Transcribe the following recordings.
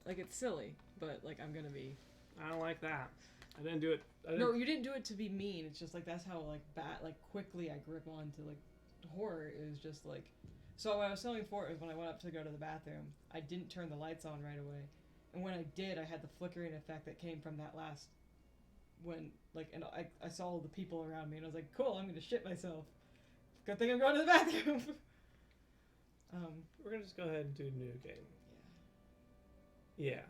Like, it's silly, but, like, I'm gonna be... I don't like that. I didn't do it. No, you didn't do it to be mean. It's just, like, that's how, like, quickly I grip onto, like, horror. It was just, like... So what I was telling Fort is when I went up to go to the bathroom, I didn't turn the lights on right away. And when I did, I had the flickering effect that came from that last... When, like, and I saw the people around me, and I was like, cool, I'm gonna shit myself. Good thing I'm going to the bathroom. We're gonna just go ahead and do a new game. Yeah.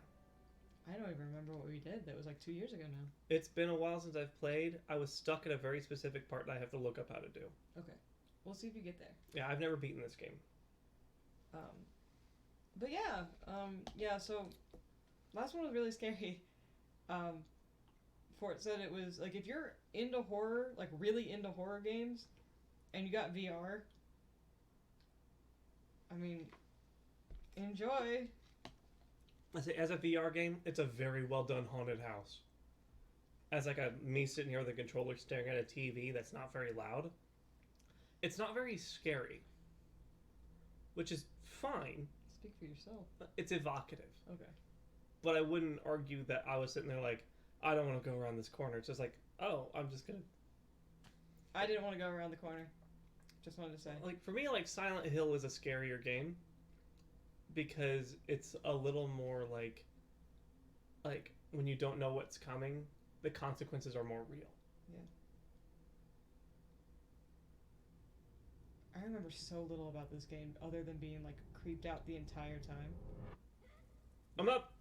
I don't even remember what we did. That was like 2 years ago now. It's been a while since I've played. I was stuck in a very specific part that I have to look up how to do. Okay. We'll see if you get there. Yeah, I've never beaten this game. But yeah. Yeah, so last one was really scary. Fort said it was like if you're into horror, like really into horror games, and you got VR, I mean, enjoy. I say, as a VR game, it's a very well done haunted house. As like me sitting here with a controller staring at a TV that's not very loud, it's not very scary, which is fine. Speak for yourself. It's evocative. Okay. But I wouldn't argue that I was sitting there like, I don't want to go around this corner. It's just like, oh, I'm just gonna... I didn't want to go around the corner. Just wanted to say. Like, for me, like, Silent Hill is a scarier game. Because it's a little more like, when you don't know what's coming, the consequences are more real. Yeah. I remember so little about this game other than being, like, creeped out the entire time. I'm up!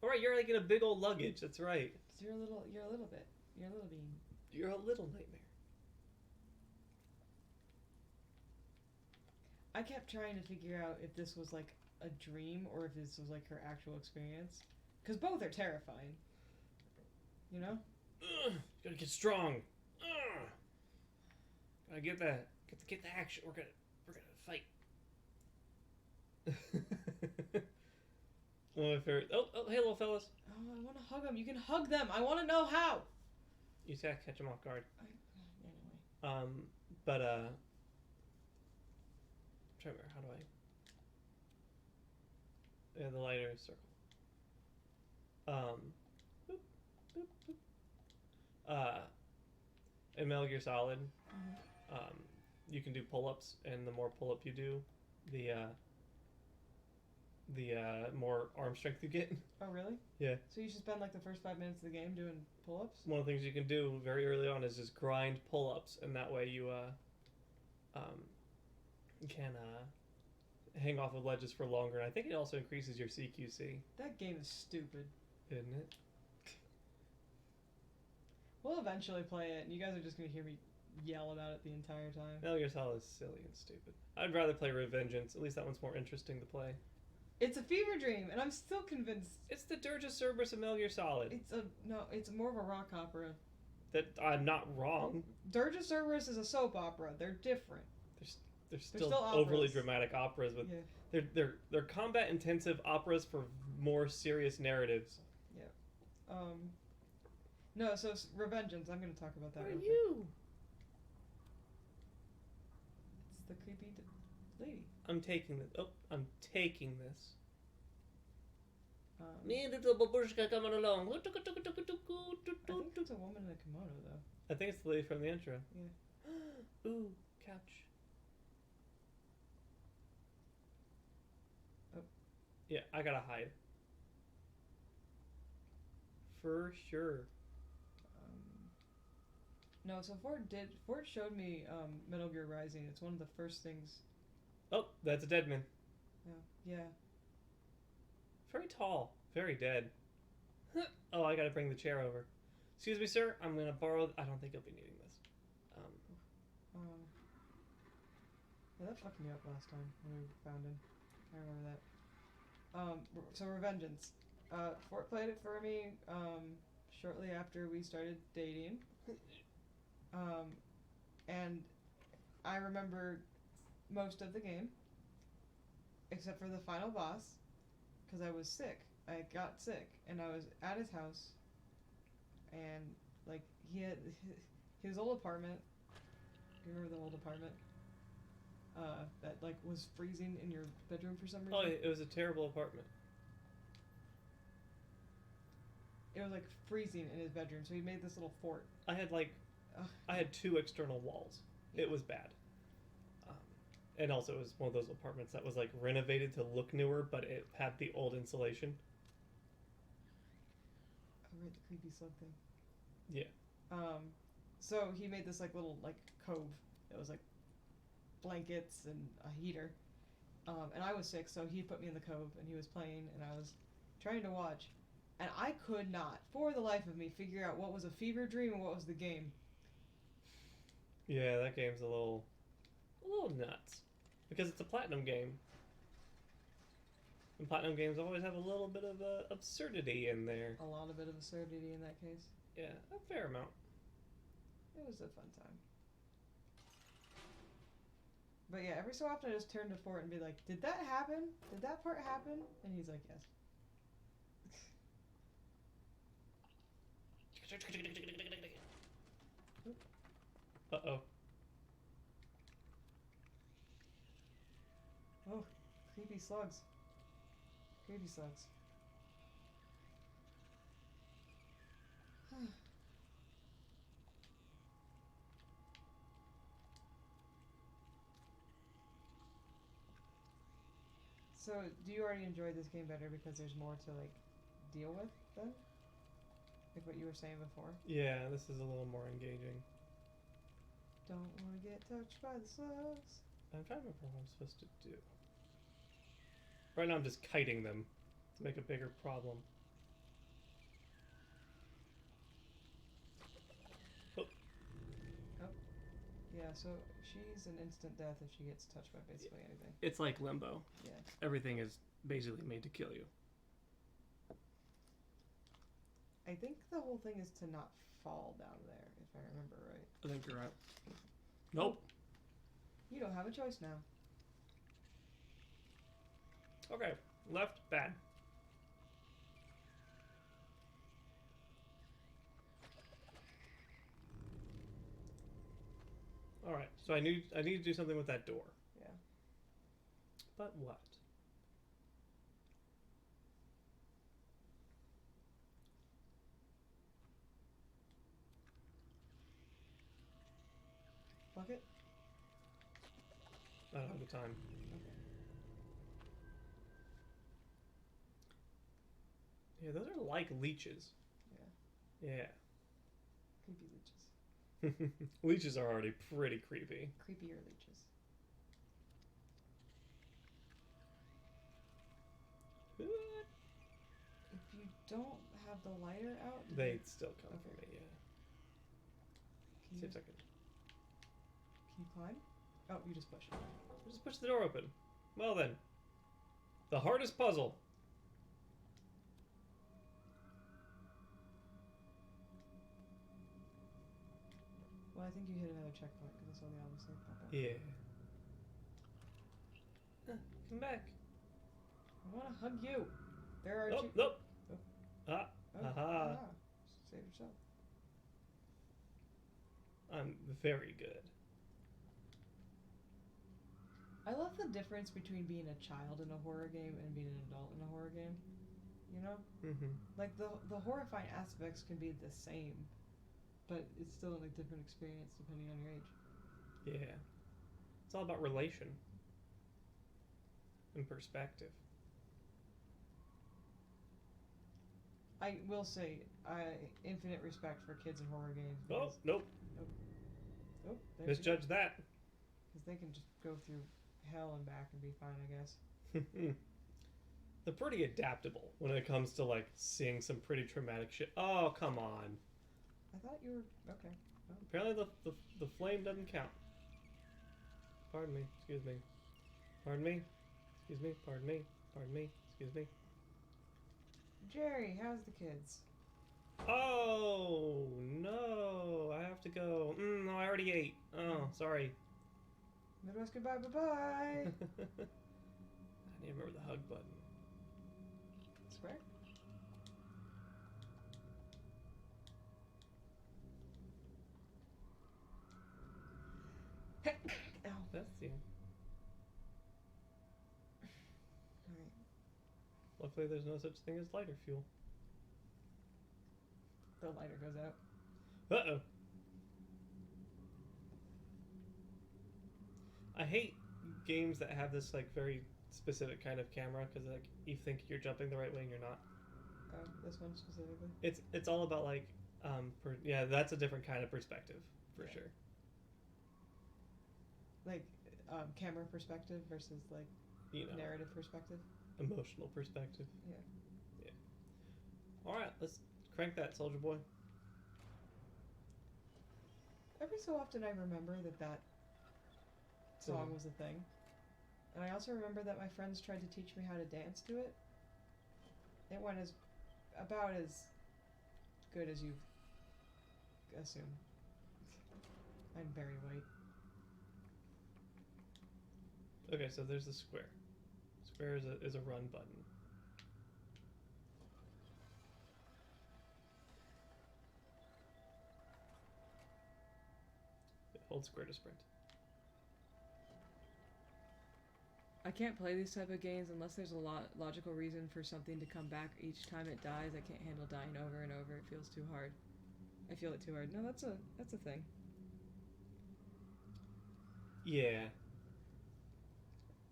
Alright, you're like in a big old luggage, that's right. You're a little bit. You're a little bean. You're a little nightmare. I kept trying to figure out if this was, like, a dream or if this was, like, her actual experience. Because both are terrifying. You know? Gotta get strong. Gotta get that. Get the action. We're gonna fight. One of my favorite. Oh, hey, little fellas. Oh, I want to hug them. You can hug them. I want to know how. You just gotta catch them off guard. Anyway. But I'm trying to remember, how do I? Yeah, the lighter circle. Boop, boop, boop. In Metal Gear Solid, you can do pull-ups, and the more pull-up you do, the more arm strength you get. Oh, really? Yeah. So you should spend like the first 5 minutes of the game doing pull-ups? One of the things you can do very early on is just grind pull-ups, and that way you can hang off of ledges for longer. And I think it also increases your CQC. That game is stupid. Isn't it? We'll eventually play it, and you guys are just going to hear me yell about it the entire time. Metal Gear Solid is silly and stupid. I'd rather play Revengeance. At least that one's more interesting to play. It's a fever dream, and I'm still convinced. It's the Dirge of Cerberus of Metal Gear Solid. It's more of a rock opera. That I'm not wrong. Dirge of Cerberus is a soap opera. They're different. They're still overly operas. dramatic operas, but yeah. they're combat intensive operas for more serious narratives. Yeah. No, so Revengeance. I'm going to talk about that. Where are you? It's the creepy lady. I'm taking this. Oh, I'm taking this. Me and little babushka coming along. I think it's a woman in a kimono, though. I think it's the lady from the intro. Yeah. Ooh, couch. Oh. Yeah, I gotta hide. For sure. No, so Fort showed me Metal Gear Rising. It's one of the first things. Oh, that's a dead man. Yeah. Very tall. Very dead. Oh, I gotta bring the chair over. Excuse me, sir. I'm gonna borrow... I don't think you'll be needing this. Yeah, that fucked me up last time when we found him. I remember that. So Revengeance. Fort played it for me shortly after we started dating. And I remember most of the game, except for the final boss, because I was sick. I got sick, and I was at his house, and, like, he had his old apartment. Do you remember the old apartment? That, like, was freezing in your bedroom for some reason? Oh, it was a terrible apartment. it was like freezing in his bedroom, so he made this little fort. I had like, Ugh. I had 2 external walls. It was bad. Um, and also, it was one of those apartments that was like renovated to look newer, but it had the old insulation. I read the creepy slug thing. Yeah. So he made this like little like cove. It was like blankets and a heater. And I was sick, so he put me in the cove, and he was playing, and I was trying to watch, and I could not, for the life of me, figure out what was a fever dream and what was the game. Yeah, that game's a little nuts because it's a platinum game, and platinum games always have a little bit of absurdity in there. A lot of bit of absurdity in that case. Yeah, a fair amount. It was a fun time. But yeah, every so often I just turn to Fort and be like, did that happen? Did that part happen? And he's like, yes. Uh-oh. Oh, creepy slugs. Creepy slugs. So, do you already enjoy this game better because there's more to, like, deal with, then? Like what you were saying before? Yeah, this is a little more engaging. Don't want to get touched by the slugs. I'm trying to remember what I'm supposed to do. Right now I'm just kiting them to make a bigger problem. Oh. Oh. Yeah, so she's an instant death if she gets touched by basically anything. It's like Limbo. Yeah. Everything is basically made to kill you. I think the whole thing is to not fall down there, if I remember right. I think you're right. Nope. You don't have a choice now. Okay. Left, bad. Alright, so I need to do something with that door. Yeah. But what? Bucket? I don't have the time. Okay. Yeah, those are like leeches. Yeah. Creepy leeches. Yeah. Leeches are already pretty creepy. Creepier leeches. If you don't have the lighter out... They'd still come Okay. for me, yeah. Can See you, if I can can you climb? Oh, you just push. just push the door open. Well then. The hardest puzzle. Well, I think you hit another checkpoint because I saw the autosave pop up. Yeah. Come back. I want to hug you. There are Nope, two... nope. Oh. Ah, Oh, aha. Save yourself. I'm very good. I love the difference between being a child in a horror game and being an adult in a horror game. You know? Mm-hmm. Like, the horrifying aspects can be the same, but it's still a different experience depending on your age. Yeah. It's all about relation. And perspective. I will say, infinite respect for kids in horror games. Oh, Because, nope. oh, there's Misjudge that. because they can just go through hell and back and be fine, I guess. They're pretty adaptable when it comes to like seeing some pretty traumatic shit. Oh, come on. I thought you were okay. Apparently the flame doesn't count. Pardon me. Excuse me. Pardon me. Excuse me. Pardon me. Pardon me. Excuse me. Jerry, how's the kids? Oh no! I have to go. No, I already ate. Oh, sorry. Midwest goodbye, bye bye. I need to remember the hug button. Square. Ow. That's the. Alright. Luckily, there's no such thing as lighter fuel. The lighter goes out. Uh-oh. I hate games that have this like very specific kind of camera because like you think you're jumping the right way and you're not. This one specifically. It's all about like yeah, that's a different kind of perspective for Yeah. sure. Like camera perspective versus like You know, narrative perspective. emotional perspective. Yeah. All right, let's crank that, Soldier Boy. Every so often I remember that song Mhm. was a thing. And I also remember that my friends tried to teach me how to dance to it. It went about as good as you assume. I'm very white. Okay, so there's the square. Square is a run button. Hold square to sprint. I can't play these type of games unless there's a logical reason for something to come back each time it dies. I can't handle dying over and over. It feels too hard. I feel it too hard. No, that's a thing. Yeah.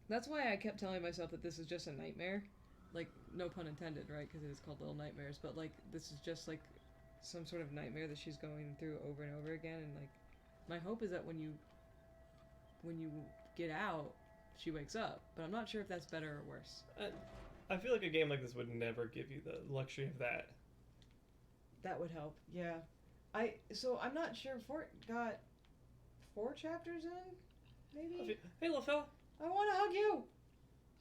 That's why I kept telling myself that this is just a nightmare. Like, no pun intended, right? Because it is called Little Nightmares. But, like, this is just, like, some sort of nightmare that she's going through over and over again. And, like, my hope is that when you get out, she wakes up. But I'm not sure if that's better or worse. I feel like a game like this would never give you the luxury of that. That would help. Yeah. So I'm not sure. Fort got 4 chapters in, maybe. Hey, little fella. I want to hug you.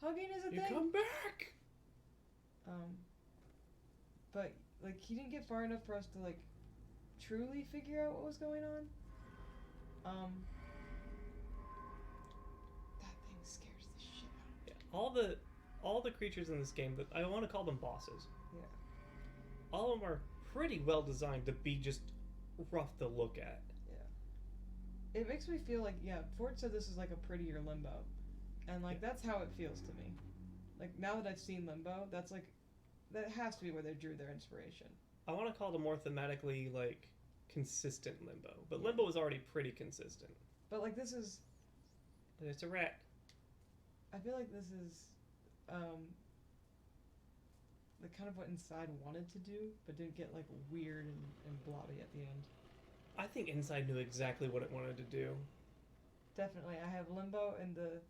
Hugging is a You thing. come back. But like he didn't get far enough for us to like truly figure out what was going on. That thing scares the shit out of me. Yeah, all the creatures in this game that I want to call them bosses. Yeah. All of them are pretty well designed to be just rough to look at. It makes me feel like, yeah, Ford said this is like a prettier Limbo. And, like, that's how it feels to me. Like, now that I've seen Limbo, that's, like, that has to be where they drew their inspiration. I want to call it a more thematically, like, consistent Limbo. But Limbo was already pretty consistent. But, like, this is... It's a rat. I feel like this is, like, kind of what Inside wanted to do, but didn't get, like, weird and blobby at the end. I think Inside knew exactly what it wanted to do. Definitely. I have Limbo and the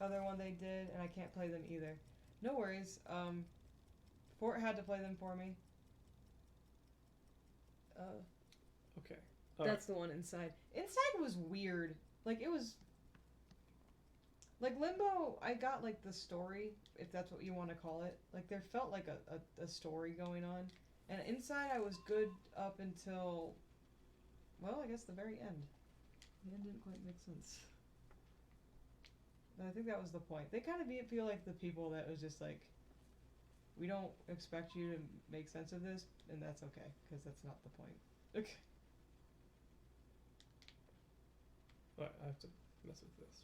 other one they did, and I can't play them either. No worries. Fort had to play them for me. Okay. That's the one Inside. Inside was weird. Like, it was... Like, Limbo, I got, like, the story, if that's what you want to call it. Like, there felt like a story going on. And Inside, I was good up until... Well, I guess the very end. The end didn't quite make sense. But I think that was the point. They kind of feel like the people that was just like, we don't expect you to make sense of this, and that's okay, because that's not the point. Okay. Alright, I have to mess with this.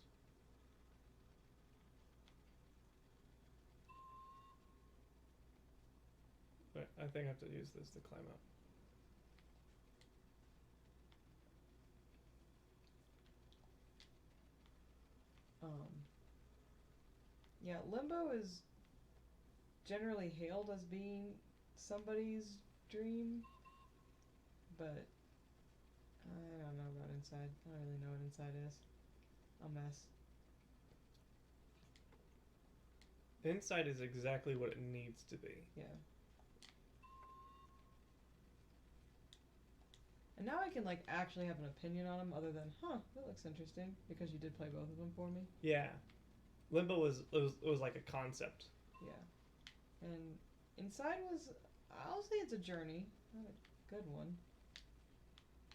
Alright, I think I have to use this to climb up. Yeah, Limbo is generally hailed as being somebody's dream, but I don't know about Inside. I don't really know what Inside is. A mess. Inside is exactly what it needs to be. Yeah. And now I can like actually have an opinion on them other than, that looks interesting, because you did play both of them for me. Yeah. Limbo was like a concept. Yeah. And Inside was, I'll say it's a journey. Not a good one.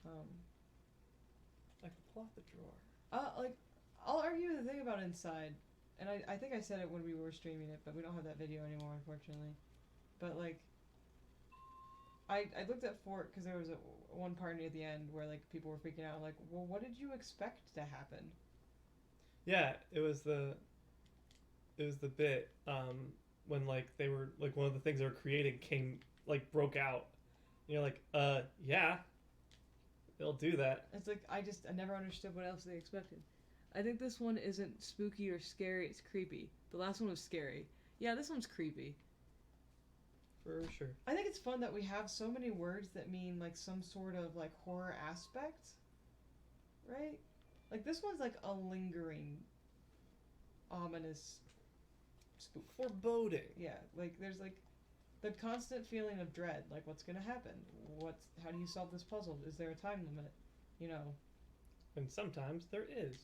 I can pull out the drawer. Like, I'll argue the thing about Inside, and I think I said it when we were streaming it, but we don't have that video anymore, unfortunately. But, like, I looked at Fort because there was one part near the end where, like, people were freaking out. Like, well, what did you expect to happen? Yeah, it was the bit when like they were like one of the things they were creating came like broke out. And you're like, yeah, they'll do that. It's like I never understood what else they expected. I think this one isn't spooky or scary, it's creepy. The last one was scary. Yeah, this one's creepy. For sure. I think it's fun that we have so many words that mean like some sort of like horror aspect. Right? Like this one's like a lingering, ominous spook. Foreboding. Yeah, like there's like the constant feeling of dread. Like what's gonna happen? How do you solve this puzzle? Is there a time limit? You know. And sometimes there is.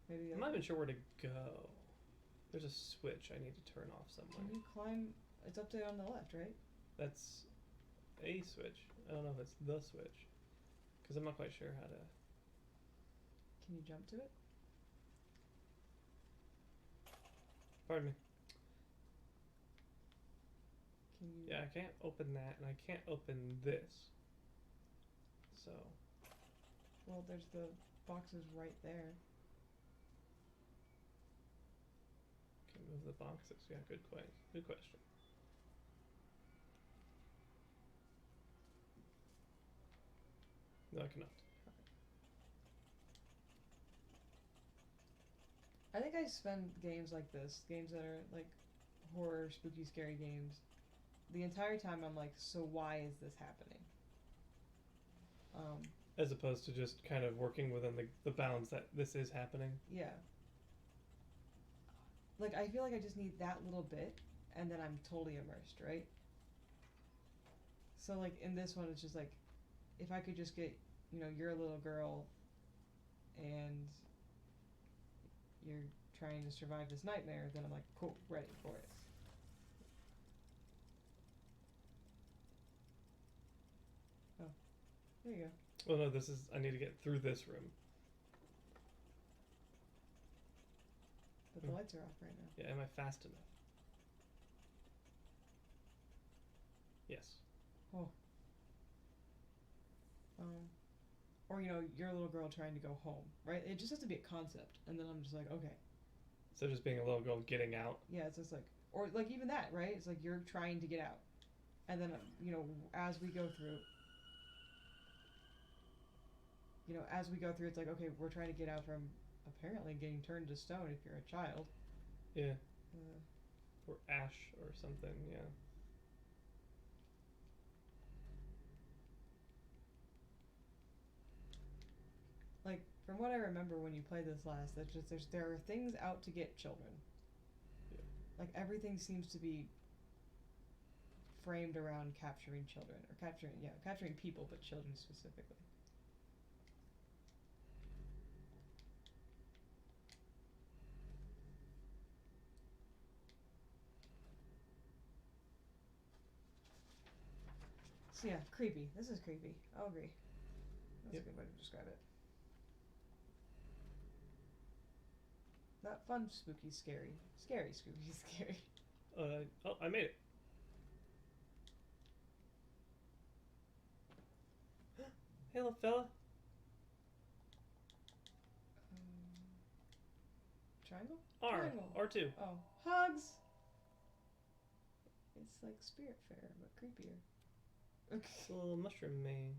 Maybe I'm not even sure where to go. There's a switch I need to turn off somewhere. Can you climb? It's up there on the left, right? That's a switch. I don't know if it's the switch. Because I'm not quite sure how to... Can you jump to it? Pardon me. Can you... Yeah, I can't open that, and I can't open this. So... Well, there's the boxes right there. Can move the boxes. Yeah, good question. Good question. No, I cannot. I think I spend games like this, games that are like horror, spooky, scary games. The entire time I'm like, so why is this happening? As opposed to just kind of working within the bounds that this is happening. Yeah. Like, I feel like I just need that little bit, and then I'm totally immersed, right? So, like, in this one, it's just like, if I could just get, you're a little girl, and you're trying to survive this nightmare, then I'm like, cool, ready for it. Oh, there you go. Well, no, I need to get through this room. But the lights are off right now. Yeah, am I fast enough? Yes. Oh. Or, you're a little girl trying to go home, right? It just has to be a concept, and then I'm just like, okay. So just being a little girl getting out. Yeah, it's just like, or like even that, right? It's like you're trying to get out. And then, as we go through, it's like, okay, we're trying to get out from apparently getting turned to stone if you're a child. Yeah. Or ash or something, yeah. Like, from what I remember when you played this last, there are things out to get children. Yeah. Like, everything seems to be framed around capturing children. Or capturing people, but children specifically. So yeah, creepy. This is creepy. I'll agree. That's a good way to describe it. Not fun, spooky, scary. Scary, spooky, scary. I made it. Hey, little fella. Triangle? Triangle. R2. Oh, hugs! It's like Spirit Fair, but creepier. Okay. It's a little mushroom man.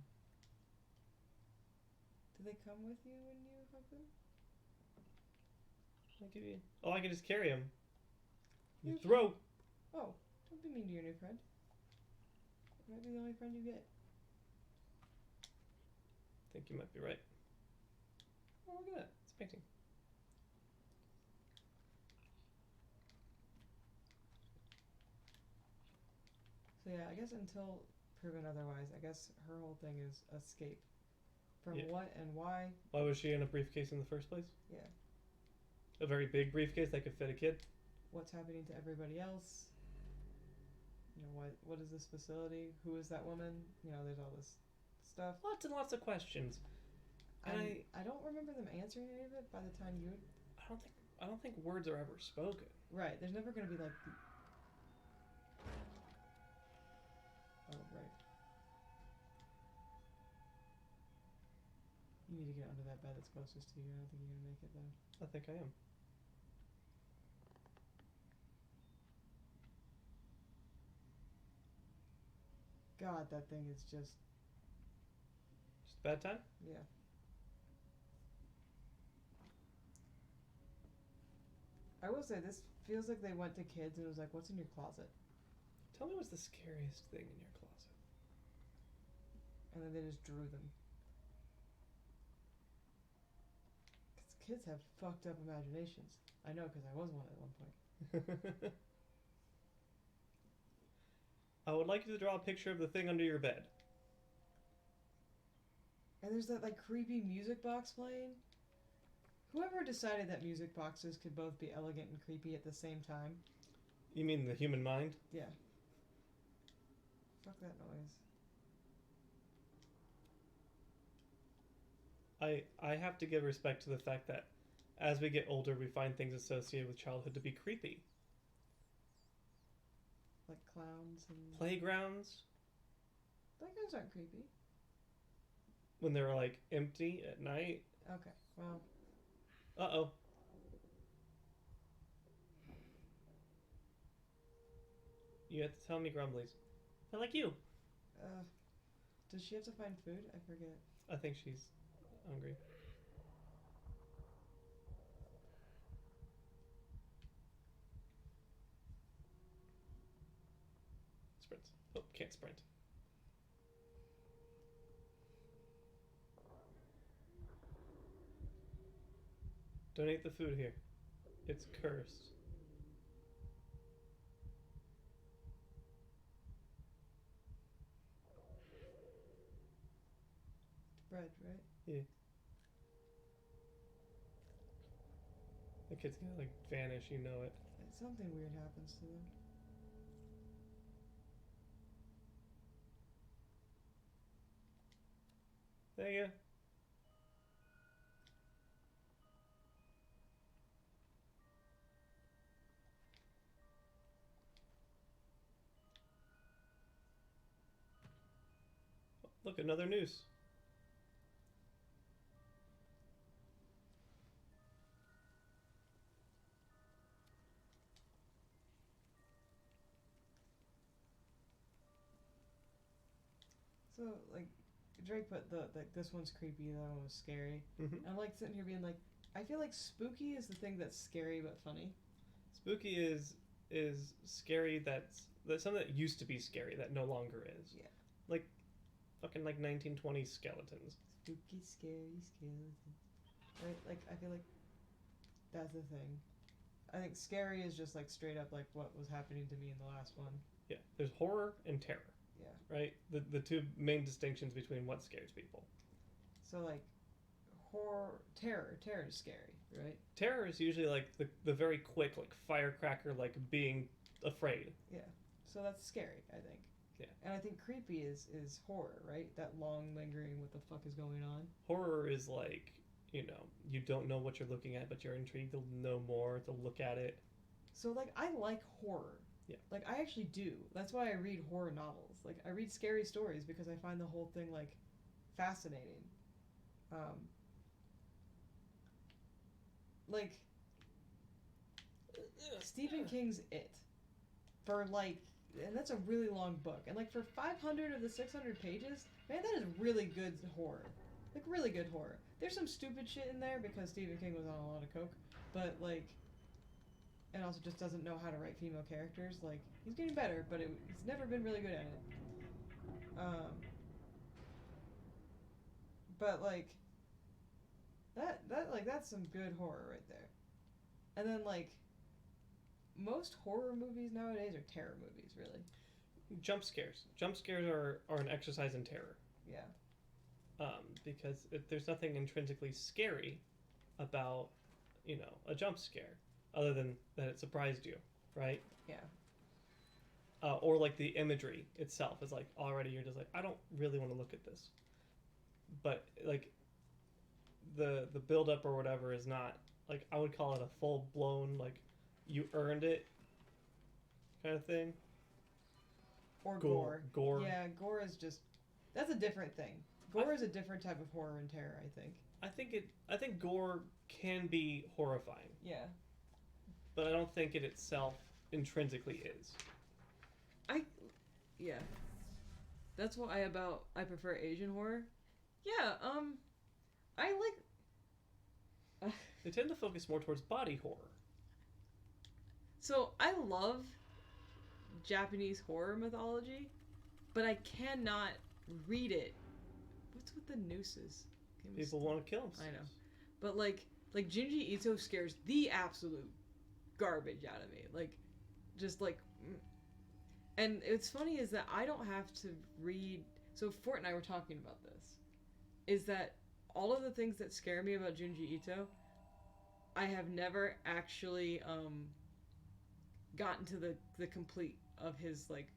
Do they come with you when you hug them? I'll give you... Oh, I can just carry him. You throw! Oh, don't be mean to your new friend. It might be the only friend you get. I think you might be right. Oh, look at that. It's a painting. So yeah, I guess until proven otherwise, I guess her whole thing is escape. From what and why? Why was she in a briefcase in the first place? Yeah. A very big briefcase that could fit a kid? What's happening to everybody else? What is this facility? Who is that woman? There's all this stuff. Lots and lots of questions. And I don't remember them answering any of it by the time you... I don't think words are ever spoken. Right. There's never going to be like... Oh, right. You need to get under that bed that's closest to you. I don't think you're going to make it, though. I think I am. God, that thing is just Just a bad time? yeah. I will say this feels like they went to kids and was like, "What's in your closet?" Tell me what's the scariest thing in your closet. And then they just drew them. 'Cause kids have fucked up imaginations. I know, because I was one at one point. I would like you to draw a picture of the thing under your bed. And there's that like creepy music box playing. Whoever decided that music boxes could both be elegant and creepy at the same time. You mean the human mind? Yeah. Fuck that noise. I have to give respect to the fact that as we get older, we find things associated with childhood to be creepy. Like clowns and Playgrounds, playgrounds aren't creepy. when they're like empty at night. Okay, well, Uh-oh. You have to tell me grumblies. I like you. does she have to find food? I forget. I think she's hungry. Sprint. Oh, can't sprint. Don't eat the food here. It's cursed. Bread, right? Yeah. The kid's gonna like vanish, you know it. Something weird happens to them. There you go. Look, another noose. So, like, Drake put this one's creepy, that one was scary. Mm-hmm. And I'm like sitting here being like, I feel like spooky is the thing that's scary but funny. Spooky is scary. That's something that used to be scary that no longer is. Yeah. Like, fucking like 1920s skeletons. Spooky, scary skeleton. Right? Like, I feel like that's the thing. I think scary is just like straight up like what was happening to me in the last one. Yeah. There's horror and terror. Yeah. Right. The two main distinctions between what scares people. So like, terror is scary, right? Terror is usually like the very quick, like firecracker, like being afraid. Yeah. So that's scary, I think. Yeah. And I think creepy is horror, right? That long lingering, what the fuck is going on? Horror is like, you know, you don't know what you're looking at, but you're intrigued to know more, to look at it. So like, I like horror. Yeah. Like, I actually do. That's why I read horror novels. Like, I read scary stories because I find the whole thing, like, fascinating. Like, Stephen King's It. For, like, and that's a really long book. And, like, for 500 of the 600 pages, man, that is really good horror. Like, really good horror. There's some stupid shit in there because Stephen King was on a lot of coke. But, like, and also just doesn't know how to write female characters. Like, he's getting better, but he's never been really good at it. But like, that's some good horror right there. And then like, most horror movies nowadays are terror movies, really. Jump scares. Jump scares are an exercise in terror. Yeah. Because there's nothing intrinsically scary about, you know, a jump scare. Other than that it surprised you, right? Yeah. Or like the imagery itself is like already you're just like, I don't really want to look at this. But like the build up or whatever is not like, I would call it a full blown like you earned it kind of thing. Or gore. Gore. Yeah, gore is just, that's a different thing. Gore is a different type of horror and terror, I think. I think gore can be horrifying. Yeah. But I don't think it itself intrinsically is. Yeah. That's why I prefer Asian horror. Yeah, I like. They tend to focus more towards body horror. So I love Japanese horror mythology, but I cannot read it. What's with the nooses? People want to kill themselves. I know, but like Junji Ito scares the absolute garbage out of me. Like, just like, and it's funny is that I don't have to read. So Fort and I were talking about this. Is that all of the things that scare me about Junji Ito? I have never actually gotten to the complete of his like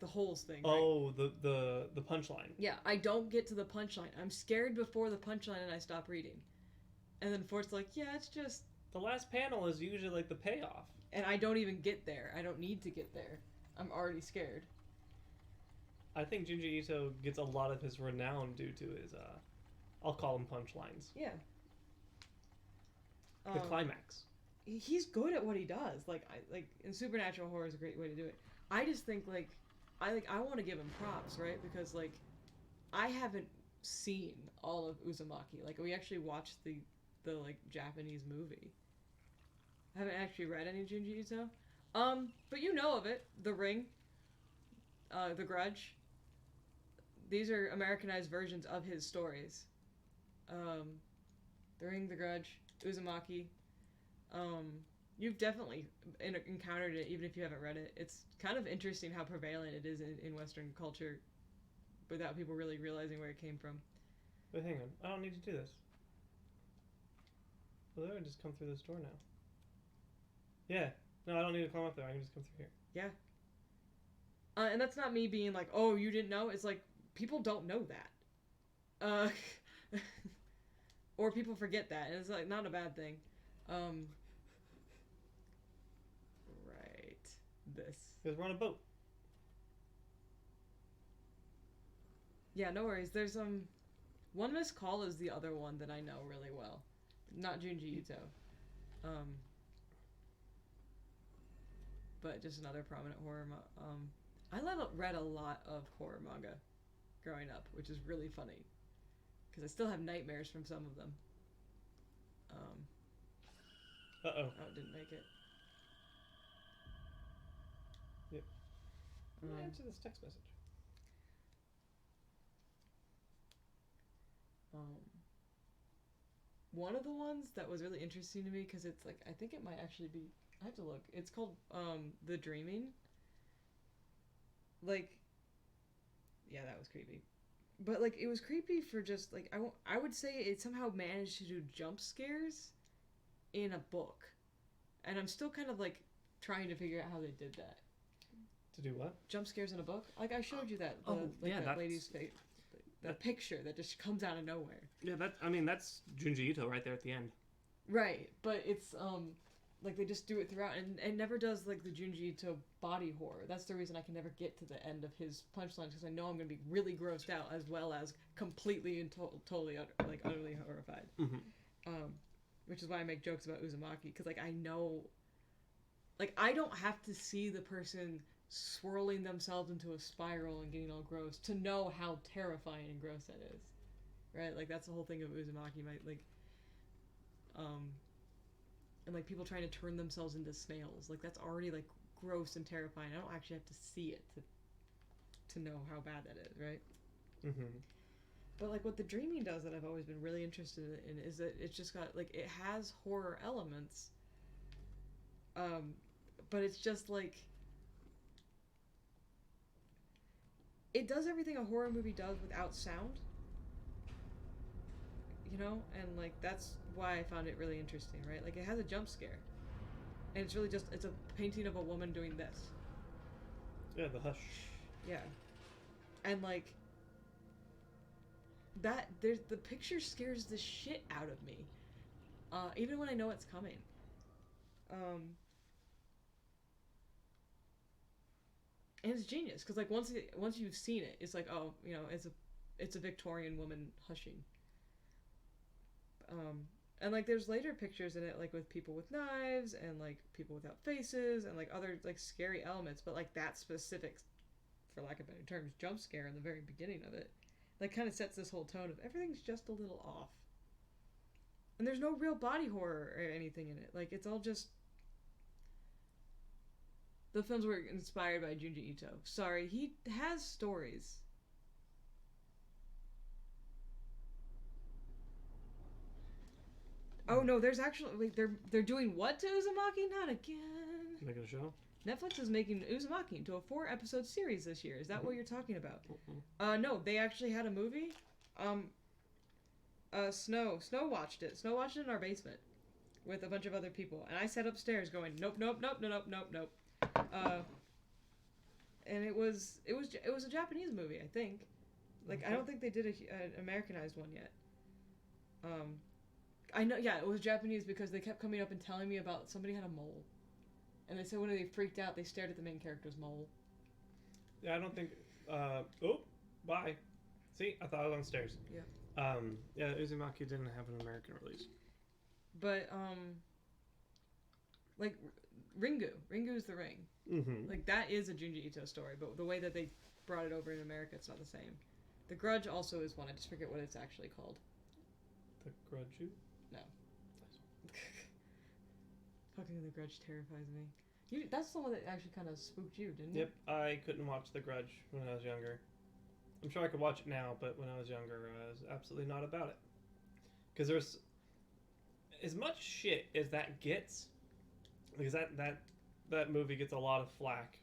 the holes thing. Right? Oh, the punchline. Yeah, I don't get to the punchline. I'm scared before the punchline and I stop reading. And then Fort's like, yeah, it's just... The last panel is usually like the payoff. And I don't even get there. I don't need to get there. I'm already scared. I think Junji Ito gets a lot of his renown due to his, I'll call them punchlines. Yeah. The climax. He's good at what he does. And supernatural horror is a great way to do it. I just think I want to give him props, right? Because I haven't seen all of Uzumaki. Like we actually watched the Japanese movie. I haven't actually read any Junji Ito. But you know of it. The Ring. The Grudge. These are Americanized versions of his stories. The Ring, The Grudge, Uzumaki. You've definitely encountered it, even if you haven't read it. It's kind of interesting how prevalent it is in Western culture without people really realizing where it came from. But hang on, I don't need to do this. Well, they would just come through this door now. Yeah. No, I don't need to climb up there. I can just come through here. Yeah. And that's not me being like, oh, you didn't know? It's like, people don't know that. Or people forget that, and it's like not a bad thing. Right. This. Because we're on a boat. Yeah, no worries. There's One Missed Call is the other one that I know really well. Not Junji Ito. But just another prominent horror I read a lot of horror manga growing up, which is really funny. Because I still have nightmares from some of them. Uh-oh. Oh, it didn't make it. Yep. Answer this text message. One of the ones that was really interesting to me, because it's like, I think it might actually be, I have to look. It's called The Dreaming. Like, yeah, that was creepy. But like, it was creepy for just like, I would say it somehow managed to do jump scares in a book. And I'm still kind of like trying to figure out how they did that. To do what? Jump scares in a book? Like, I showed you that. That lady's face. That picture that just comes out of nowhere. Yeah, that's Junji Ito right there at the end. Right, but it's like they just do it throughout, and it never does like the Junji Ito body horror. That's the reason I can never get to the end of his punchlines, because I know I'm gonna be really grossed out as well as completely and totally utterly horrified. Mm-hmm. Which is why I make jokes about Uzumaki, because like I know, like I don't have to see the person swirling themselves into a spiral and getting all gross to know how terrifying and gross that is, right? Like that's the whole thing of Uzumaki, and like people trying to turn themselves into snails, like that's already like gross and terrifying. I don't actually have to see it to know how bad that is, right? Mm-hmm. But like what The Dreaming does that I've always been really interested in is that it's just got like, it has horror elements, but it's just like, it does everything a horror movie does without sound, you know? And like that's why I found it really interesting, right? Like it has a jump scare, and it's really just, it's a painting of a woman doing this. Yeah, the hush. Yeah. And like that, the picture scares the shit out of me, even when I know it's coming. And it's genius, because like once you've seen it, it's like, oh, you know, it's a Victorian woman hushing. And like there's later pictures in it, like with people with knives and like people without faces and like other like scary elements, but like that specific for lack of better terms, jump scare in the very beginning of it. Like, kind of sets this whole tone of everything's just a little off. And there's no real body horror or anything in it. Like, it's all just... The films were inspired by Junji Ito. Sorry, he has stories. Oh no, there's actually like they're doing what to Uzumaki? Not again. Making a show? Netflix is making Uzumaki into a 4-episode series this year. Is that what you're talking about? Mm-mm. No, they actually had a movie. Snow watched it. Snow watched it in our basement with a bunch of other people, and I sat upstairs going, nope, nope, nope, nope, nope, nope, nope. And it was a Japanese movie, I think. Like, I don't think they did an Americanized one yet. I know, yeah, it was Japanese because they kept coming up and telling me about somebody had a mole. And they said when they freaked out, they stared at the main character's mole. Yeah, I don't think... oh, bye. See, I thought I was on stairs. Yeah. Yeah, Uzumaki didn't have an American release. But, like, Ringu's the Ring. Mm-hmm. Like, that is a Junji Ito story, but the way that they brought it over in America, it's not the same. The Grudge also is one. I just forget what it's actually called. The Grudge? No. Fucking The Grudge terrifies me. That's the one that actually kind of spooked you, didn't it? Yep, I couldn't watch The Grudge when I was younger. I'm sure I could watch it now, but when I was younger, I was absolutely not about it. Because there's... As much shit as that gets, because that movie gets a lot of flack.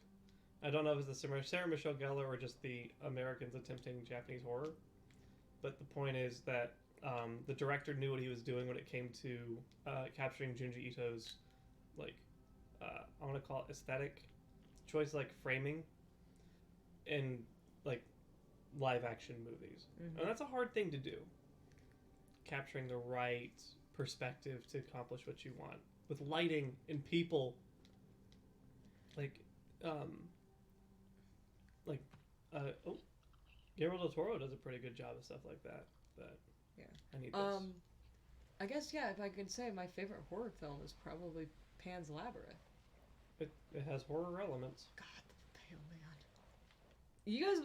I don't know if it's the Sarah Michelle Gellar or just the Americans attempting Japanese horror. But the point is that the director knew what he was doing when it came to capturing Junji Ito's, like, I want to call it aesthetic choice, like framing in, like, live action movies. Mm-hmm. And that's a hard thing to do. Capturing the right perspective to accomplish what you want. With lighting and people. Guillermo del Toro does a pretty good job of stuff like that. But yeah, I need this. I guess, yeah, if I could say my favorite horror film is probably Pan's Labyrinth. It has horror elements. God, oh man. You guys...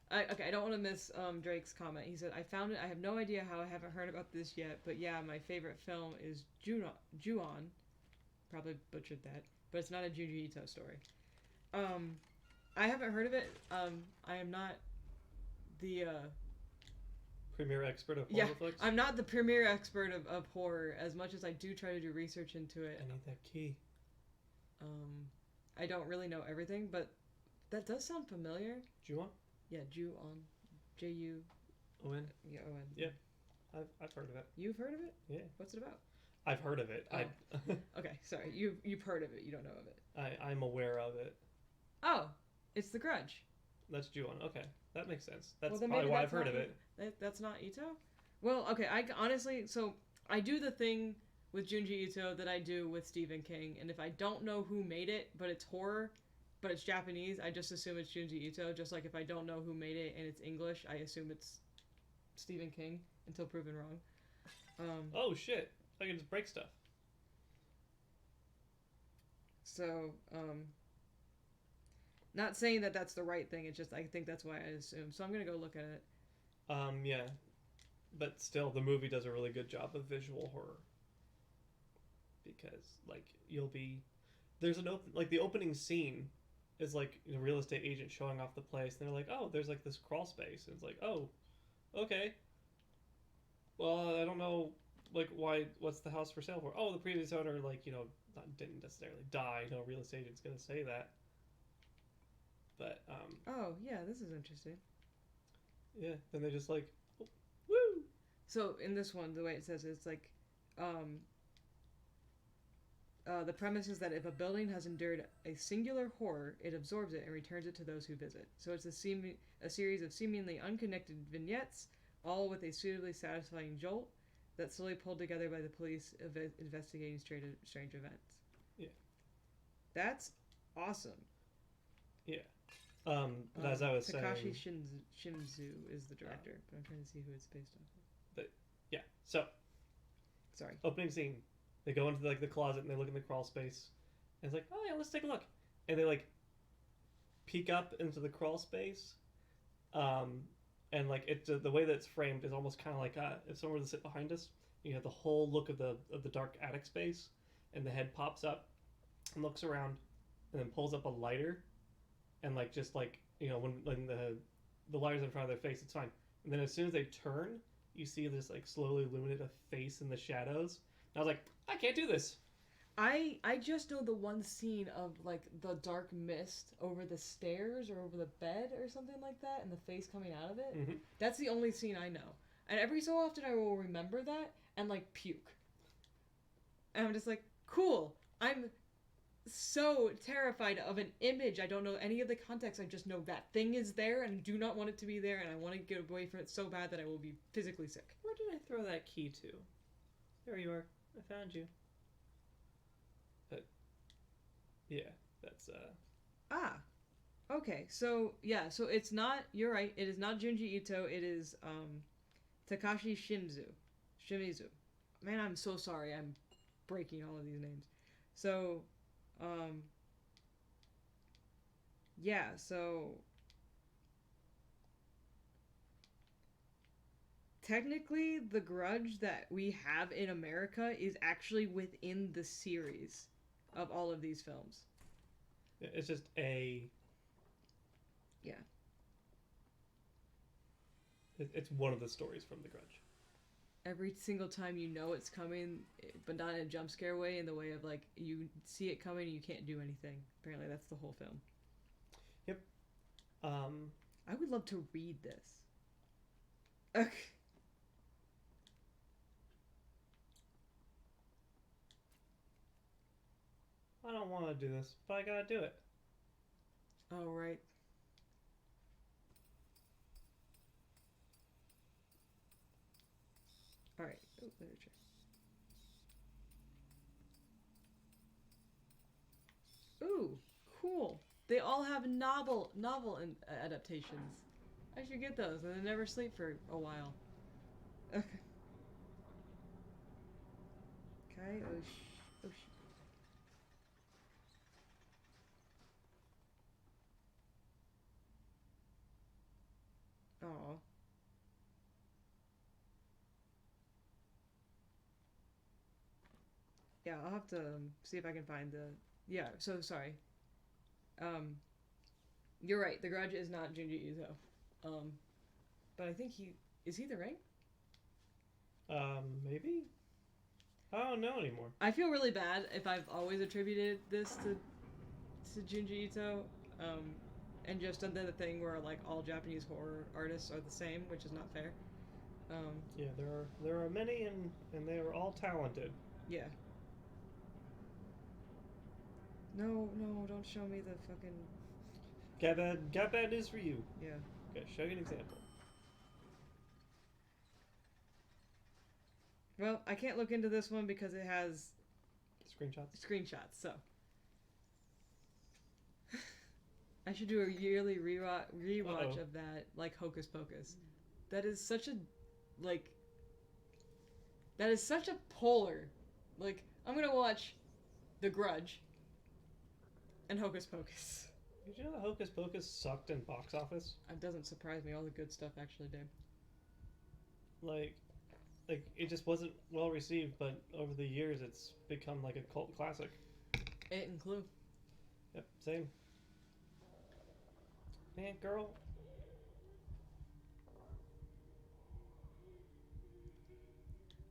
I don't want to miss Drake's comment. He said, I found it. I have no idea how I haven't heard about this yet, but yeah, my favorite film is Ju-on. Probably butchered that, but it's not a Junji Ito story. I haven't heard of it. I am not the... Premier expert of horror flicks? I'm not the premier expert of horror, as much as I do try to do research into it. I need that key. I don't really know everything, but that does sound familiar. Ju-on? Yeah, Ju-on. J-U-O-N? Yeah, O-N. Yeah, I've heard of it. You've heard of it? Yeah. What's it about? I've heard of it. Oh. Okay, sorry. You've heard of it. You don't know of it. I'm aware of it. Oh, it's The Grudge. That's Ju-on. Okay, that makes sense. That's well, probably why I've heard of it. That's not Ito? Well, okay, I honestly, so I do the thing with Junji Ito that I do with Stephen King, and if I don't know who made it, but it's horror, but it's Japanese, I just assume it's Junji Ito, just like if I don't know who made it and it's English, I assume it's Stephen King, until proven wrong. Oh shit, I can just break stuff. So, not saying that that's the right thing, it's just I think that's why I assume. So I'm gonna go look at it. Yeah. But still, the movie does a really good job of visual horror. Because, like, there's the opening scene is, like, a real estate agent showing off the place, and they're like, oh, there's, like, this crawl space. And it's like, oh, okay. Well, I don't know, like, what's the house for sale for? Oh, the previous owner, like, didn't necessarily die. No real estate agent's gonna say that. But, Oh, yeah, this is interesting. yeah, then they just, like, oh, woo! So, in this one, the way it says it's like, the premise is that if a building has endured a singular horror, it absorbs it and returns it to those who visit. So it's a series of seemingly unconnected vignettes, all with a suitably satisfying jolt that's slowly pulled together by the police investigating strange events. Yeah. That's awesome. Yeah. But as I was Takashi saying... Shimizu is the director, but I'm trying to see who it's based on. But, yeah, so... Sorry. Opening scene. They go into, like, the closet and they look in the crawl space. And it's like, oh, yeah, let's take a look. And they, like, peek up into the crawl space, and like the way that it's framed is almost kind of like if someone were to sit behind us, you have the whole look of the dark attic space, and the head pops up and looks around, and then pulls up a lighter, and like just like when the lighter's in front of their face, it's fine. And then as soon as they turn, you see this like slowly illuminate a face in the shadows. And I was like, I can't do this. I just know the one scene of like the dark mist over the stairs or over the bed or something like that, and the face coming out of it. Mm-hmm. That's the only scene I know, and every so often I will remember that and like puke. And I'm just like, cool. I'm so terrified of an image. I don't know any of the context. I just know that thing is there and do not want it to be there, and I want to get away from it so bad that I will be physically sick. Where did I throw that key to? There you are. I found you. Yeah, that's Okay, so yeah, so it's not, you're right, it is not Junji Ito, it is Takashi Shimizu. Man, I'm so sorry, I'm breaking all of these names. So, yeah, so technically the Grudge that we have in America is actually within the series of all of these films. it's just a it's one of the stories from The Grudge. Every single time you know it's coming, but not in a jump scare way, in the way of like you see it coming and you can't do anything. Apparently that's the whole film. Yep. I would love to read this. Okay. I don't want to do this, but I gotta do it. Oh, right. Alright. Oh, literature. Ooh, cool. They all have novel adaptations. I should get those, and they never sleep for a while. Okay. Okay, oh sh... Oh. Yeah, I'll have to see if I can find the... Yeah, so sorry. You're right, The Grudge is not Junji Ito. But I think he... Is he the Ring? Maybe? I don't know anymore. I feel really bad if I've always attributed this to Junji Ito, and just done the thing where like all Japanese horror artists are the same, which is not fair. Yeah, there are many, and they are all talented. Yeah. No, don't show me the fucking... Gabad is for you. Yeah. Okay, show you an example. Well, I can't look into this one because it has... Screenshots, so... I should do a yearly rewatch of that, like Hocus Pocus. That is such a... Like... That is such a polar... Like, I'm gonna watch The Grudge and Hocus Pocus. Did you know that Hocus Pocus sucked in box office? It doesn't surprise me. All the good stuff actually did. Like it just wasn't well received, but over the years it's become like a cult classic. It and Clue. Yep, same. Man, girl.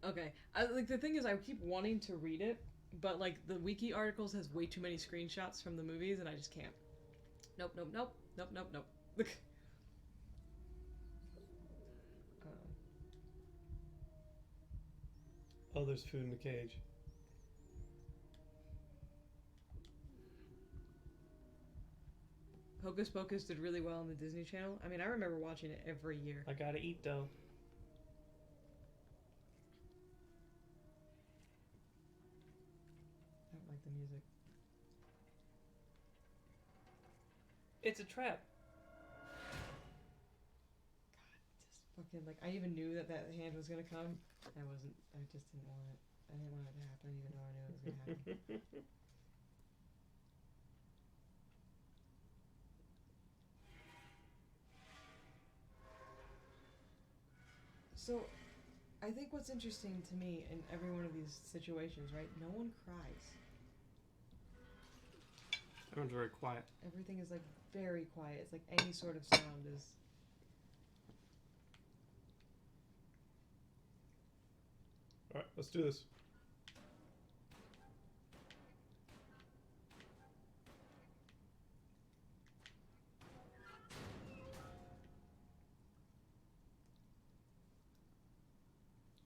Okay, like the thing is, I keep wanting to read it, but like the wiki articles has way too many screenshots from the movies, and I just can't. Nope. Look. Oh, there's food in the cage. Hocus Pocus did really well on the Disney Channel. I mean, I remember watching it every year. I gotta eat though. I don't like the music. It's a trap. God, just fucking like I even knew that hand was gonna come. I just didn't want it. I didn't want it to happen, even though I knew it was gonna happen. So, I think what's interesting to me in every one of these situations, right? No one cries. Everyone's very quiet. Everything is like very quiet. It's like any sort of sound is. All right, let's do this.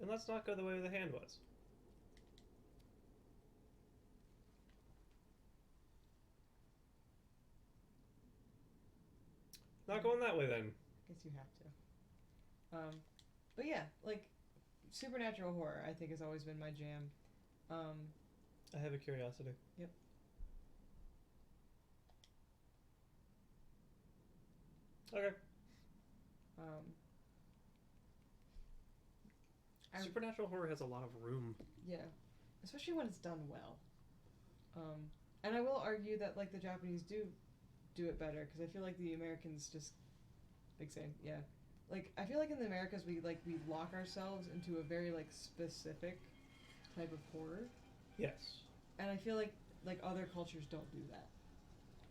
And let's not go the way the hand was. Not going that way then. I guess you have to. But yeah, like supernatural horror, I think has always been my jam. I have a curiosity. Yep. Okay. Supernatural horror has a lot of room. Yeah, especially when it's done well. And I will argue that like the Japanese do it better because I feel like the Americans just big same. Yeah, like I feel like in the Americas we lock ourselves into a very like specific type of horror. Yes. And I feel like other cultures don't do that.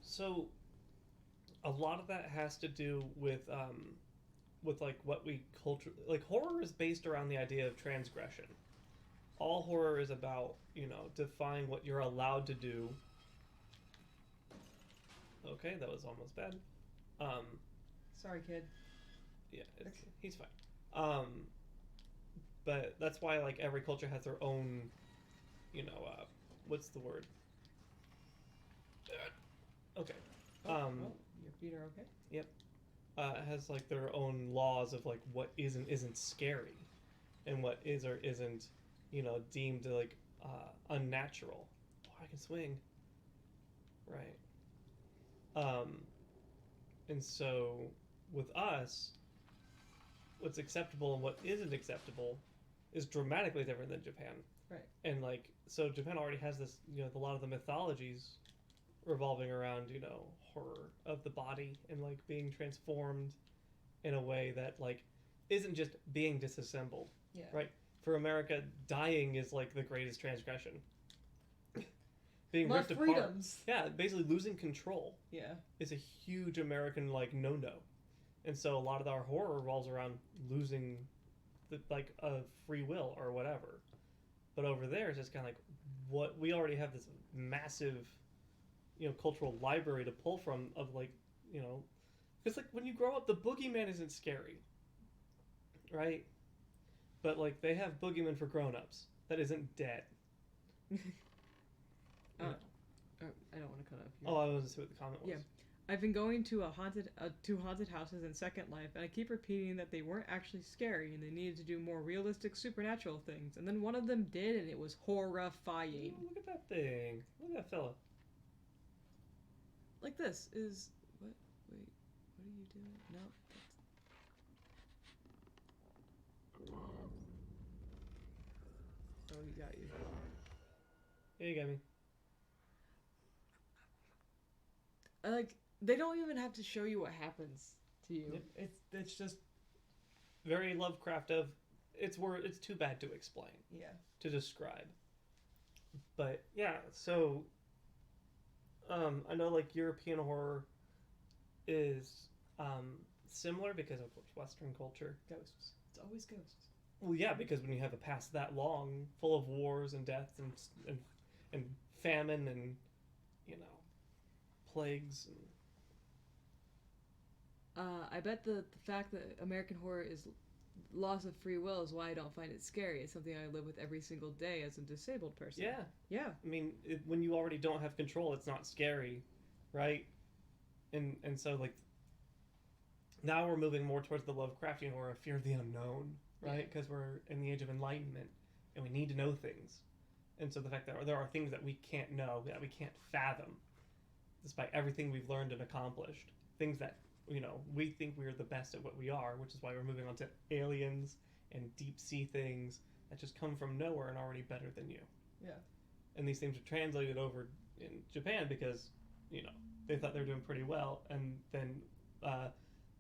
So, a lot of that has to do with like what we culture, like horror is based around the idea of transgression. All horror is about, defying what you're allowed to do. Okay, that was almost bad. Sorry, kid. Yeah, he's fine. But that's why like every culture has their own, what's the word? Okay. Well, your feet are okay. Yep. Has like their own laws of like what isn't scary, and what is or isn't, deemed like unnatural. Oh, I can swing. Right. And so with us, what's acceptable and what isn't acceptable is dramatically different than Japan. Right. And like so Japan already has this, a lot of the mythologies revolving around, horror of the body and like being transformed in a way that like isn't just being disassembled. Yeah. Right? For America, dying is like the greatest transgression. Being My ripped freedoms. apart. Yeah, basically losing control. Yeah. Is a huge American like no. And so a lot of our horror revolves around losing the like a free will or whatever. But over there it's just kinda like what we already have this massive cultural library to pull from of like, because like when you grow up, the boogeyman isn't scary, right? But like they have boogeyman for grown-ups that isn't dead. I don't want to cut off. Oh, I wasn't sure what the comment was. Yeah. I've been going to two haunted houses in Second Life, and I keep repeating that they weren't actually scary and they needed to do more realistic supernatural things. And then one of them did, and it was horrifying. Oh, look at that thing! Look at that fella. Like this is what? Wait, what are you doing? No. Oh, he got you. Yeah, you got me. Like they don't even have to show you what happens to you. Yep. It's just very Lovecraft of it's too bad to explain. Yeah. To describe. But yeah, so I know like European horror is similar because of course Western culture. Ghosts. It's always ghosts. Well, yeah, because when you have a past that long, full of wars and death and famine and plagues and I bet the fact that American horror is loss of free will is why I don't find it scary. It's something I live with every single day as a disabled person. Yeah. Yeah. I mean, when you already don't have control, it's not scary, right? And so like now we're moving more towards the Lovecraftian horror of fear of the unknown, right? Because we're in the age of enlightenment and we need to know things. And so the fact that there are things that we can't know, that we can't fathom, despite everything we've learned and accomplished, things that we think we're the best at what we are, which is why we're moving on to aliens and deep sea things that just come from nowhere and are already better than you. Yeah. And these things are translated over in Japan because, they thought they were doing pretty well. And then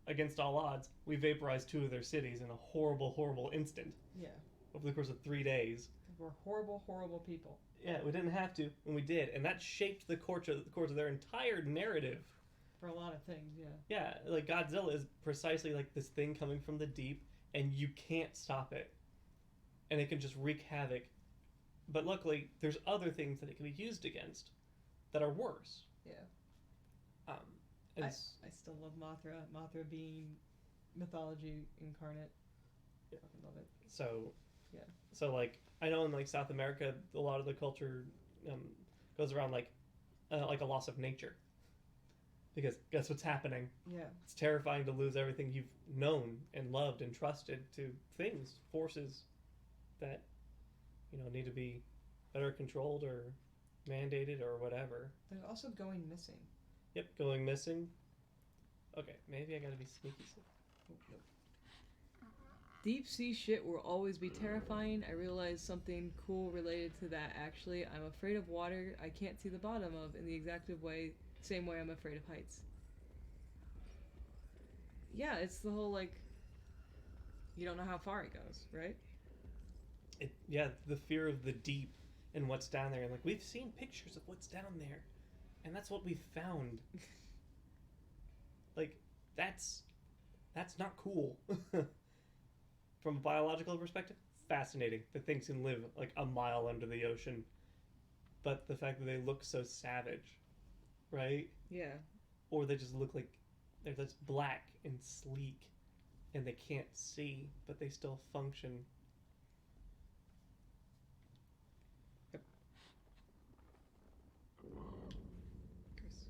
against all odds, we vaporized 2 of their cities in a horrible, horrible instant Yeah. over the course of 3 days. We're horrible, horrible people. Yeah, we didn't have to, and we did, and that shaped the course of their entire narrative. For a lot of things, yeah. Yeah, like Godzilla is precisely like this thing coming from the deep, and you can't stop it, and it can just wreak havoc. But luckily, there's other things that it can be used against that are worse. Yeah. And I still love Mothra. Mothra being mythology incarnate. I fucking love it. so, Yeah. So like I know in like South America, a lot of the culture goes around like a loss of nature. Because guess what's happening? Yeah. It's terrifying to lose everything you've known and loved and trusted to things, forces that need to be better controlled or mandated or whatever. There's also going missing. Yep, going missing. Okay, maybe I gotta be sneaky. Oh, nope. Deep sea shit will always be terrifying. I realized something cool related to that actually. I'm afraid of water I can't see the bottom of in the same way I'm afraid of heights. Yeah, it's the whole like you don't know how far it goes, right? The fear of the deep and what's down there, and like we've seen pictures of what's down there, and that's what we found. Like that's not cool. From a biological perspective, fascinating that things can live like a mile under the ocean, but the fact that they look so savage, right? Yeah. Or they just look like they're just black and sleek, and they can't see, but they still function. Yep. Chris.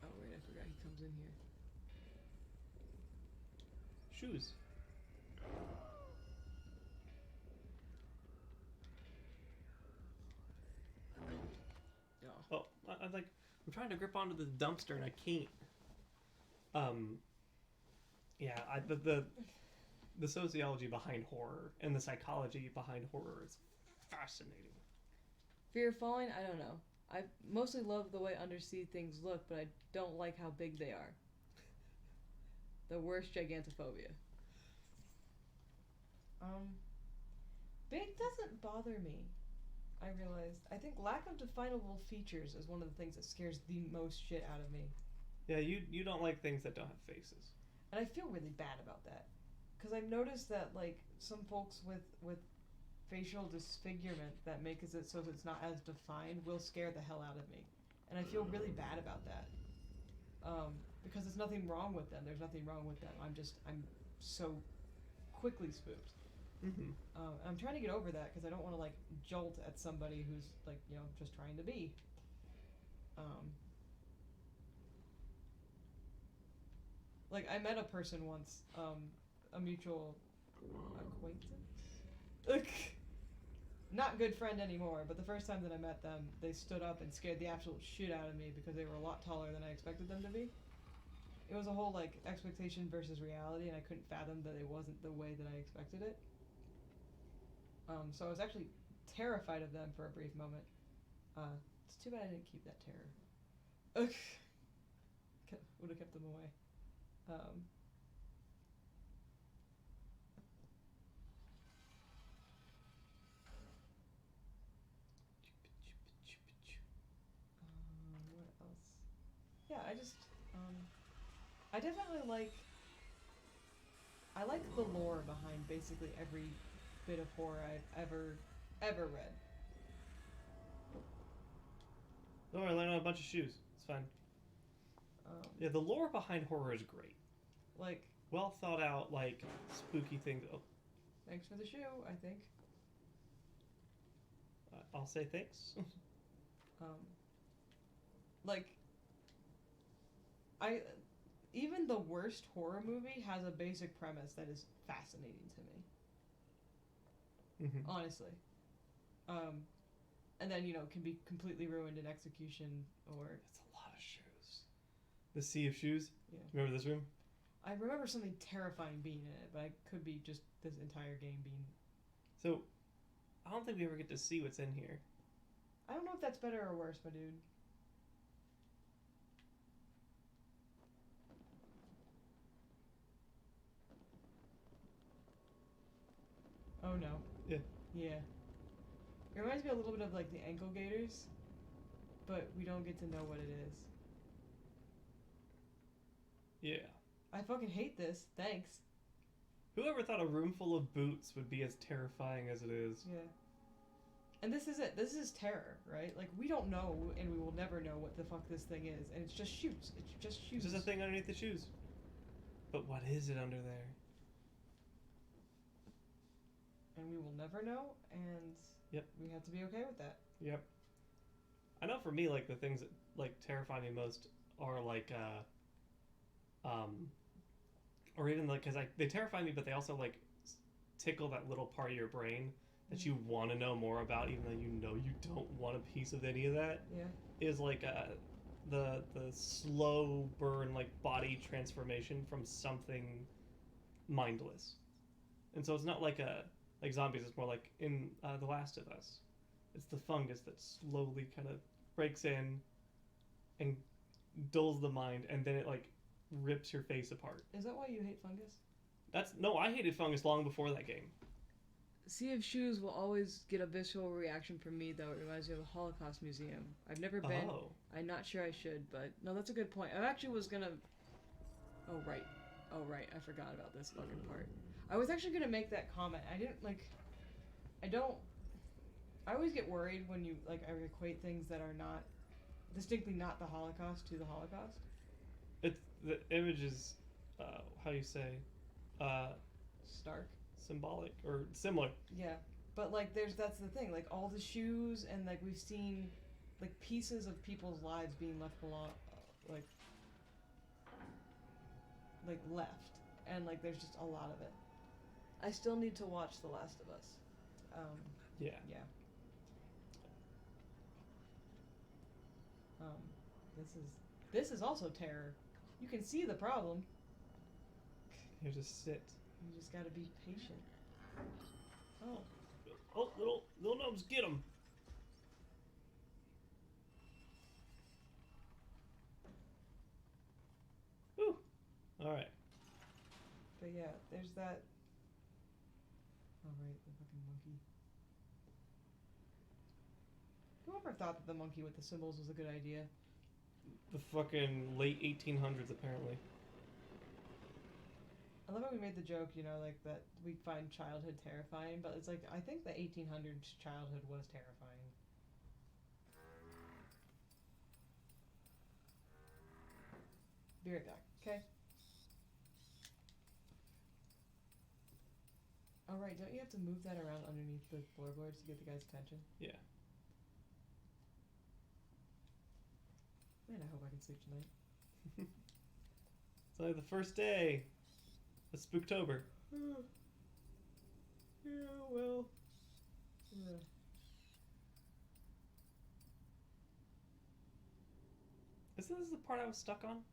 Oh wait, I forgot he comes in here. Shoes. Oh, I'm trying to grip onto this dumpster and I can't. The sociology behind horror and the psychology behind horror is fascinating. Fear of falling? I don't know. I mostly love the way undersea things look, but I don't like how big they are. The worst gigantophobia. Big doesn't bother me. I realized. I think lack of definable features is one of the things that scares the most shit out of me. Yeah, you don't like things that don't have faces. And I feel really bad about that. Because I've noticed that, like, some folks with facial disfigurement that makes it so it's not as defined will scare the hell out of me. And I feel really bad about that. Because there's nothing wrong with them. There's nothing wrong with them. I'm so quickly spooked. Mm-hmm. I'm trying to get over that because I don't want to, like, jolt at somebody who's, like, just trying to be. Like, I met a person once, a mutual acquaintance? Not good friend anymore, but the first time that I met them, they stood up and scared the absolute shit out of me because they were a lot taller than I expected them to be. It was a whole, like, expectation versus reality, and I couldn't fathom that it wasn't the way that I expected it. So I was actually terrified of them for a brief moment. It's too bad I didn't keep that terror. Would have kept them away. What else? Yeah, I definitely I like the lore behind basically every bit of horror I've ever read. Don't worry, I learned on a bunch of shoes. It's fine. Yeah, the lore behind horror is great. Like, well thought out, like, spooky things. Oh. Thanks for the shoe, I think. I'll say thanks. Even the worst horror movie has a basic premise that is fascinating to me. Mm-hmm. Honestly. And then, can be completely ruined in execution or... That's a lot of shoes. The sea of shoes? Yeah. Remember this room? I remember something terrifying being in it, but I could be just this entire game being... So, I don't think we ever get to see what's in here. I don't know if that's better or worse, my dude. Oh no. Yeah. Yeah. It reminds me a little bit of like the ankle gaiters, but we don't get to know what it is. Yeah. I fucking hate this. Thanks. Whoever thought a room full of boots would be as terrifying as it is? Yeah. And this is it. This is terror, right? Like, we don't know, and we will never know what the fuck this thing is. And it's just shoes. It's just shoes. It's just a thing underneath the shoes. But what is it under there? And we will never know, and Yep. we have to be okay with that. Yep. I know for me, like, the things that, like, terrify me most are, like, or even, like, because they terrify me, but they also, like, tickle that little part of your brain that you want to know more about, even though you know you don't want a piece of any of that. Yeah. Is like the slow burn, like, body transformation from something mindless. And so it's not like zombies. It's more like in The Last of Us. It's the fungus that slowly kind of breaks in and dulls the mind, and then it, like, rips your face apart. Is that why you hate fungus? I hated fungus long before that game. Sea of Shoes will always get a visceral reaction from me, though. It reminds me of the Holocaust Museum. I've never been. Oh. I'm not sure I should, but no, that's a good point. I actually was gonna. Oh right, I forgot about this fucking part. I was actually gonna make that comment. I didn't like. I don't. I always get worried when you like I equate things that are not distinctly not the Holocaust to the Holocaust. It's the image is, how you say, Stark. symbolic or similar. Yeah, but like that's the thing. Like all the shoes and like we've seen, like pieces of people's lives being left left, and like there's just a lot of it. I still need to watch The Last of Us. Yeah. Yeah. This is also terror. You can see the problem. You just sit. You just gotta be patient. Oh. Oh, little gnomes, get them. Whew. All right. But yeah, there's that. Oh right, the fucking monkey. Whoever thought that the monkey with the symbols was a good idea? The fucking late 1800s, apparently. I love how we made the joke, you know, like that we find childhood terrifying, but it's like I think the 1800s childhood was terrifying. Be right back, okay? Oh right, don't you have to move that around underneath the floorboards to get the guy's attention? Yeah. Man, I hope I can sleep tonight. It's only the first day. It's Spooktober. Yeah, well. Isn't this the part I was stuck on?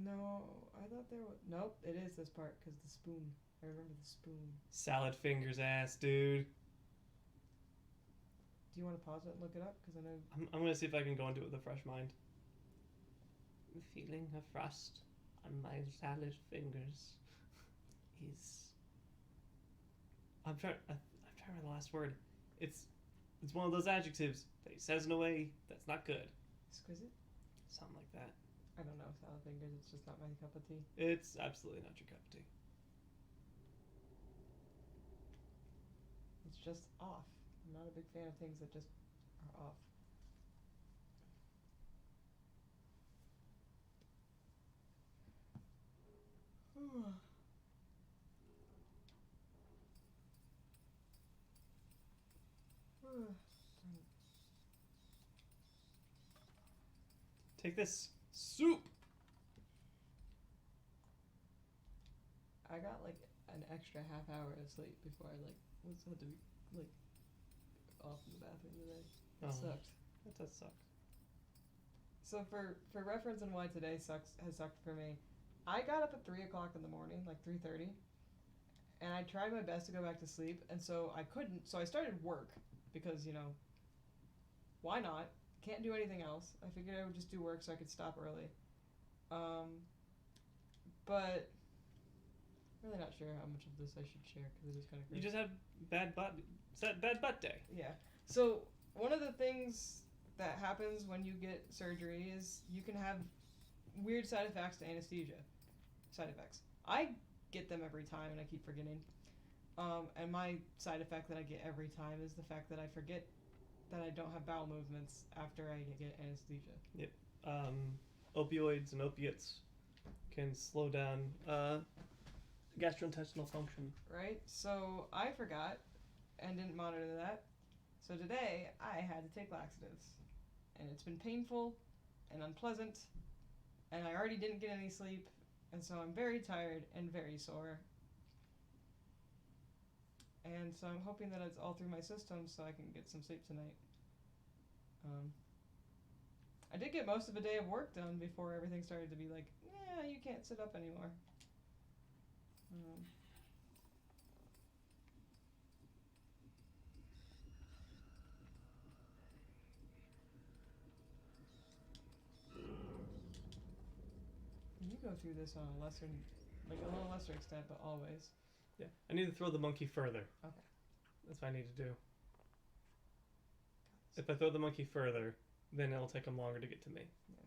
No, I thought there was. Nope, it is this part because the spoon. I remember the spoon. Salad fingers ass, dude. Do you want to pause it and look it up? Because I know. I'm gonna see if I can go into it with a fresh mind. Feeling a frost on my salad fingers is. I'm trying to remember the last word. It's one of those adjectives that he says in a way that's not good. Exquisite? Something like that. I don't know, salad fingers. It's just not my cup of tea. It's absolutely not your cup of tea. It's just off. I'm not a big fan of things that just are off. Take this soup. I got like an extra half hour of sleep before I like was had to be like off in the bathroom today. It sucked. That does suck. So for reference and why today has sucked for me, I got up at 3 o'clock in the morning, like 3:30, and I tried my best to go back to sleep, and so I couldn't. So I started work because why not? Can't do anything else. I figured I would just do work so I could stop early. But really not sure how much of this I should share because it is kind of You crazy. just had bad butt day. Yeah. So one of the things that happens when you get surgery is you can have weird side effects to anesthesia. Side effects. I get them every time and I keep forgetting. And my side effect that I get every time is the fact that I forget that I don't have bowel movements after I get anesthesia. Opioids and opiates can slow down gastrointestinal function. Right? So I forgot and didn't monitor that. So today I had to take laxatives. And it's been painful and unpleasant. And I already didn't get any sleep. And so I'm very tired and very sore. And so I'm hoping that it's all through my system so I can get some sleep tonight. I did get most of a day of work done before everything started to be like, yeah, you can't sit up anymore. You go through this on a lesser, like a little lesser extent, but always. Yeah, I need to throw the monkey further. Okay. That's what I need to do. If I throw the monkey further, then it'll take him longer to get to me. Yeah.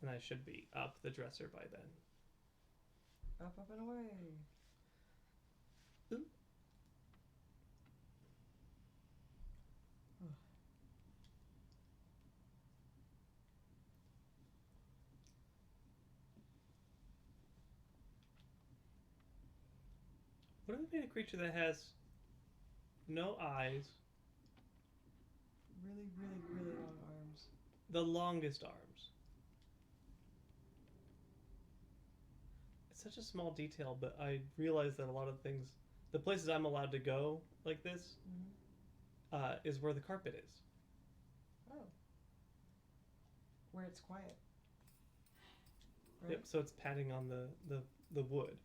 And I should be up the dresser by then. Up, up, and away. Ooh. What if they made a creature that has no eyes, Really, really, really long arms. the longest arms? It's such a small detail, but I realize that a lot of things, the places I'm allowed to go like this, is where the carpet is. Oh. Where it's quiet. Right? Yep, so it's patting on the wood.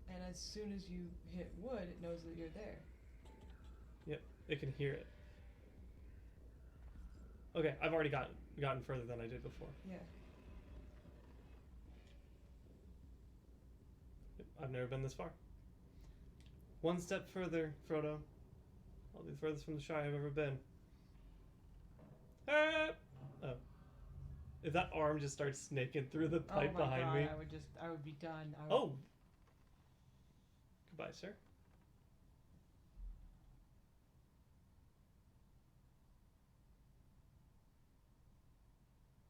And as soon as you hit wood, it knows that you're there. Yep, it can hear it. Okay, I've already gotten further than I did before. Yeah. Yep, I've never been this far. One step further, Frodo. I'll be the furthest from the Shire I've ever been. Ah! Oh. If that arm just starts snaking through the pipe oh my behind God, me. I would be done. Oh! Goodbye, sir.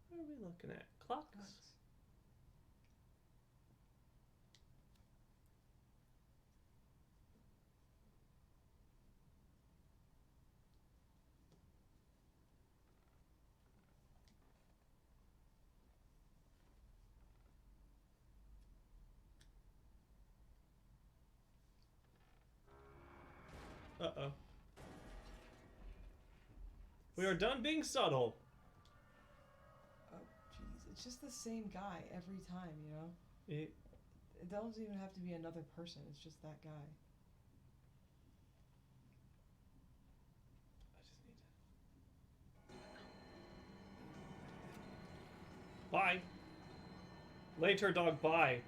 What are we looking at? Clocks? Uh-oh. We are done being subtle. Oh, jeez. It's just the same guy every time, you know? It doesn't even have to be another person. It's just that guy. I just need to... Bye. Later, dog, bye.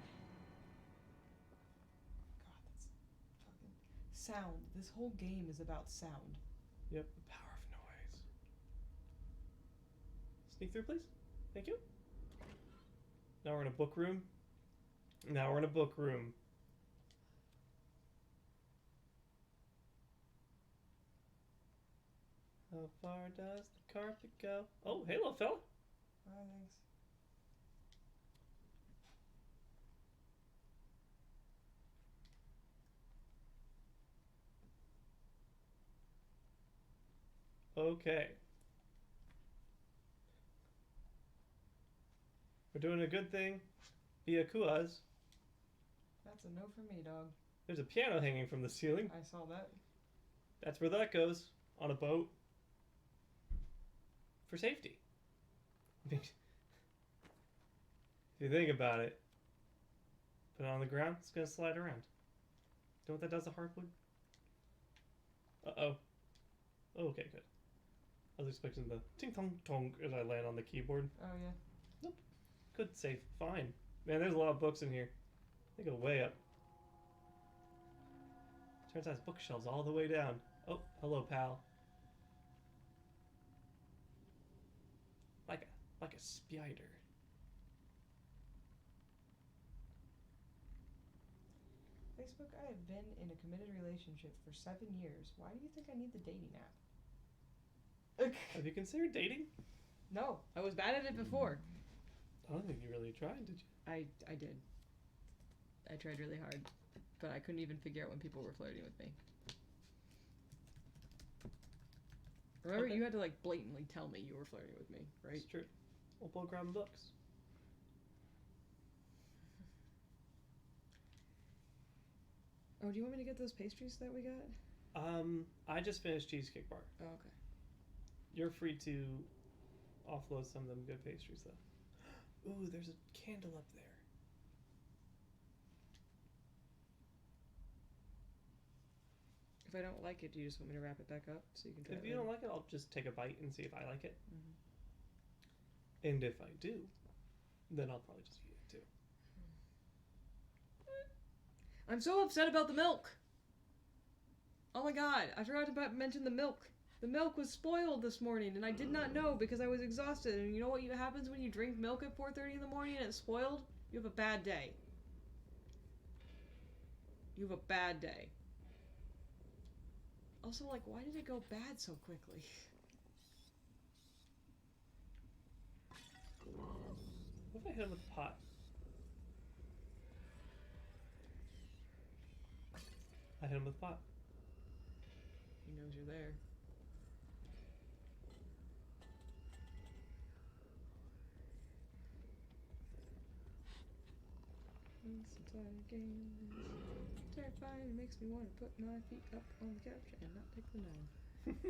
God, that's fucking... Sound. This whole game is about sound. Yep, the power of noise. Sneak through, please. Thank you. Now we're in a book room. Now we're in a book room. How far does the carpet go? Oh, hey, little fella. Oh, thanks. Okay. We're doing a good thing via Kuaz. That's a no for me, dog. There's a piano hanging from the ceiling. I saw that. That's where that goes. On a boat. For safety. If you think about it, put it on the ground, it's going to slide around. You know what that does to hardwood? Uh-oh. Oh, okay, good. I was expecting the ting tong tong as I land on the keyboard. Oh yeah. Nope. Good save. Fine. Man, there's a lot of books in here. They go way up. Turns out it's bookshelves all the way down. Oh, hello, pal. Like a spider. Facebook, I have been in a committed relationship for 7 years. Why do you think I need the dating app? Have you considered dating? No, I was bad at it before. I don't think you really tried, did you? I did. I tried really hard, but I couldn't even figure out when people were flirting with me. Remember, Okay. you had to like blatantly tell me you were flirting with me, right? It's true. We'll both grab books. Oh, do you want me to get those pastries that we got? I just finished Cheesecake Bar. Oh, okay. You're free to offload some of them good pastries, though. Ooh, there's a candle up there. If I don't like it, do you just want me to wrap it back up so you can try If it you later? don't like it, I'll just take a bite and see if I like it. Mhm. And if I do, then I'll probably just eat it too. I'm so upset about the milk. Oh my god, I forgot to mention the milk. The milk was spoiled this morning, and I did not know because I was exhausted. And you know what happens when you drink milk at 4:30 in the morning and it's spoiled? You have a bad day. You have a bad day. Also, like, why did it go bad so quickly? What if I hit him with a pot? I hit him with a pot. He knows you're there. Inside game is terrifying. It makes me want to put my feet up on the couch and not take the knife.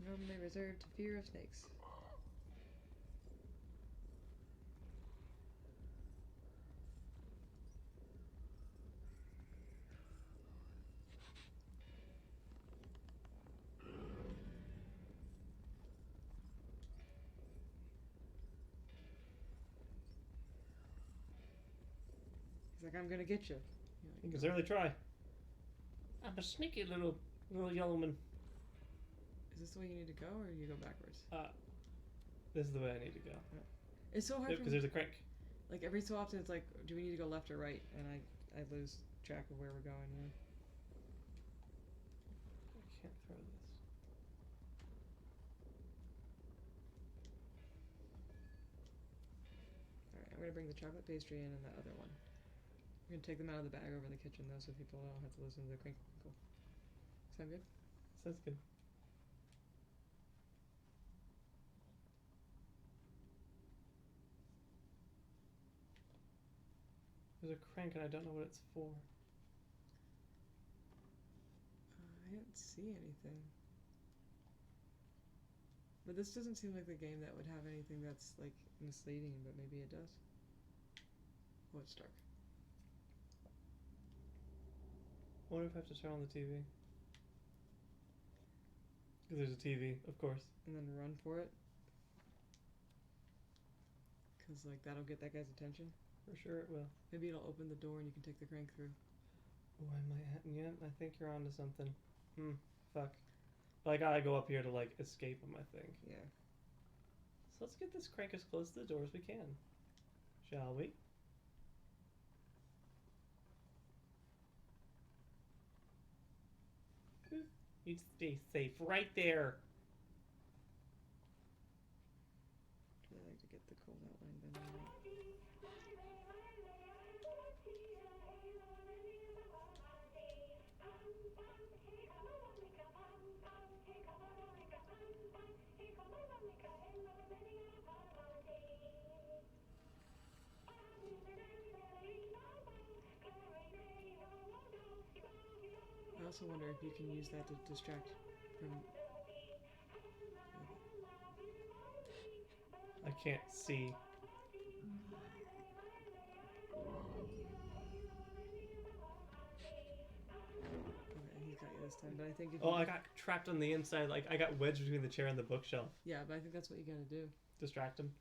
Normally reserved to fear of snakes. He's like, I'm gonna get you. You can certainly try. I'm a sneaky little yellow man. Is this the way you need to go, or do you go backwards? This is the way I need to go. It's so hard Because there's a crank. like every so often it's like, do we need to go left or right? And I lose track of where we're going. Yeah. I can't throw this. All right, I'm gonna bring the chocolate pastry in and the other one. We're gonna take them out of the bag over in the kitchen though, so people don't have to listen to the crinkle crinkle. Sound good? Sounds good. There's a crank and I don't know what it's for. I don't see anything. But this doesn't seem like the game that would have anything that's like misleading, but maybe it does. Oh, it's dark. I wonder if I have to turn on the TV. Because there's a TV, of course. And then run for it. Cause like that'll get that guy's attention. For sure it will. Maybe it'll open the door and you can take the crank through. Oh, I might yeah, I think you're onto something. Fuck. But I gotta go up here to, like, escape him, I think. Yeah. So let's get this crank as close to the door as we can. Shall we? You stay safe right there. I like to get the cold outline done. I also wonder if you can use that to distract from. I can't see. Okay, he got you this time, but I think if Oh, you, I got trapped on the inside. Like I got wedged between the chair and the bookshelf. yeah, but I think that's what you gotta do, Distract him.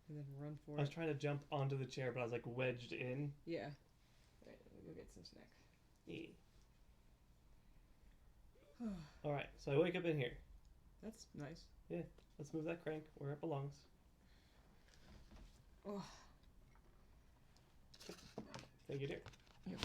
and then run for I was it. trying to jump onto the chair, but I was like wedged in. Yeah. Alright, let me go get some snack. Yeah. All right, so I wake up in here. That's nice. Let's move that crank where it belongs. Oh. Thank you, dear. Yep.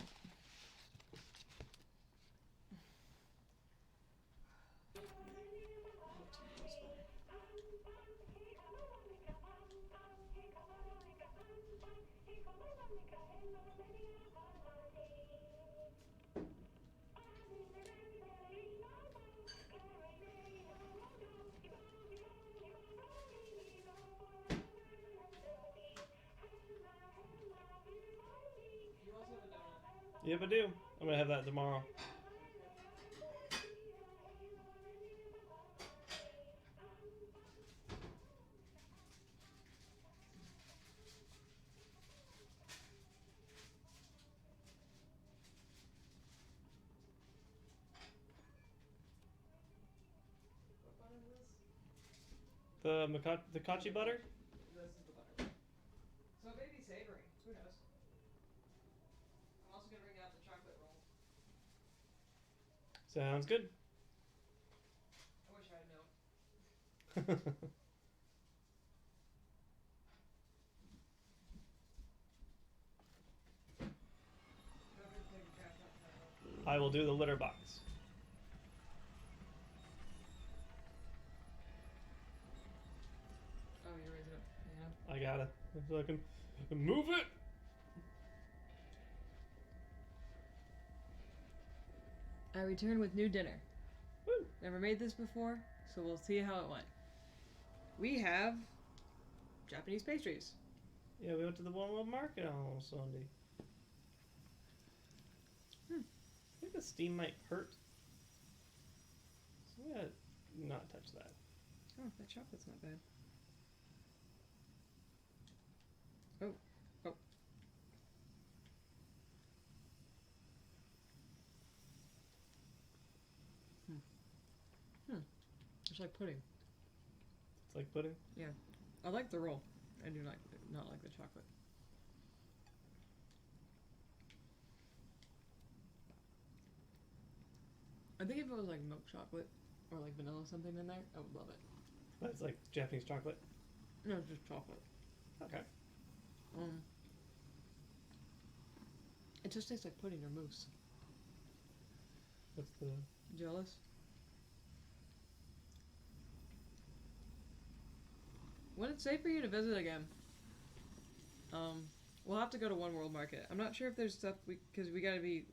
Yep, I do. I'm gonna have that tomorrow. The kachi butter. This is the butter. So it may be savory. Who knows? I'm also gonna bring out the chocolate roll. Sounds good. I wish I had known. Don't forget to take the trash out tomorrow. I will do the litter box. Oh, you're raising it. Yeah. I gotta. So I can move it. I return with new dinner. Woo. Never made this before, so we'll see how it went. We have Japanese pastries. Yeah, we went to the One World Market on Sunday. I think the steam might hurt. So I'm gonna not touch that. Oh, that chocolate's not bad. Oh, oh. It's like pudding. It's like pudding. I like the roll. I do not like the chocolate. I think if it was like milk chocolate or like vanilla something in there, I would love it. That's like Japanese chocolate. No, it's just chocolate. Okay. It just tastes like pudding or mousse. What's the? Jealous? When it's safe for you to visit again, we'll have to go to One World Market. I'm not sure if there's stuff because we gotta be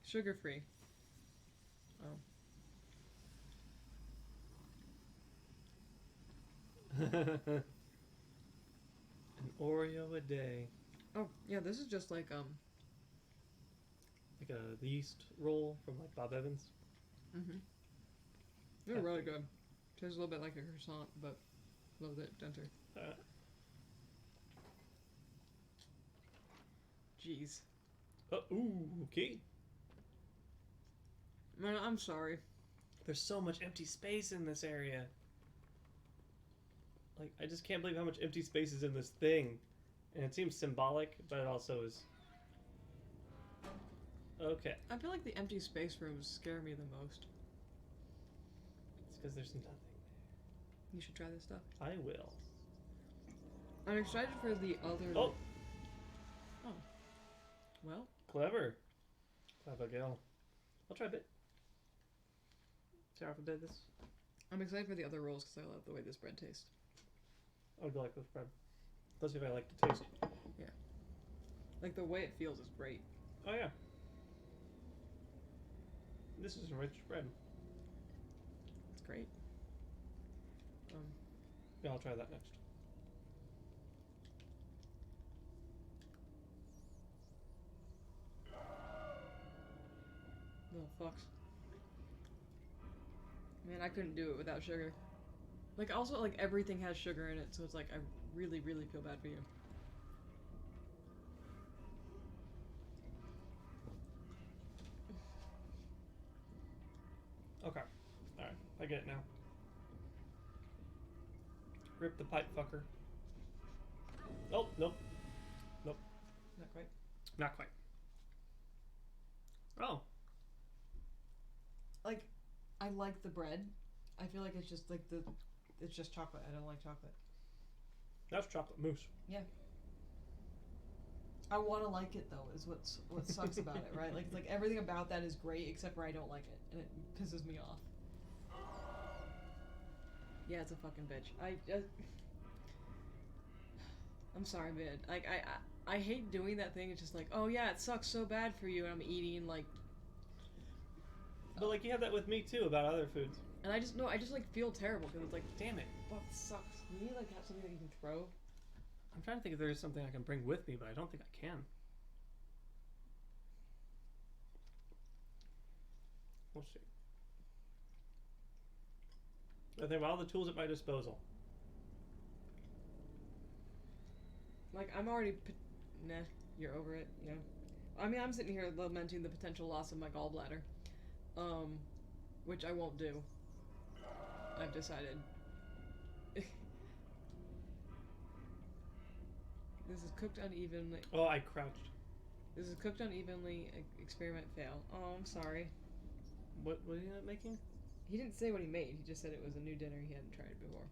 sugar free. An Oreo a day. Oh yeah, this is just like Like the yeast roll from like Bob Evans. They're really good. Tastes a little bit like a croissant, but a little bit denser. Jeez. Ooh, okay. Man, I'm sorry. There's so much empty space in this area. Like, I just can't believe how much empty space is in this thing. And it seems symbolic, but it also is... Okay. I feel like the empty space rooms scare me the most. It's because there's nothing You should try this stuff. there. I will. I'm excited for the other... Oh! Well, Clever. Clever girl. I'll try a bit. Tear off a bit of this. I'm excited for the other rolls because I love the way this bread tastes. I would like this bread. Especially if I like the taste. Like, the way it feels is great. Oh, yeah. This is rich bread. It's great. Yeah, I'll try that next. Little fucks. Man, I couldn't do it without sugar. Like, also, like, everything has sugar in it, so it's like, I really, really feel bad for you. Okay. Alright, I get it now. Rip the pipe, fucker. Oh, nope. Not quite. Not quite. Oh. Like, I like the bread. I feel like it's just like it's just chocolate. I don't like chocolate. That's chocolate mousse. Yeah. I want to like it though. Is what sucks about it, right? Like everything about that is great except for I don't like it, and it pisses me off. Yeah, it's a fucking bitch. I'm sorry, man. Like I hate doing that thing. It's just like, oh yeah, it sucks so bad for you, and I'm eating like. But like you have that with me too about other foods. And I just like feel terrible because it's like, Damn it. fuck, it sucks. You need like have something that you can throw. I'm trying to think if there's something I can bring with me, but I don't think I can. We'll see. I think of all the tools at my disposal. Like I'm already, nah, you're over it. Yeah. I mean, I'm sitting here lamenting the potential loss of my gallbladder, which I won't do. I've decided. This is cooked unevenly. Oh, I crouched. This is cooked unevenly. Experiment fail. Oh, I'm sorry. What are you making? He didn't say what he made. He just said it was a new dinner. He hadn't tried it before.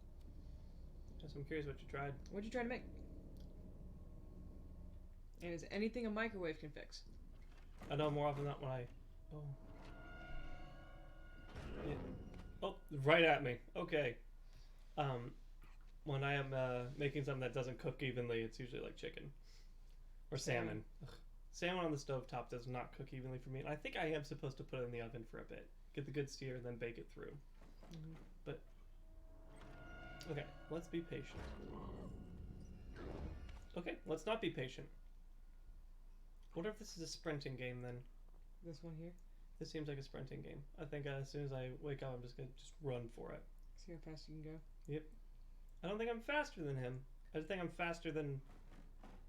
Just I'm curious what you tried. What'd you try to make? And is it anything a microwave can fix? I know more often than not when I. Oh. Yeah. Oh, right at me. Okay. When I am making something that doesn't cook evenly, it's usually like chicken or salmon. Ugh. Salmon on the stovetop does not cook evenly for me. And I think I am supposed to put it in the oven for a bit, get the good sear, and then bake it through. Mm-hmm. But okay, let's be patient. Okay, let's not be patient. What if this is a sprinting game then? This one here. This seems like a sprinting game. I think as soon as I wake up, I'm just gonna run for it. See how fast you can go. Yep. I don't think I'm faster than him. I just think I'm faster than.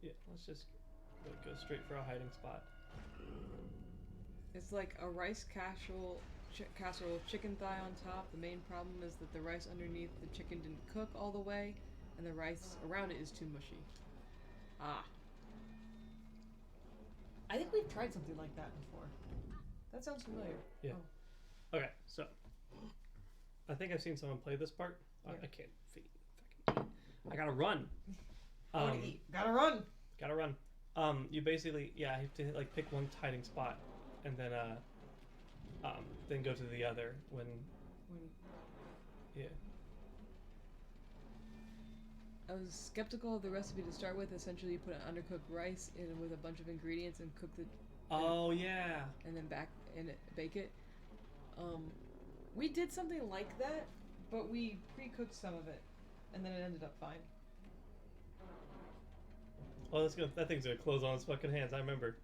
Yeah. Let's just go straight for a hiding spot. It's like a rice casserole with chicken thigh on top. The main problem is that the rice underneath the chicken didn't cook all the way, and the rice around it is too mushy. Ah. I think we've tried something like that before. That sounds familiar. Yeah. Oh. Okay, so I think I've seen someone play this part. Yeah. I can't fucking. I gotta run. I want to eat. Gotta run. Gotta run. You basically, I have to like pick one hiding spot, and then go to the other when. Yeah. I was skeptical of the recipe to start with. Essentially, you put an undercooked rice in with a bunch of ingredients and cook the. Oh yeah. And then bake it. We did something like that, but we pre-cooked some of it, and then it ended up fine. Oh, that's good. That thing's gonna close on its fucking hands. I remember.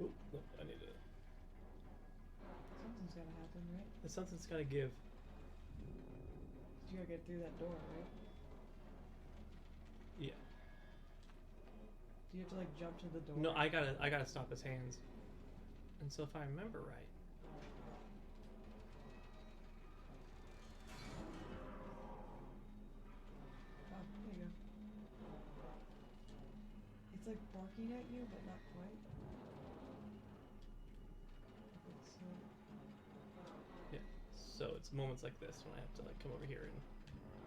Oop, no, I need to. Something's gotta happen, right? Something's gotta give. You gotta get through that door, right? Yeah. Do you have to like jump to the door? No, I gotta stop his hands. And so if I remember right. Oh, there you go. It's like barking at you, but not quite. Yeah. So it's moments like this when I have to like come over here and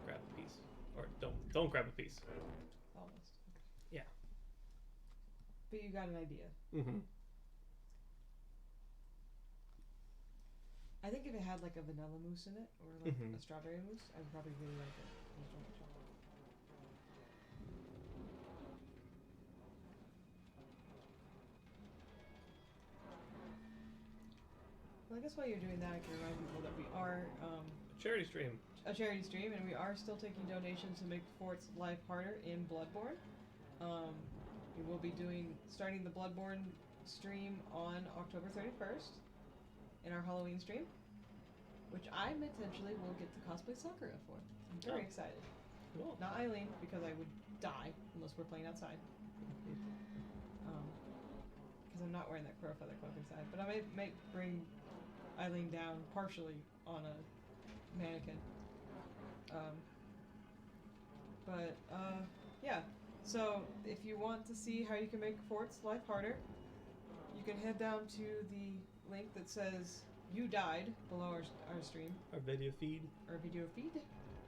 grab a piece, or don't grab a piece. Almost. Yeah. But you got an idea. Mm-hmm. I think if it had like a vanilla mousse in it, or like a strawberry mousse, I'd probably really like it. Well, I guess while you're doing that, I can remind people that we are Charity stream. a charity stream, and we are still taking donations to make Fort's life harder in Bloodborne. We will be starting the Bloodborne stream on October 31st in our Halloween stream, which I potentially will get to cosplay Sakura for. I'm very excited. Cool. Not Eileen, because I would die unless we're playing outside. Because I'm not wearing that crow feather cloak inside. But I might bring Eileen down partially on a mannequin. Yeah. So if you want to see how you can make Fort's life harder, you can head down to the link that says "You died" below our stream. Our video feed. Our video feed.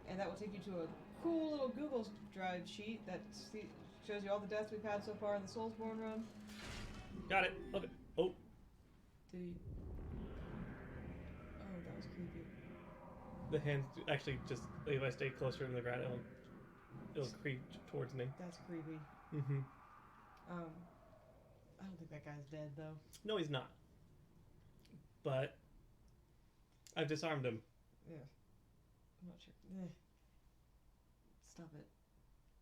And that will take you to a cool little Google Drive sheet that shows you all the deaths we've had so far in the Soulsborne run. Got it. Okay. Oh. Did he? Oh, that was creepy. The hands actually just, if I stay closer to the ground, it'll creep towards me. That's creepy. Mm-hmm. I don't think that guy's dead though. No, he's not. But I've disarmed him. Yeah. I'm not sure. Stop it.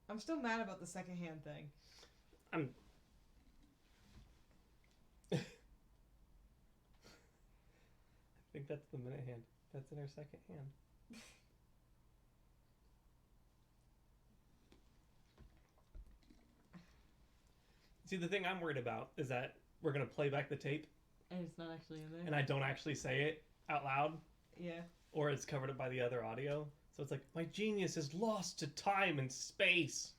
I'm still mad about the second hand thing. I think that's the minute hand. That's in our second hand. See, the thing I'm worried about is that we're going to play back the tape. And it's not actually in there. And I don't actually say it out loud. Yeah. Or it's covered up by the other audio. So it's like, my genius is lost to time and space.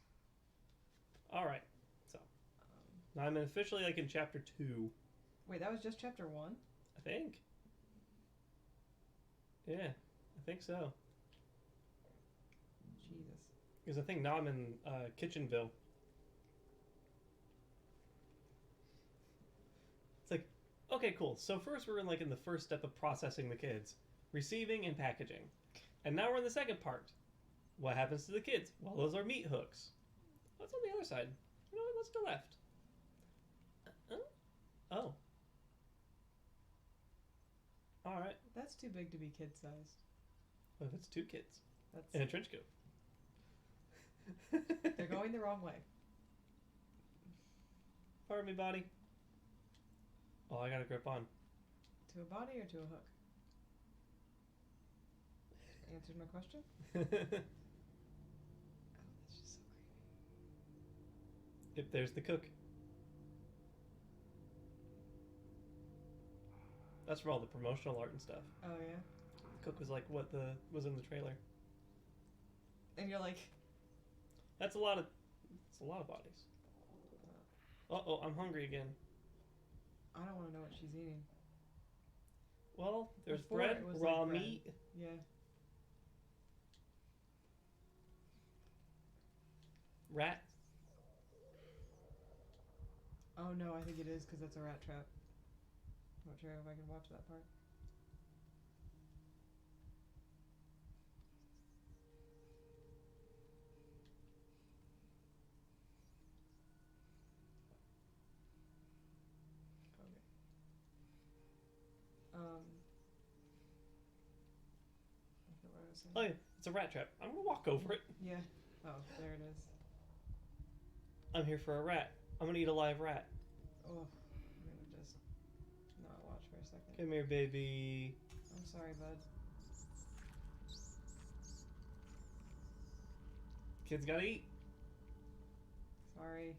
Alright. So. Now I'm officially in chapter 2. Wait, that was just chapter 1? I think. Yeah, I think so. Jesus. Because I think now I'm in Kitchenville. It's like, okay, cool. So first we're in the first step of processing the kids. Receiving and packaging. And now we're in the second part. What happens to the kids? Well, those are meat hooks. What's on the other side? You know what? Let's go left. Oh. Alright. That's too big to be kid-sized. What if it's 2 kids? That's in a trench coat. They're going the wrong way. Pardon me, body. Oh, I gotta grip on. To a body or to a hook? Answered my question? Oh, that's just so creepy. Yep, there's the cook. That's for all the promotional art and stuff. Oh, yeah? The cook was what was in the trailer. And you're like... That's a lot of bodies. Uh-oh, I'm hungry again. I don't want to know what she's eating. Well, there's Before bread, it was raw bread. meat. Yeah. Rat. Oh no, I think it is because that's a rat trap. Not sure if I can watch that part. Okay. I forget what I was saying. Oh yeah, it's a rat trap. I'm gonna walk over it. Yeah. Oh, there it is. I'm here for a rat. I'm gonna eat a live rat. Oh, I'm gonna just not watch for a second. Come here, baby. I'm sorry, bud. Kids gotta eat. Sorry.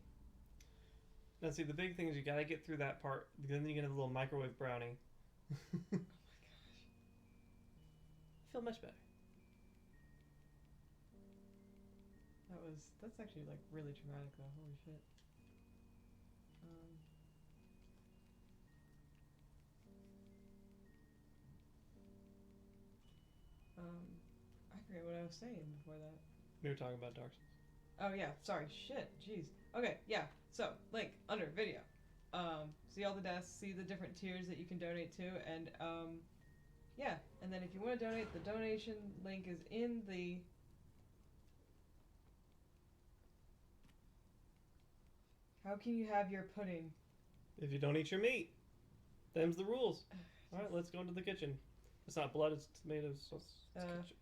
Now see, the big thing is you gotta get through that part, because then you get a little microwave brownie. Oh my gosh. I feel much better. That's actually really traumatic though, holy shit. I forget what I was saying before that. We were talking about Dark Souls. Oh yeah, sorry, shit, jeez. Okay, yeah, so, link, under, video. See all the deaths, see the different tiers that you can donate to, and, yeah. And then if you want to donate, the donation link is in the... How can you have your pudding? If you don't eat your meat, them's the rules. All right, let's go into the kitchen. It's not blood; it's tomatoes. So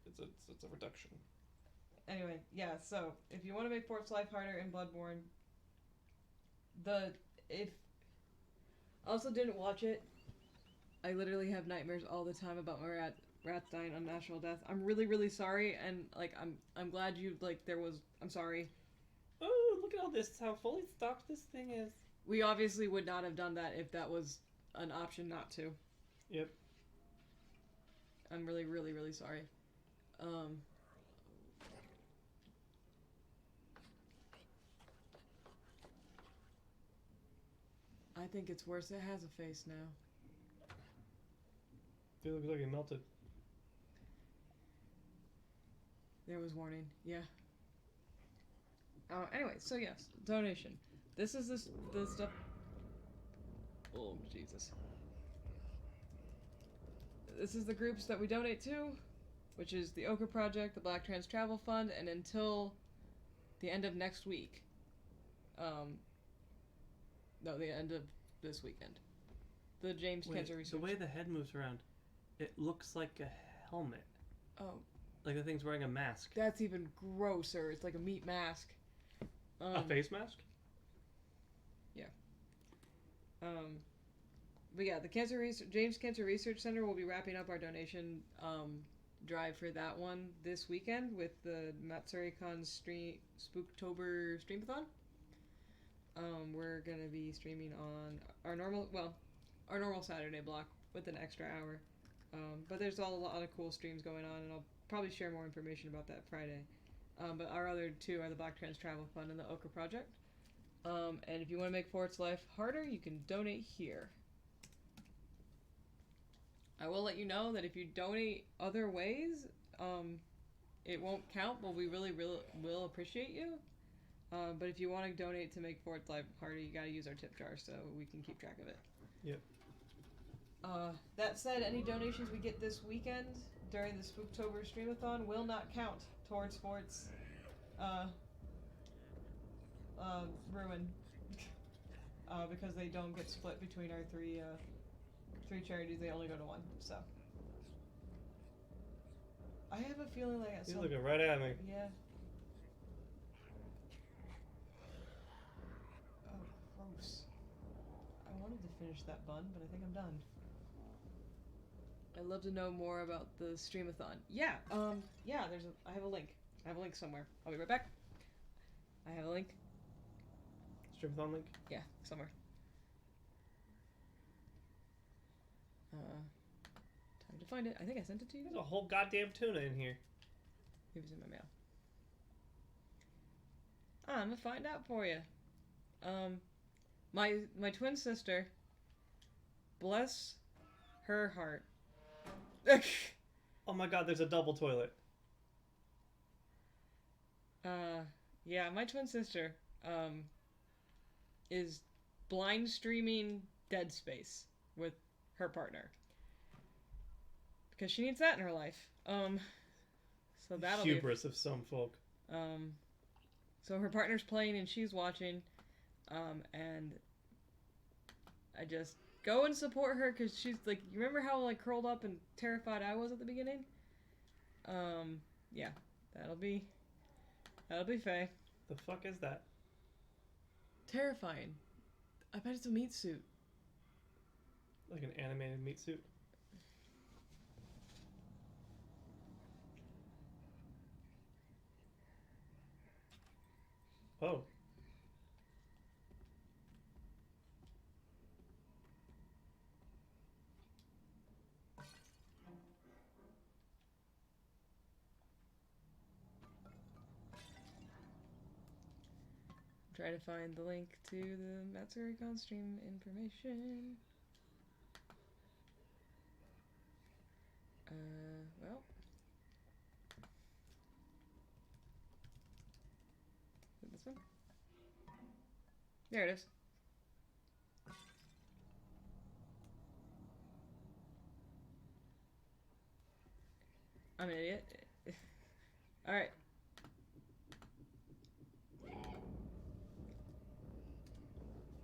it's a reduction. Anyway, yeah. So if you want to make Fort's life harder in Bloodborne, if I also didn't watch it. I literally have nightmares all the time about my rats dying unnatural death. I'm really really sorry, and like I'm glad you like there was. I'm sorry. Oh, look at all this! How fully stocked this thing is. We obviously would not have done that if that was an option not to. Yep. I'm really really really sorry. Um. I think it's worse. It has a face now. It looks like it melted. There was warning. Yeah. Anyway, so yes, donation. This is the stuff. Oh Jesus. This is the groups that we donate to, which is the Ochre Project, the Black Trans Travel Fund, and until the end of next week. No, the end of this weekend. The James Cancer Research. The way the head moves around, it looks like a helmet. Oh. Like the thing's wearing a mask. That's even grosser. It's like a meat mask. A face mask? Yeah. But yeah, the James Cancer Research Center will be wrapping up our donation drive for that one this weekend with the Matsuri-Con Spooktober Streamathon. We're gonna be streaming on our normal Saturday block with an extra hour. But there's a lot of cool streams going on, and I'll probably share more information about that Friday. But our other two are the Black Trans Travel Fund and the Ochre Project. And if you want to make Fort's life harder, you can donate here. I will let you know that if you donate other ways, it won't count, but we really will appreciate you. But if you want to donate to make Fort's life harder, you gotta use our tip jar so we can keep track of it. Yep. That said, any donations we get this weekend during the Spooktober Streamathon will not count towards Fort's ruin because they don't get split between our three charities. They only go to one. So I have a feeling like He's looking right at me. Yeah. Oh, gross. I wanted to finish that bun, but I think I'm done. I'd love to know more about the Streamathon. Yeah, yeah, I have a link. I have a link somewhere. I'll be right back. I have a link. Streamathon link? Yeah, somewhere. Time to find it. I think I sent it to you. There's a whole goddamn tuna in here. It was in my mail. I'm gonna find out for you. My twin sister, bless her heart. Oh my god, there's a double toilet. Yeah, my twin sister, is blind streaming Dead Space with her partner. Because she needs that in her life. So that'll Hubris of some folk. So her partner's playing and she's watching, and I just go and support her because she's like, you remember how like curled up and terrified I was at the beginning? Yeah, that'll be Faye. The fuck is that? Terrifying. I bet it's a meat suit. Like an animated meat suit? Oh. Try to find the link to the Matsuri-Con stream information. Well. Is it this one? There it is. I'm an idiot. Alright.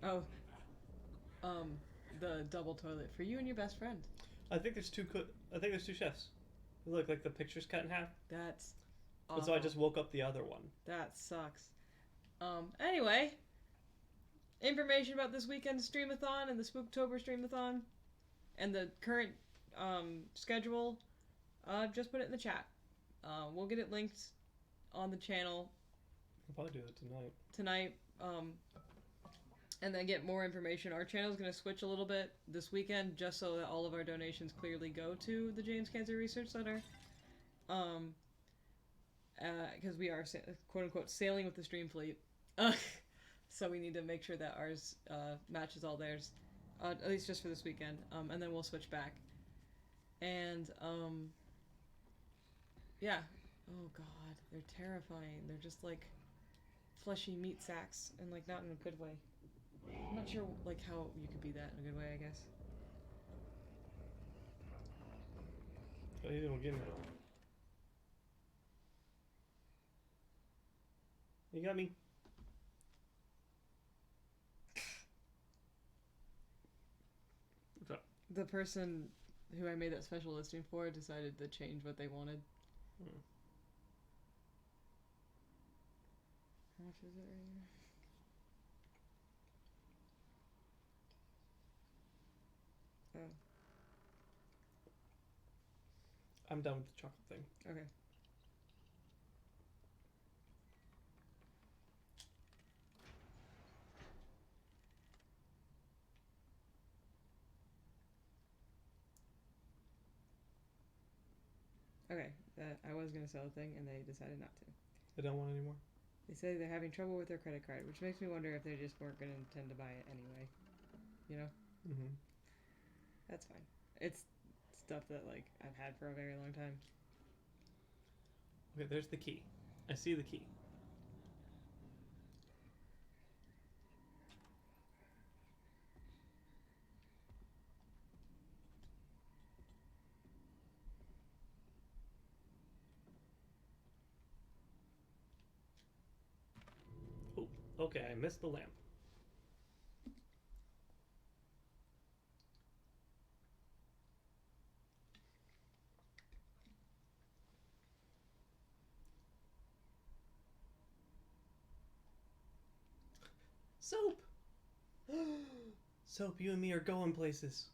Oh. The double toilet for you and your best friend. I think there's two chefs. Look, like the picture's cut in half. That's awful. awful. So I just woke up the other one. That sucks. Anyway, information about this weekend's Streamathon and the Spooktober Streamathon and the current schedule, just put it in the chat. We'll get it linked on the channel. I'll probably do that tonight. And then get more information. Our channel is going to switch a little bit this weekend just so that all of our donations clearly go to the James Cancer Research Center. Because we are, quote-unquote, sailing with the stream fleet. So we need to make sure that ours matches all theirs. At least just for this weekend. And then we'll switch back. And, yeah. Oh, God. They're terrifying. They're just, like, fleshy meat sacks. And, like, not in a good way. I'm not sure, like, how you could be that in a good way, I guess. Oh, you don't get it. You got me. What's up? The person who I made that special listing for decided to change what they wanted. How much is it right here? Oh. I'm done with the chocolate thing. Okay. Okay, I was going to sell the thing, and they decided not to. They don't want it anymore? They say they're having trouble with their credit card, which makes me wonder if they just weren't going to intend to buy it anyway. You know? Mm-hmm. That's fine. It's stuff that, like, I've had for a very long time. Okay, there's the key. I see the key. Oh, okay, I missed the lamp. Soap! Soap, you and me are going places.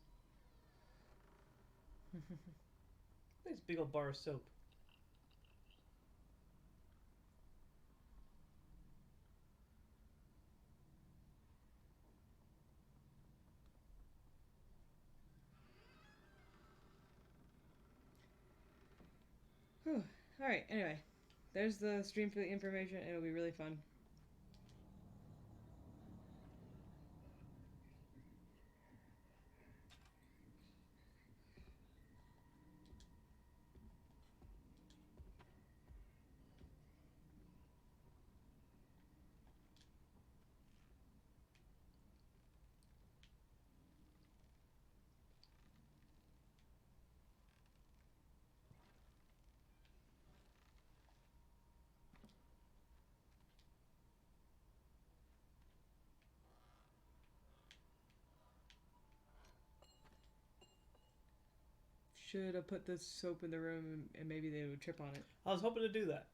Nice big old bar of soap. Alright, anyway. There's the stream for the information. It'll be really fun. Should have put the soap in the room and maybe they would trip on it. I was hoping to do that.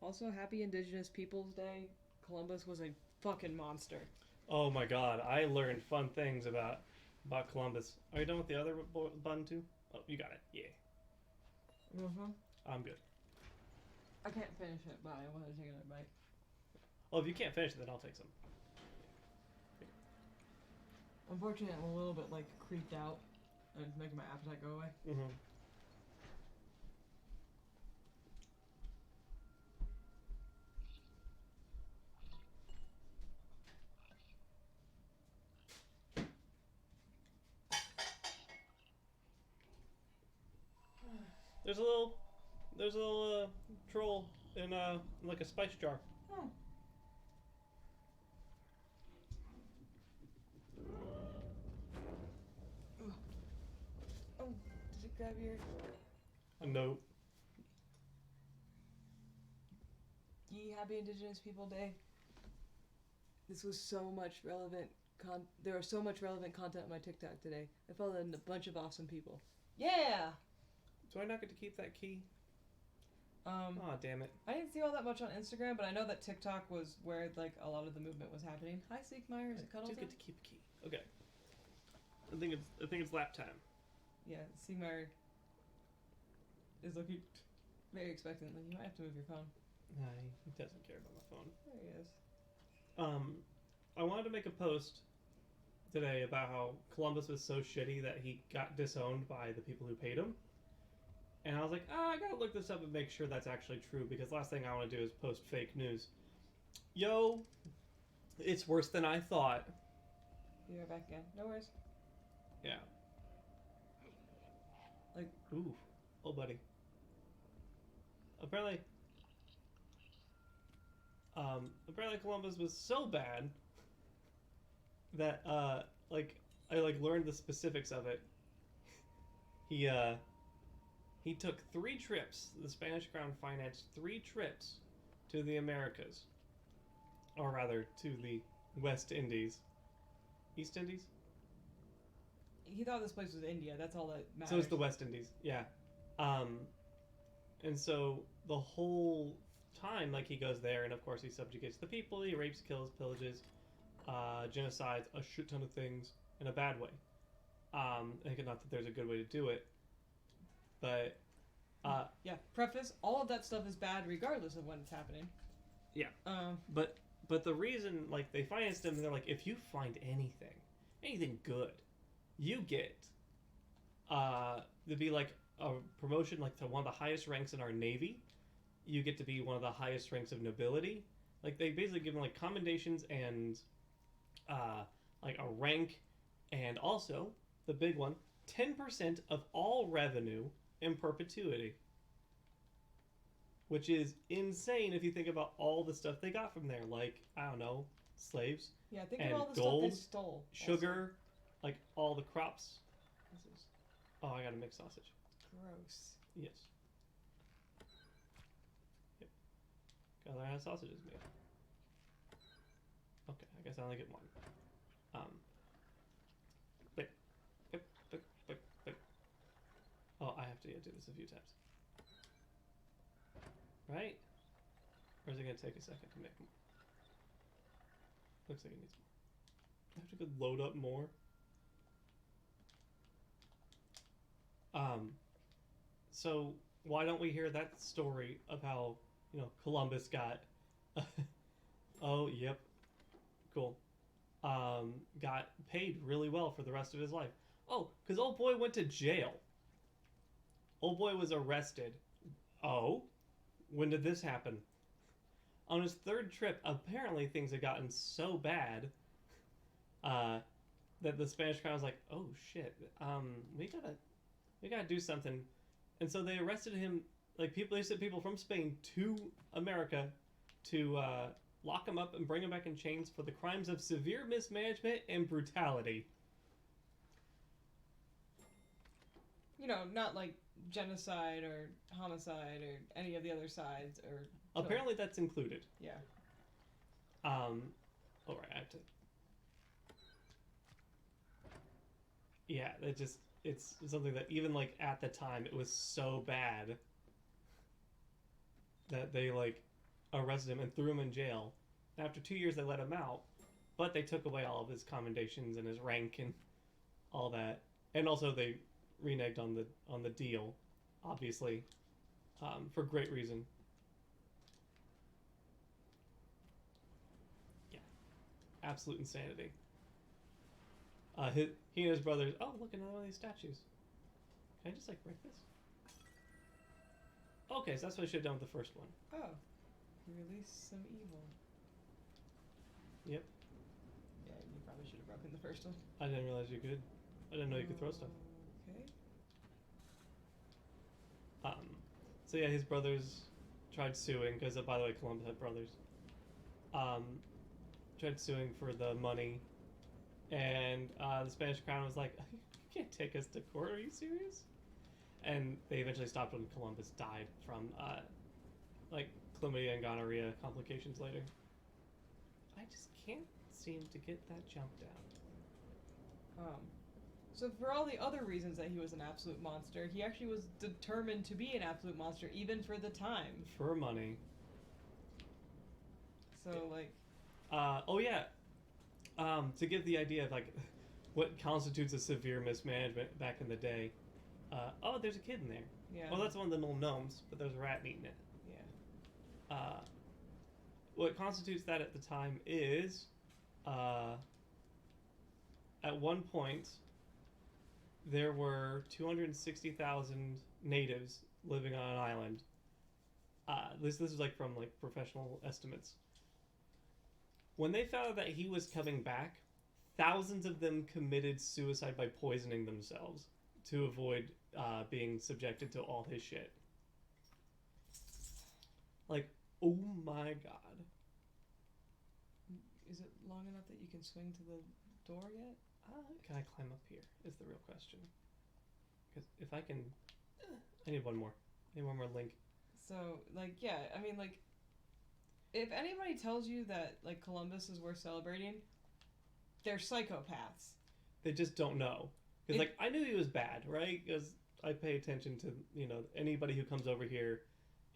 Also, happy Indigenous Peoples Day. Columbus was a fucking monster. Oh my god, I learned fun things about Columbus. Are you done with the other button too? Oh, you got it. Yeah. I'm good. I can't finish it, but I want to take another bite. Well, if you can't finish it, then I'll take some. Unfortunately, I'm a little bit, like, creeped out and it's making my appetite go away. Mm-hmm. There's a little troll in like a spice jar. Oh. Oh, did it grab your... A note. Ye Happy Indigenous People Day. This was so much relevant there was so much relevant content on my TikTok today. I followed a bunch of awesome people. Yeah! Do I not get to keep that key? Oh, damn it. I didn't see all that much on Instagram, but I know that TikTok was where like a lot of the movement was happening. Hi, Seekmeyer. Is it I do Cuddleton? get to keep a key. Okay. I think it's lap time. Yeah, Seekmeyer is looking very expectantly. You might have to move your phone. Nah, he doesn't care about my phone. There he is. I wanted to make a post today about how Columbus was so shitty that he got disowned by the people who paid him. And I was like, I gotta look this up and make sure that's actually true, because last thing I want to do is post fake news. Yo, it's worse than I thought. Be right back again. No worries. Yeah. Like, ooh, oh buddy. Apparently Columbus was so bad that I learned the specifics of it. He took 3 trips. The Spanish crown financed 3 trips to the Americas, or rather to the West Indies. East Indies? He thought this place was India. That's all that matters. So it's the West Indies, yeah. And so the whole time, like, he goes there, and of course he subjugates the people. He rapes, kills, pillages, genocides, a shit ton of things in a bad way. Not that there's a good way to do it, but yeah. Preface: all of that stuff is bad, regardless of when it's happening. Yeah. But the reason, like, they financed him, and they're like, if you find anything good, you get to be like a promotion, like, to one of the highest ranks in our navy. You get to be one of the highest ranks of nobility. Like, they basically give him, like, commendations and like a rank, and also the big one, 10% of all revenue in perpetuity, which is insane if you think about all the stuff they got from there. Like, I don't know, slaves. Yeah, think and of all the gold, stuff they stole. Sugar, Also. like all the crops. This is Oh, I got a mixed sausage. gross. Yes. Yep. Gotta learn how sausages made. Okay, I guess I only get one. But. Oh, I have to do this a few times. Right? Or is it gonna take a second to make more? Looks like it needs more. I have to go load up more. So why don't we hear that story of how, Columbus got oh, yep. Cool. Got paid really well for the rest of his life. Oh, because old boy went to jail. Old boy was arrested. Oh, when did this happen? On his 3rd trip, apparently things had gotten so bad that the Spanish crown was like, oh shit, we gotta do something. And so they arrested him. Like, they sent people from Spain to America to lock him up and bring him back in chains for the crimes of severe mismanagement and brutality. Not like genocide or homicide or any of the other sides or... Apparently that's included. Yeah. Alright, I have to... Yeah, it's something that even, like, at the time, it was so bad that they, like, arrested him and threw him in jail. And after 2 years, they let him out, but they took away all of his commendations and his rank and all that. And also they reneged on the deal, obviously, for great reason. Yeah, absolute insanity. He and his brothers. Oh, look, another one of these statues. Can I just like break this? Okay, so that's what I should have done with the first one. Oh. Release some evil. Yep. Yeah, you probably should have broken the first one. I didn't realize you could. I didn't know you could throw stuff. Okay. So yeah, his brothers tried suing because, by the way, Columbus had brothers. Tried suing for the money, and the Spanish crown was like, "You can't take us to court. Are you serious?" And they eventually stopped when Columbus died from like chlamydia and gonorrhea complications later. I just can't seem to get that jump down. So for all the other reasons that he was an absolute monster, he actually was determined to be an absolute monster, even for the time. For money. So, like... oh yeah. To give the idea of, like, what constitutes a severe mismanagement back in the day. Oh, there's a kid in there. Yeah. Well, that's one of the little gnomes, but there's a rat eating it. Yeah. What constitutes that at the time is, at one point, there were 260,000 natives living on an island. This is like from like professional estimates. When they found out that he was coming back, thousands of them committed suicide by poisoning themselves to avoid being subjected to all his shit. Like, oh my god. Is it long enough that you can swing to the door yet? Can I climb up here is the real question. Because if I can... I need one more. I need one more link. So, like, yeah, I mean, like, if anybody tells you that, like, Columbus is worth celebrating, they're psychopaths. They just don't know. Because, like, I knew he was bad, right? Because I pay attention to, you know, anybody who comes over here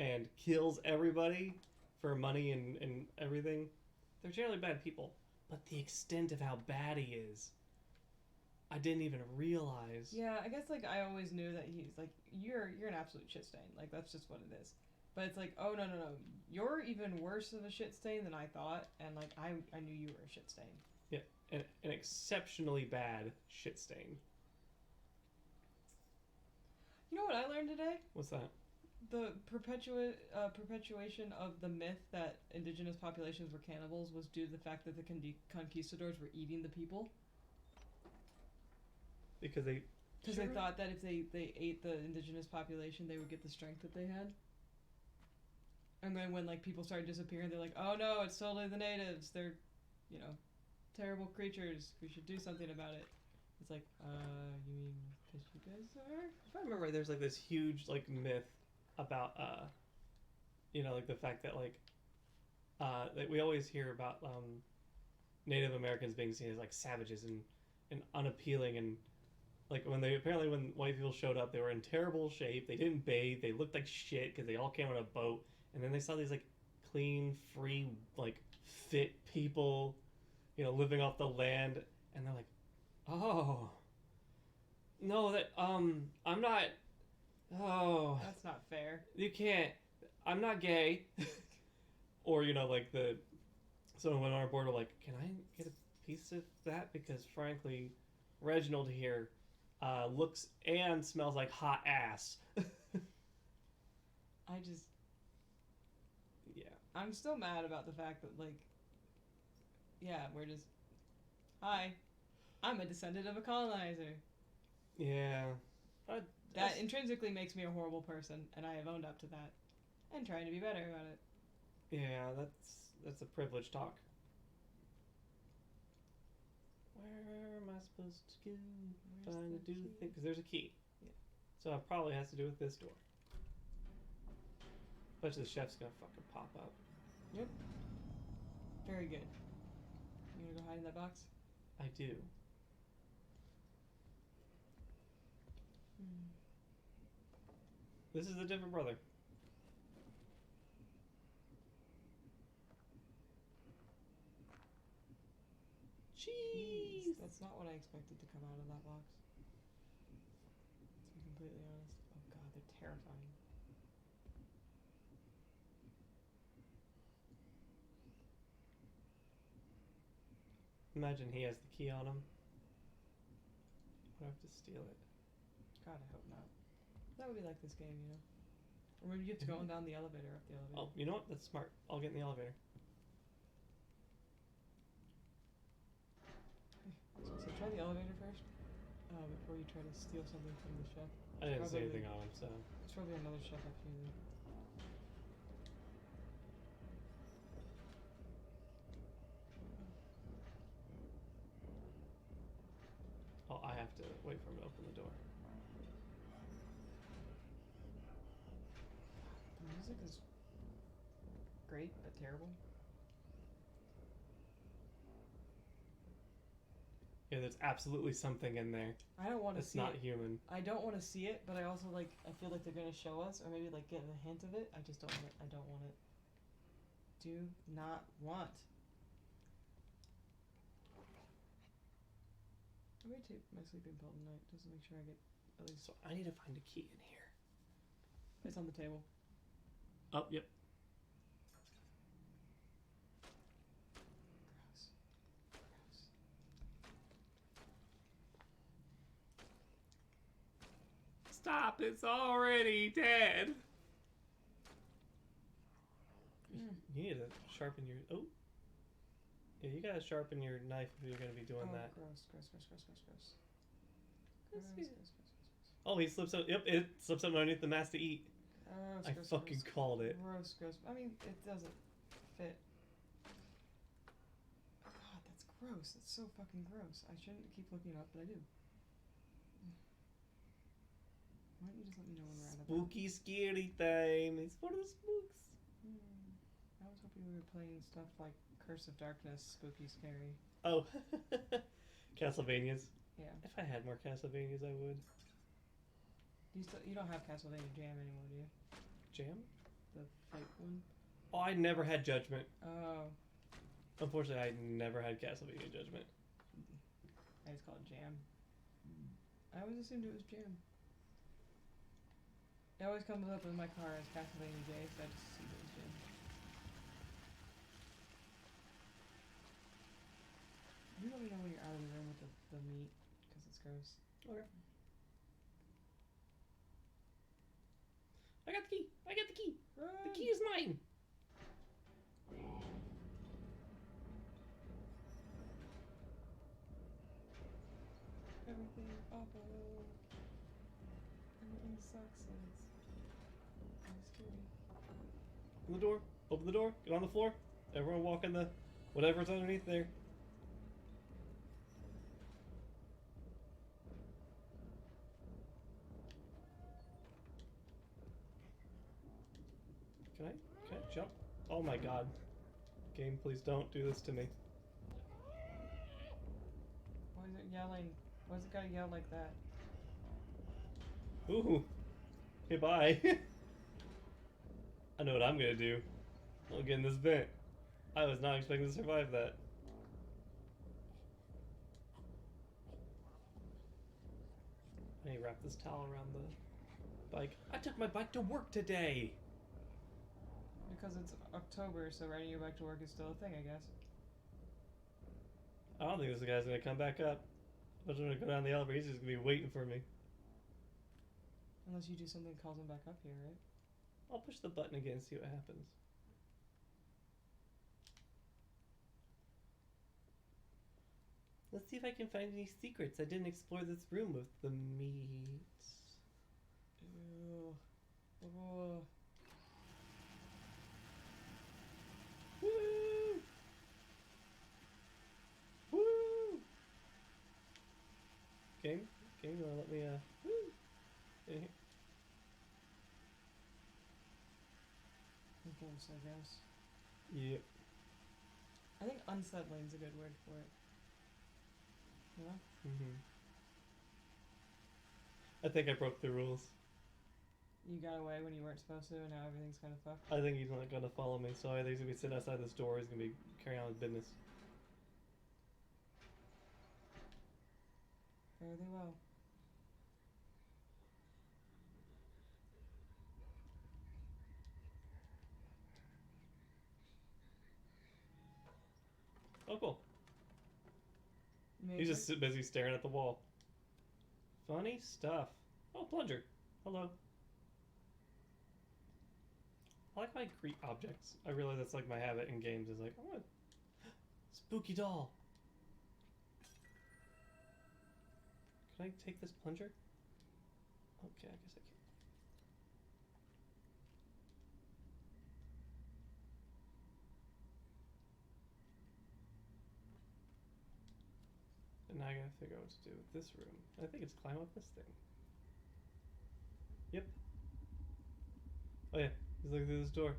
and kills everybody for money and everything. They're generally bad people. But the extent of how bad he is, I didn't even realize. Yeah, I guess, like, I always knew that he's, like, you're an absolute shit stain. Like, that's just what it is. But it's like, oh, no. You're even worse of a shit stain than I thought, and, like, I knew you were a shit stain. Yeah, an exceptionally bad shit stain. You know what I learned today? What's that? The perpetuation of the myth that indigenous populations were cannibals was due to the fact that the conquistadors were eating the people. Because they thought that if they ate the indigenous population, they would get the strength that they had. And then when, like, people started disappearing, they're like, oh no, it's totally the natives. They're, you know, terrible creatures. We should do something about it. It's like, you mean because you guys are? If I remember, there's like this huge like myth about you know, like the fact that like we always hear about Native Americans being seen as like savages and unappealing, and like when white people showed up, they were in terrible shape. They didn't bathe. They looked like shit because they all came on a boat, and then they saw these like clean, free, like fit people, you know, living off the land, and they're like, oh no, that I'm not. Oh, that's not fair. You can't. I'm not gay. Or, you know, like someone went on our board, like, can I get a piece of that? Because frankly, Reginald here looks and smells like hot ass. I'm still mad about the fact that, like, yeah, we're just, hi, I'm a descendant of a colonizer. Yeah. That intrinsically makes me a horrible person, and I have owned up to that. And trying to be better about it. Yeah, that's a privilege talk. Where am I supposed to go? Trying to do the thing, because there's a key. Yeah. So it probably has to do with this door. Bet you the chef's gonna fucking pop up. Yep. Very good. You gonna go hide in that box? I do. This is a different brother. Jeez! That's not what I expected to come out of that box. To be completely honest. Oh god, they're terrifying. Imagine he has the key on him. I have to steal it. God, I hope not. That would be like this game, you know? Or maybe you have to go on down the elevator, up the elevator. Oh, you know what? That's smart. I'll get in the elevator. So try the elevator first, before you try to steal something from the chef. I didn't see Probably- anything on him, so. There's probably another chef up here then. Oh, I have to wait for him to open the door. The music is great, but terrible. Yeah, there's absolutely something in there. I don't want to It's see not it. human. I don't want to see it, but I also I feel like they're gonna show us, or maybe like get a hint of it. I just don't want it. I don't want it. Do not want. I may take my sleeping pill tonight just to make sure I get at least. So I need to find a key in here. It's on the table. Oh, yep. Gross. Gross. Stop! It's already dead. Mm. You need to sharpen your. Oh. Yeah, you gotta sharpen your knife if you're gonna be doing that. Gross, gross, gross, gross, gross, gross. Gross, Gross, yeah. gross, gross, gross, Oh, he slips out. Yep, it slips out underneath the mask to eat. gross. I Gross, fucking gross, called it. gross, gross. I mean, it doesn't fit. God, that's gross. That's so fucking gross. I shouldn't keep looking it up, but I do. Why don't you just let me know when we're out of that? Spooky, scary time. It's for the spooks. I was hoping we were playing stuff like Curse of Darkness, spooky, scary. Oh, Castlevanias. Yeah. If I had more Castlevanias, I would. You don't have Castlevania Jam anymore, do you? Jam? The fight one? Oh, I never had Judgment. Oh, Unfortunately, I never had Castlevania Judgment. I just call it Jam. I always assumed it was Jam. It always comes up in my car as Castlevania J, so I just assumed it was Jam. You let me know when you're out of the room with the meat, because it's gross. Okay. I got the key. I got the key. Run! The key is mine. Everything awful. Everything sucks. And it's kind of scary. Open the door. Open the door. Get on the floor. Everyone walk in the whatever's underneath there. Can I jump? Oh my god. Game, please don't do this to me. Why is it yelling? Why's it gotta yell like that? Ooh. Okay, bye. I know what I'm gonna do. I'll get in this vent. I was not expecting to survive that. I need to wrap this towel around the bike. I took my bike to work today! Because it's October, so riding your bike to work is still a thing, I guess. I don't think this guy's gonna come back up. I'm just gonna go down the elevator. He's just gonna be waiting for me. Unless you do something that calls him back up here, right? I'll push the button again and see what happens. Let's see if I can find any secrets. I didn't explore this room with the meat. Ew. Oh. Woo! Woo! Game, you wanna let me woo? In here. Okay, so I guess. Yep. I think unsettling's a good word for it. You know? I think I broke the rules. You got away when you weren't supposed to, and now everything's kind of fucked. I think he's not gonna follow me, so either he's gonna be sitting outside this door or he's gonna be carrying on his business. Fairly well. Oh, cool. You made He's it? just busy staring at the wall. Funny stuff. Oh, plunger. Hello. I like how I create objects. I realize that's like my habit in games is like, I want a spooky doll. Can I take this plunger? Okay, I guess I can. And now I gotta figure out what to do with this room. I think it's climb up this thing. Yep. Oh yeah, just look through this door.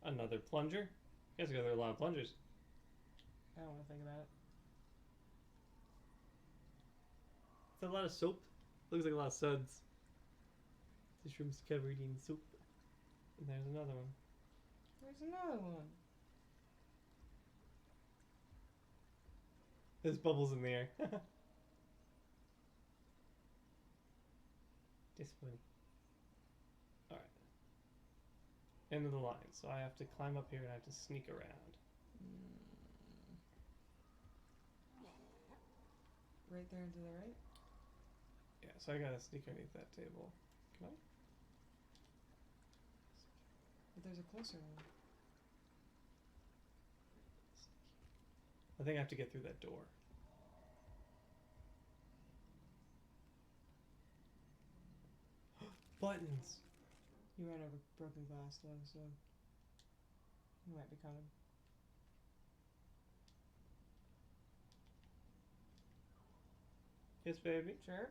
Another plunger? You guys got there are a lot of plungers. I don't want to think about it. It's a lot of soap. Looks like a lot of suds. This room's covered in soap. And there's another one. There's another one. There's bubbles in the air. Just funny. Alright. End of the line. So I have to climb up here and I have to sneak around. Right there and to the right? Yeah, so I gotta sneak underneath that table. Can I? But there's a closer one. I think I have to get through that door. Buttons! You ran over broken glass though, so you might be coming. Yes, baby. Sure.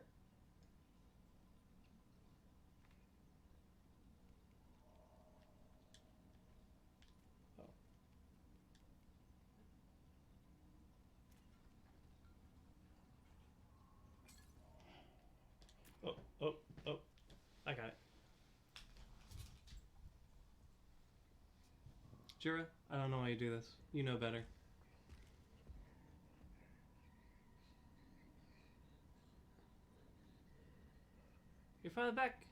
Oh. I got it. Jura, I don't know why you do this. You know better. You're finally back.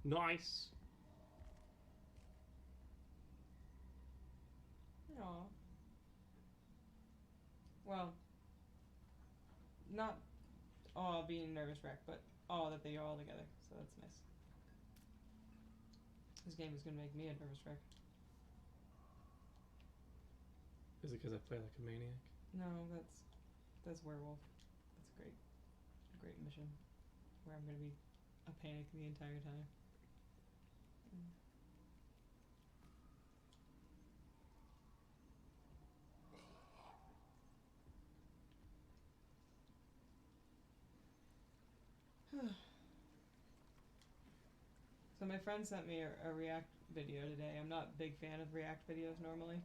Nice. Aw. Well, not aw being a nervous wreck, but aw that they are all together, so that's nice. This game is gonna make me a nervous wreck. Is it because I play like a maniac? No, that's werewolf. That's a great mission where I'm gonna be a panic the entire time. So my friend sent me a React video today. I'm not a big fan of React videos normally,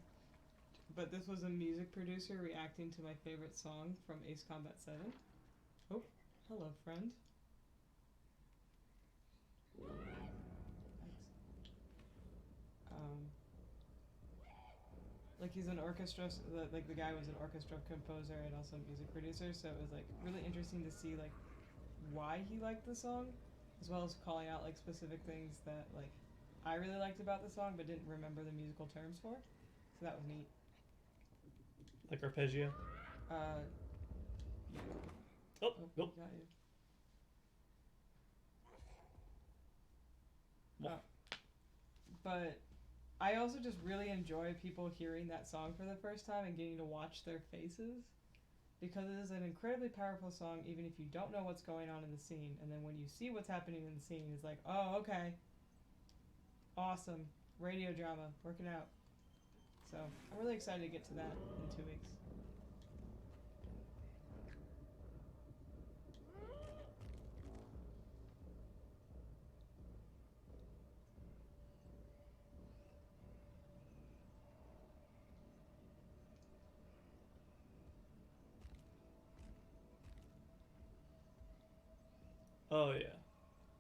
but this was a music producer reacting to my favorite song from Ace Combat 7. Oh, hello, friend. Thanks. Like he's an orchestra, like the guy was an orchestra composer and also a music producer, so it was like really interesting to see like why he liked the song, as well as calling out like specific things that like I really liked about the song but didn't remember the musical terms for. So that was neat. Like arpeggio? Yeah. Oh, nope. Got you. Well. But I also just really enjoy people hearing that song for the first time and getting to watch their faces, because it is an incredibly powerful song even if you don't know what's going on in the scene, and then when you see what's happening in the scene, it's like, oh, okay. Awesome. Radio drama. Working out. So, I'm really excited to get to that in 2 weeks. Oh, yeah.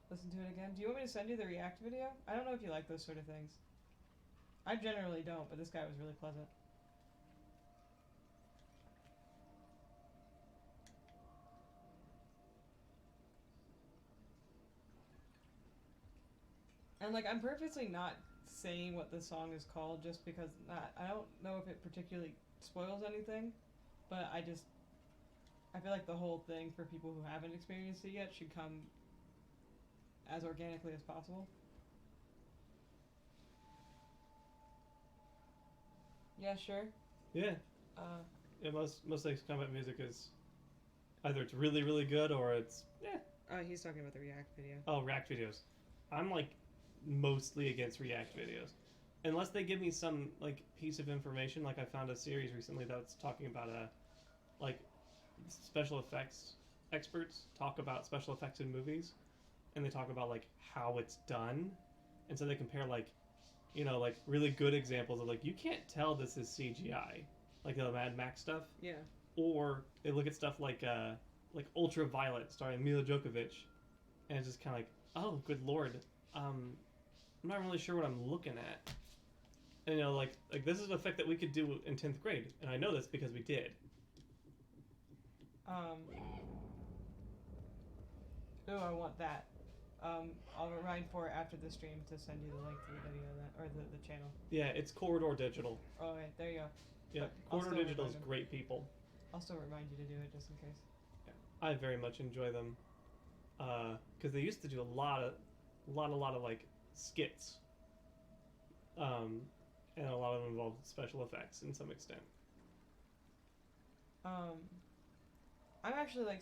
Listen to it again. Do you want me to send you the React video? I don't know if you like those sort of things. I generally don't, but this guy was really pleasant. And like, I'm purposely not saying what the song is called just because I don't know if it particularly spoils anything, but I feel like the whole thing for people who haven't experienced it yet should come as organically as possible. Yeah, sure. Yeah. Uh, Yeah, most Ace Combat music is either it's really really good or it's he's talking about the React video. oh, React videos. I'm like mostly against React videos. Unless they give me some like piece of information, like I found a series recently that's talking about like special effects experts talk about special effects in movies, and they talk about like how it's done, and so they compare like, like really good examples of like you can't tell this is CGI, like the Mad Max stuff, Yeah. or they look at stuff like Ultraviolet starring Mila Djokovic, and it's just kind of like, oh, good lord, I'm not really sure what I'm looking at. And like this is an effect that we could do in 10th grade, and I know this because we did. Oh, I want that. I'll remind for after the stream to send you the link to the video or the channel. Yeah, it's Corridor Digital. Oh, okay, there you go. Yeah, Corridor Digital is great people. I'll still remind you to do it just in case. Yeah, I very much enjoy them, because they used to do a lot of like skits, and a lot of them involved special effects in some extent. I'm actually like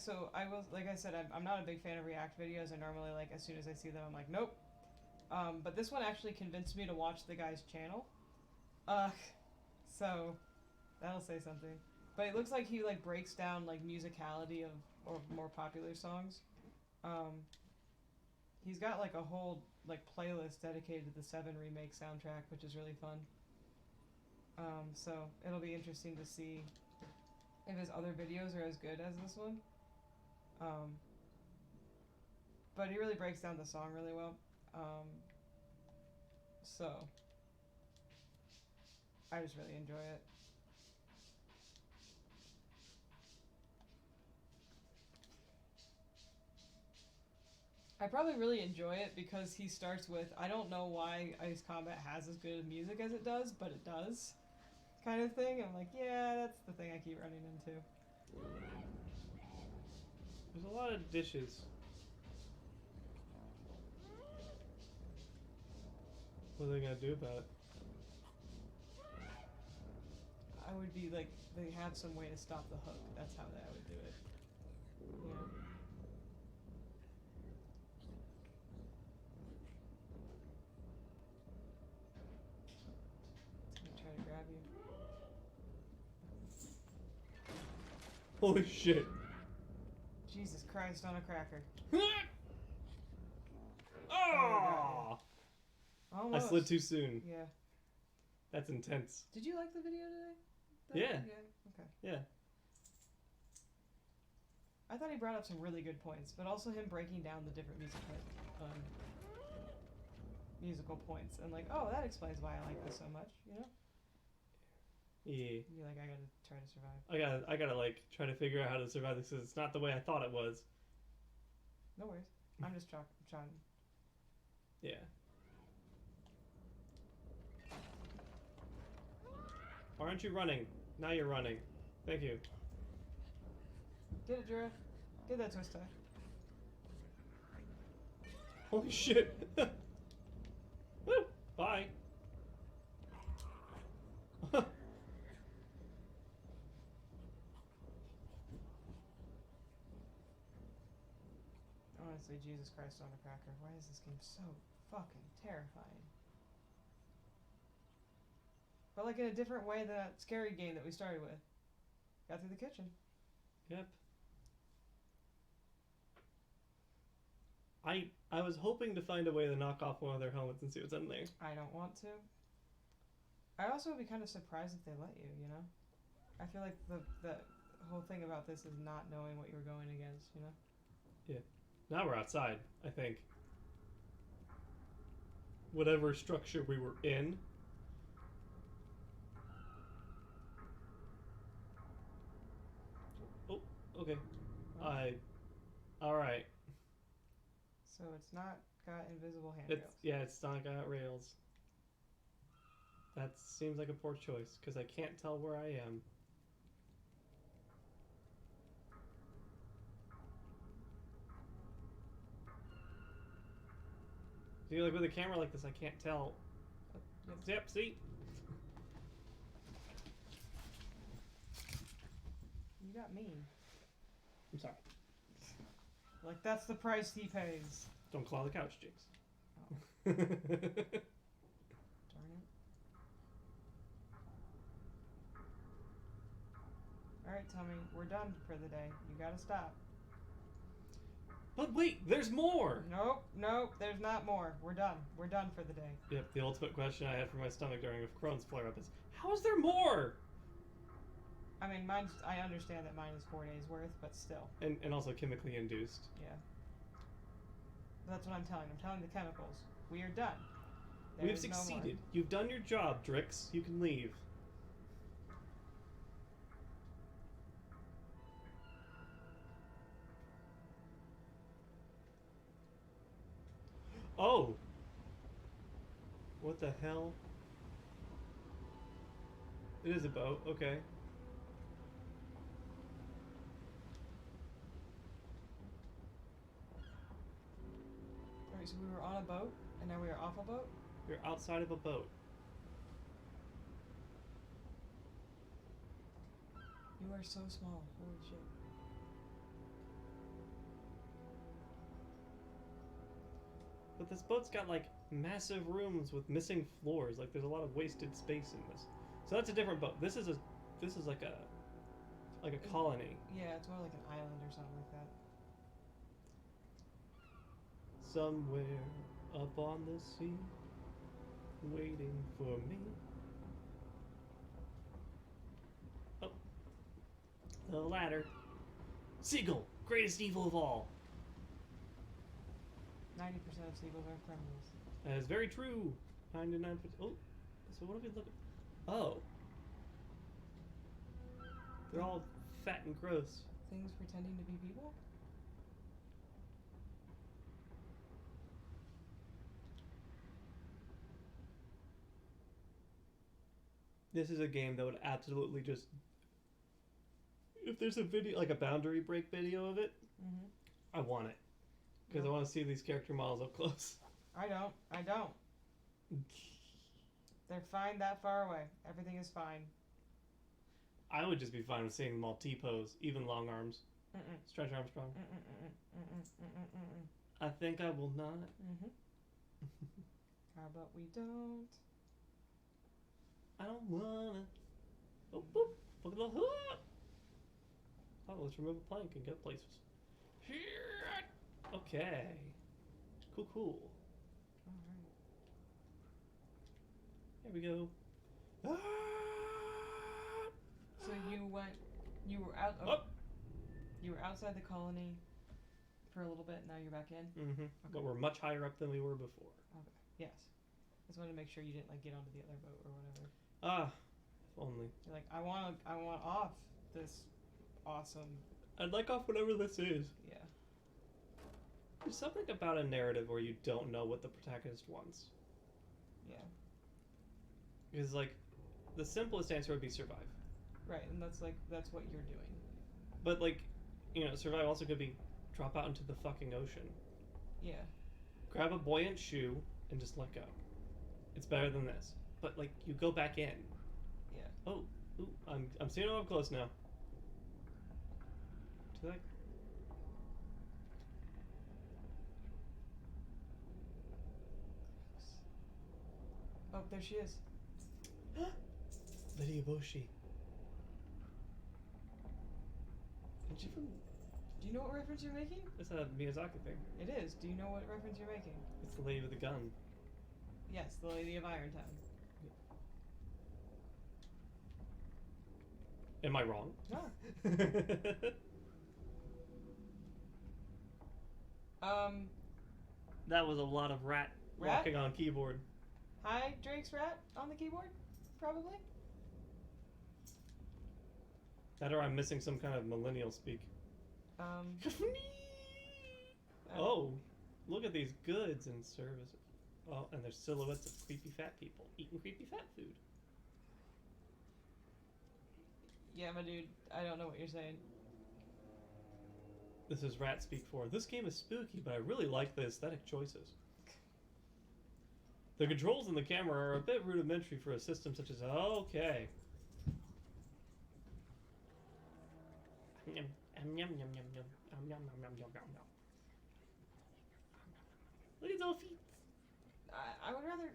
I said, I'm not a big fan of React videos. I normally like as soon as I see them, I'm like, nope. But this one actually convinced me to watch the guy's channel. So that'll say something. But it looks like he like breaks down like musicality of more popular songs. He's got like a whole like playlist dedicated to the 7 remake soundtrack, which is really fun. So it'll be interesting to see if his other videos are as good as this one. But he really breaks down the song really well. So I just really enjoy it. I probably really enjoy it because he starts with, I don't know why Ice Combat has as good music as it does, but it does, kind of thing. I'm like, yeah, that's the thing I keep running into. There's a lot of dishes. What are they gonna do about it? I would be like, they have some way to stop the hook. That's how I would do it. Yeah. Try to grab you. Holy shit! Jesus Christ on a cracker. Oh! Almost. I slid too soon. Yeah. That's intense. Did you like the video today? Yeah. Okay. Yeah. I thought he brought up some really good points, but also him breaking down the different musical points and like, oh, that explains why I like this so much, you know? Yeah. You're like, I gotta try to survive. I gotta like try to figure out how to survive this because it's not the way I thought it was. No worries. I'm just trying. Yeah. Why aren't you running? Now you're running. Thank you. Get it, Jura. Get that twist tie. Holy shit! Woo! Bye. Honestly, Jesus Christ on a cracker. Why is this game so fucking terrifying? But like in a different way than that scary game that we started with. Got through the kitchen. Yep. I was hoping to find a way to knock off one of their helmets and see what's in there. I don't want to. I also would be kind of surprised if they let you, you know? I feel like the whole thing about this is not knowing what you're going against, you know? Yeah. Now we're outside, I think. Whatever structure we were in. Oh, okay. Alright. So it's not got invisible handrails. It's not got rails. That seems like a poor choice, because I can't tell where I am. See, like with a camera like this, I can't tell. Yep, see? You got mean. I'm sorry. Like, that's the price he pays. Don't claw the couch, Jinx. Darn it. Alright, Tommy, we're done for the day. You gotta stop. But wait, there's more! Nope, there's not more. We're done. We're done for the day. Yep, the ultimate question I had for my stomach during a Crohn's flare-up is, how is there more? I mean, I understand that mine is 4 days worth, but still. And also chemically induced. Yeah. That's what I'm telling. I'm telling the chemicals. We are done. We have There's no more. succeeded. You've done your job, Drix. You can leave. Oh! What the hell? It is a boat, okay. Alright, so we were on a boat, and now we are off a boat? You're outside of a boat. You are so small. Holy shit. But this boat's got like massive rooms with missing floors. Like there's a lot of wasted space in this. So that's a different boat. This is like a colony. Yeah, it's more like an island or something like that. Somewhere up on the sea, waiting for me. Oh, the ladder. Seagull, greatest evil of all. 90% of seagulls are criminals. That is very true. 99%. Oh, so what are we looking? Oh, they're all fat and gross. Things pretending to be people? This is a game that would absolutely just. If there's a video, like a boundary break video of it, Mm-hmm. I want it. Because I want to see these character models up close. I don't. They're fine that far away. Everything is fine. I would just be fine with seeing them all T-pose, even long arms. Mm-mm. Stretch Armstrong. Mm-mm. I think I will not. Mm-hmm. How about we don't? I don't wanna. Oh, boop. Look at the hook. Oh, let's remove a plank and get places. Okay. Cool. Alright. Here we go. So you were out. Oh. You were outside the colony for a little bit. Now you're back in. Mm-hmm. But we're much higher up than we were before. Okay. Yes. Just wanted to make sure you didn't like get onto the other boat or whatever. Ah, if only. You're like, I want off this awesome. I'd like off whatever this is. Yeah. There's something about a narrative where you don't know what the protagonist wants. Yeah. Because, like, the simplest answer would be survive. Right, and that's what you're doing. But, like, you know, survive also could be drop out into the fucking ocean. Yeah. Grab a buoyant shoe and just let go. It's better than this. But, like, you go back in. Yeah. Oh, ooh, I'm seeing it up close now. To that. Oh, there she is. Lydia Boshi. And she from. Do you know what reference you're making? It's a Miyazaki thing. It is. Do you know what reference you're making? It's the lady with the gun. Yes, the Lady of Irontown. Am I wrong? No. That was a lot of rat walking on keyboard. Hi, Drake's rat on the keyboard? Probably? That or I'm missing some kind of millennial speak. Um, Oh, look at these goods and services. Oh, and there's silhouettes of creepy fat people eating creepy fat food. Yeah, my dude, I don't know what you're saying. This is Rat Speak 4. This game is spooky, but I really like the aesthetic choices. The controls in the camera are a bit rudimentary for a system such as... Okay. Look at those feet. I would rather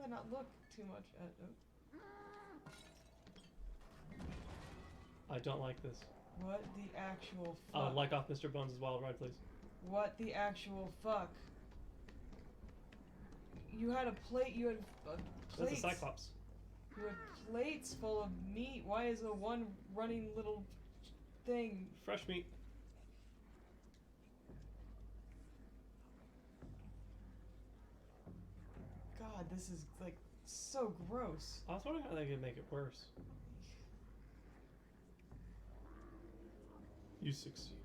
not look too much at. I don't like this. What the actual fuck? Like off Mr. Bones' Wild Ride, please. What the actual fuck? You had a plate. You had plates. That's a Cyclops. You had plates full of meat. Why is the one running little thing? Fresh meat. God, this is like so gross. I was wondering how they could make it worse. You succeeded.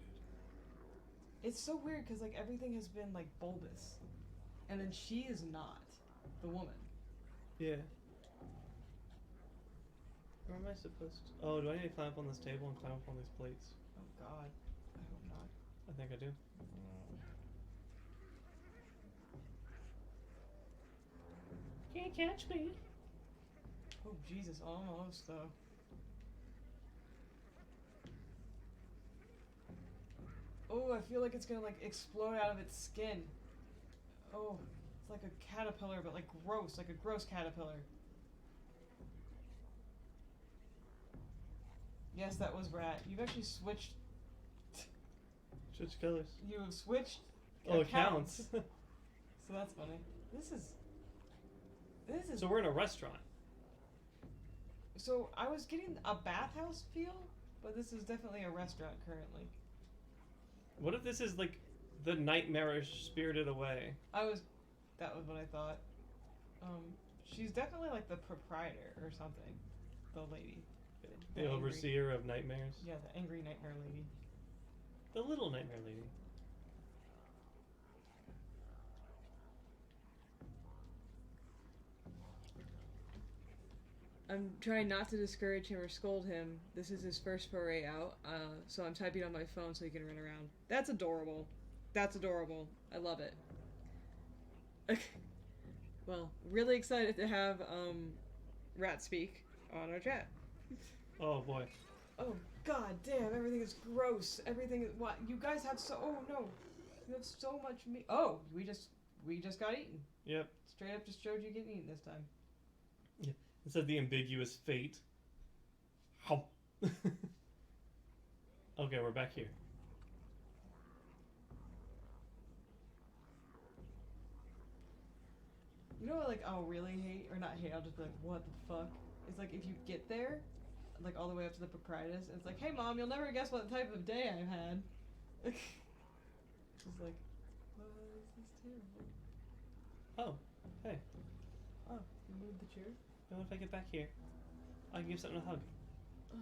It's so weird because like everything has been like bulbous, and then she is not the woman. Yeah. Where am I supposed to... Oh, do I need to climb up on this table and climb up on these plates? Oh God, I hope not. I think I do. Can't catch me. Oh Jesus, almost though. Oh, I feel like it's gonna like explode out of its skin. Oh, it's like a caterpillar, but like gross, like a gross caterpillar. Yes, that was Rat. You've actually switched. Switch colors. You have switched. Oh, it counts. So that's funny. This is. So we're in a restaurant. So I was getting a bathhouse feel, but this is definitely a restaurant currently. What if this is like the nightmarish Spirited Away? That was what I thought. She's definitely like the proprietor or something. The lady. The overseer of nightmares? Yeah, the angry nightmare lady. The little nightmare lady. I'm trying not to discourage him or scold him. This is his first foray out, so I'm typing on my phone so he can run around. That's adorable. That's adorable. I love it. Well, really excited to have Rat Speak on our chat. Oh boy. Oh God damn! Everything is gross. Everything is what you guys have so. Oh no, you have so much meat. Oh, we just got eaten. Yep. Straight up just showed you getting eaten this time. Yeah. It said the ambiguous fate. How? Okay, we're back here. You know what, like, I'll really hate, or not hate, I'll just be like, what the fuck? It's like, if you get there, like, all the way up to the proprietress, and it's like, hey, Mom, you'll never guess what type of day I've had. Just like, oh, this is terrible. Oh, hey. Oh, you moved the chair? What if I get back here? I can give something a hug. I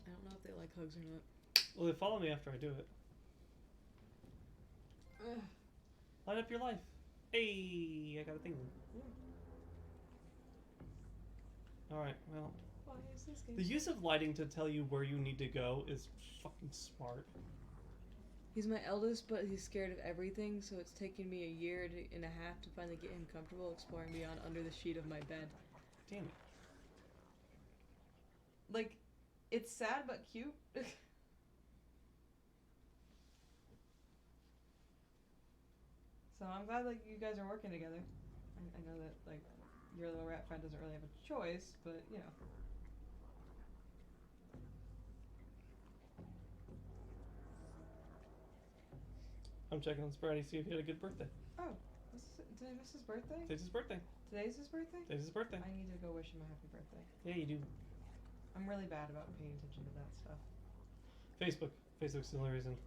don't know if they like hugs or not. Well, they follow me after I do it. Light up your life. Hey, I got a thing. Yeah. Alright, well. Why is this game? The use of lighting to tell you where you need to go is fucking smart. He's my eldest, but he's scared of everything, so it's taken me a year and a half to finally get him comfortable exploring beyond under the sheet of my bed. Damn it. Like, it's sad but cute. So I'm glad, like, you guys are working together. I know that, like, your little rat friend doesn't really have a choice, but, you know. I'm checking on Sprouty, see if he had a good birthday. Oh, did I miss his birthday? Today's his birthday. Today's his birthday? Today's his birthday. I need to go wish him a happy birthday. Yeah, you do. I'm really bad about paying attention to that stuff. Facebook. Facebook's the only reason.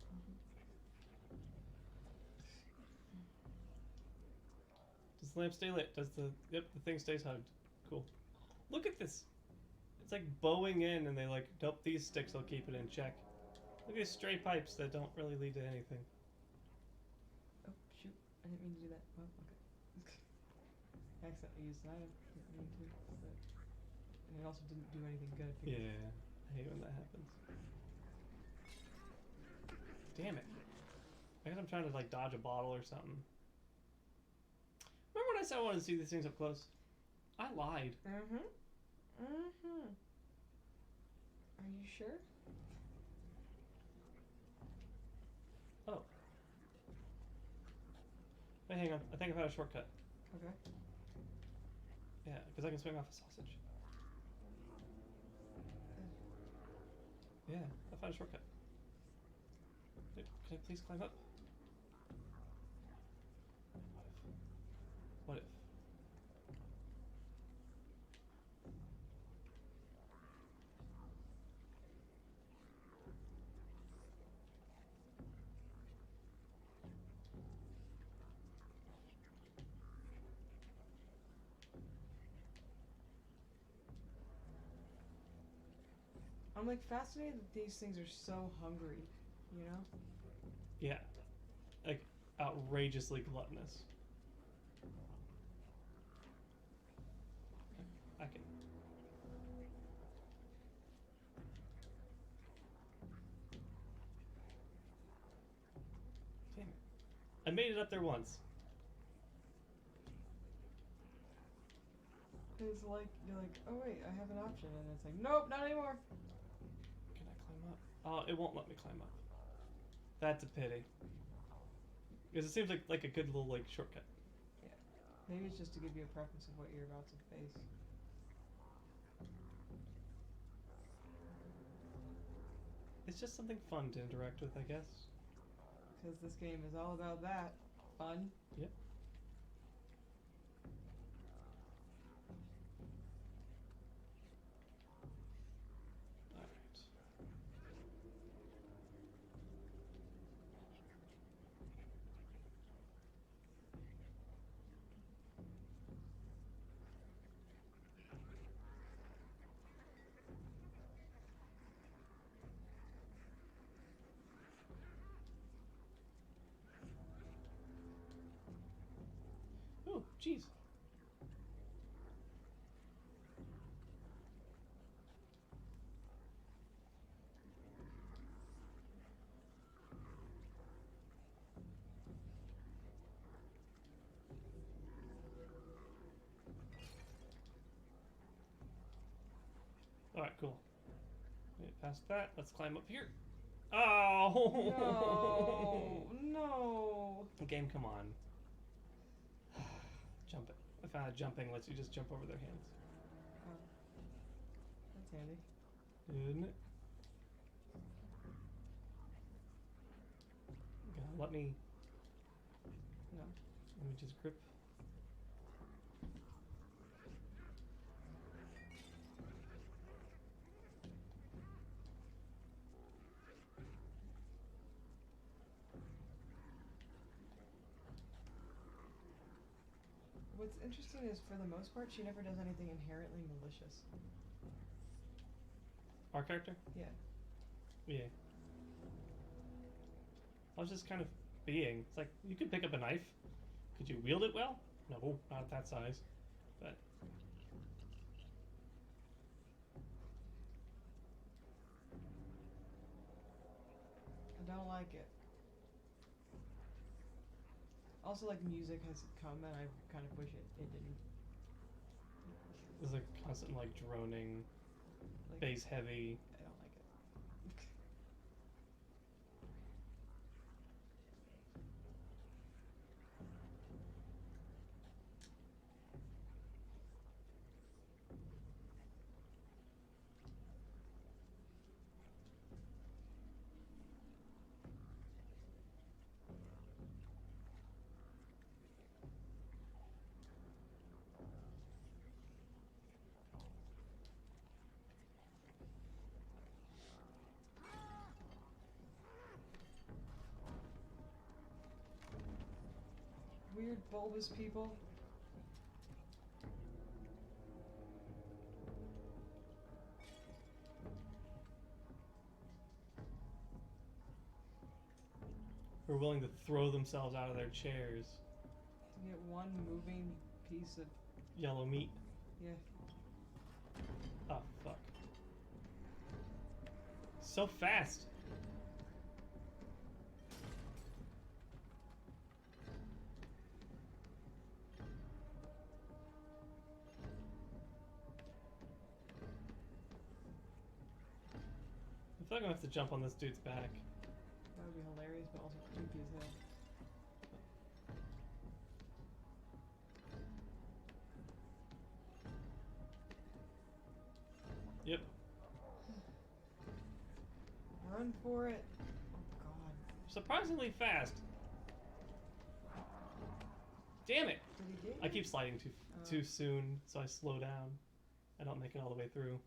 Does the lamp stay lit? Does the... Yep, the thing stays hugged. Cool. Look at this. It's like bowing in and they like, nope, these sticks will keep it in check. Look at these stray pipes that don't really lead to anything. Oh, shoot. I didn't mean to do that. Oh, okay. I accidentally used an item. Didn't mean to. But... And it also didn't do anything good. Yeah, I hate when that happens. Damn it. I guess I'm trying to like dodge a bottle or something. Remember when I said I wanted to see these things up close? I lied. Mm-hmm. Mm-hmm. Are you sure? Oh. Wait, hang on. I think I found a shortcut. Okay. Yeah, because I can swing off a sausage. Yeah, I found a shortcut. Can I please climb up? What if? I'm like fascinated that these things are so hungry, you know? Yeah. Like, outrageously gluttonous. I can. Damn it. I made it up there once. It's like, you're like, oh wait, I have an option, and it's like, nope, not anymore. Can I climb up? Oh, it won't let me climb up. That's a pity. Because it seems like a good little like shortcut. Yeah. Maybe it's just to give you a preference of what you're about to face. It's just something fun to interact with, I guess. Because this game is all about that. Fun. Yep. Alright. Oh, jeez. Alright, cool. Wait, past that, let's climb up here. Oh! No. Game, come on. Jump it. I found out jumping lets you just jump over their hands. Oh. That's handy. Isn't it? Let me No. just grip. What's interesting is, for the most part, she never does anything inherently malicious. Our character? Yeah. Yeah. I was just kind of being. It's like, you could pick up a knife. Could you wield it well? No, not at that size. But I don't like it. Also, like, music has come, and I kind of wish it didn't. there's a constant, like, droning, Like, bass heavy. I don't like it. Weird bulbous people. who are willing to throw themselves out of their chairs. To get one moving piece of Yellow meat. yeah. Oh, fuck. So fast. I feel like I'm gonna have to jump on this dude's back. That would be hilarious, but also creepy as hell. Yep. Run for it. Oh god. Surprisingly fast. Damn it! Did he get I you? keep sliding too soon, so I slow down. I don't make it all the way through.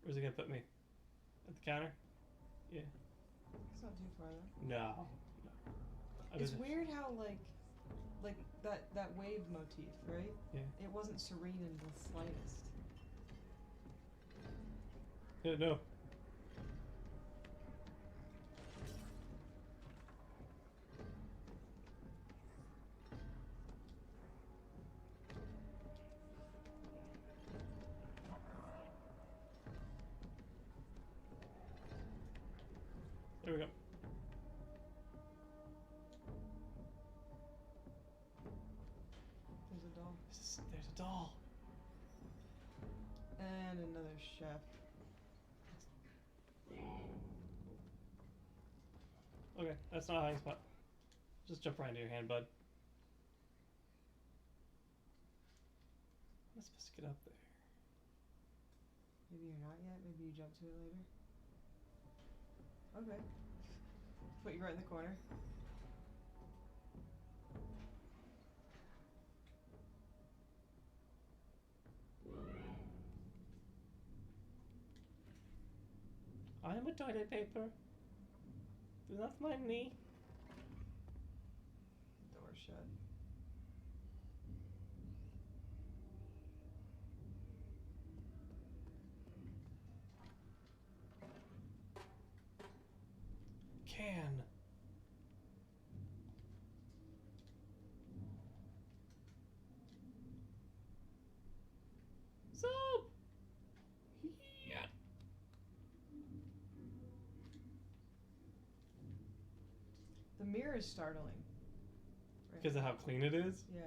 Where's he gonna put me? At the counter? Yeah. It's not too far though. No. It's weird how like that wave motif, right? Yeah. It wasn't serene in the slightest. Yeah, no. There we go. There's a doll. There's a doll. And another chef. Okay, that's not a hiding spot. Just jump right into your hand, bud. I'm supposed to get up there. Maybe you're not yet. Maybe you jump to it later. Okay. Put you right in the corner. I am a toilet paper. Do not mind me. Door shut. Can. Soap! Yeah. The mirror is startling. Right. Because of how clean it is? Yeah.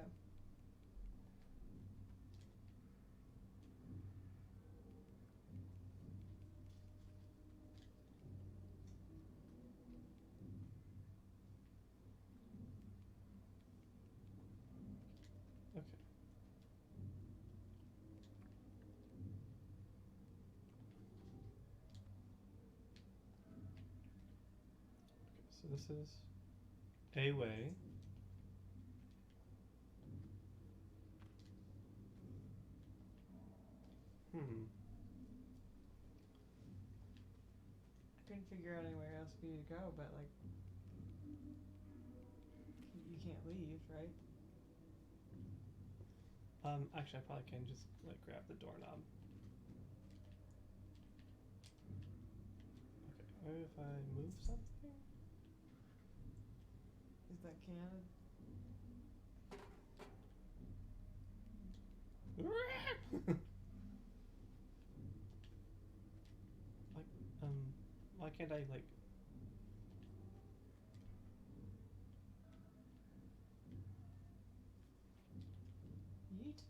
Okay. So this is a way. I couldn't figure out anywhere else for you to go, but like you can't leave, right? Actually, I probably can just like grab the doorknob. Okay, maybe if I move something. Is that can? Like, why can't I like? Yeet.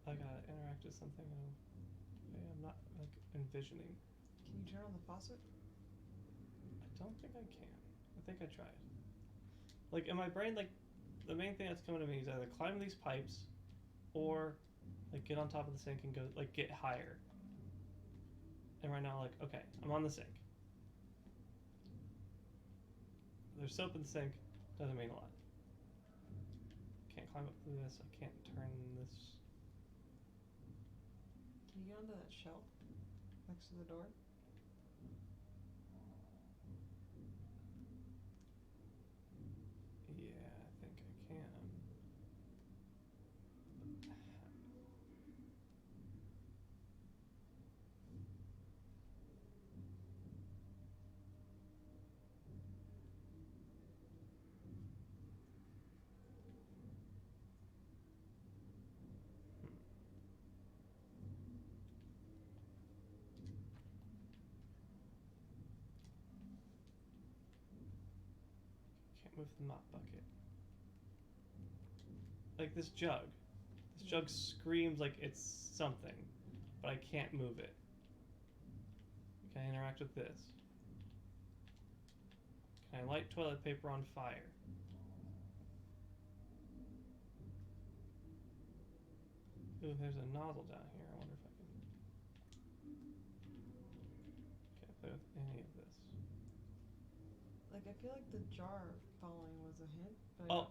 I gotta interact with something I'm not like envisioning. Can you turn on the faucet? I don't think I can. I think I tried. Like in my brain, like the main thing that's coming to me is either climb these pipes, or like get on top of the sink and go like get higher. And right now, like okay, I'm on the sink. There's soap in the sink. Doesn't mean a lot. Can't climb up through this. I can't turn this. Can you get onto that shelf? Next to the door? Yeah, I think I can. Can't move the mop bucket. Like this jug. This jug screams like it's something, but I can't move it. Can I interact with this? Can I light toilet paper on fire? Ooh, there's a nozzle down here. I wonder if I can. Can't play with any of this. Like, I feel like the jar falling was a hint, but Oh!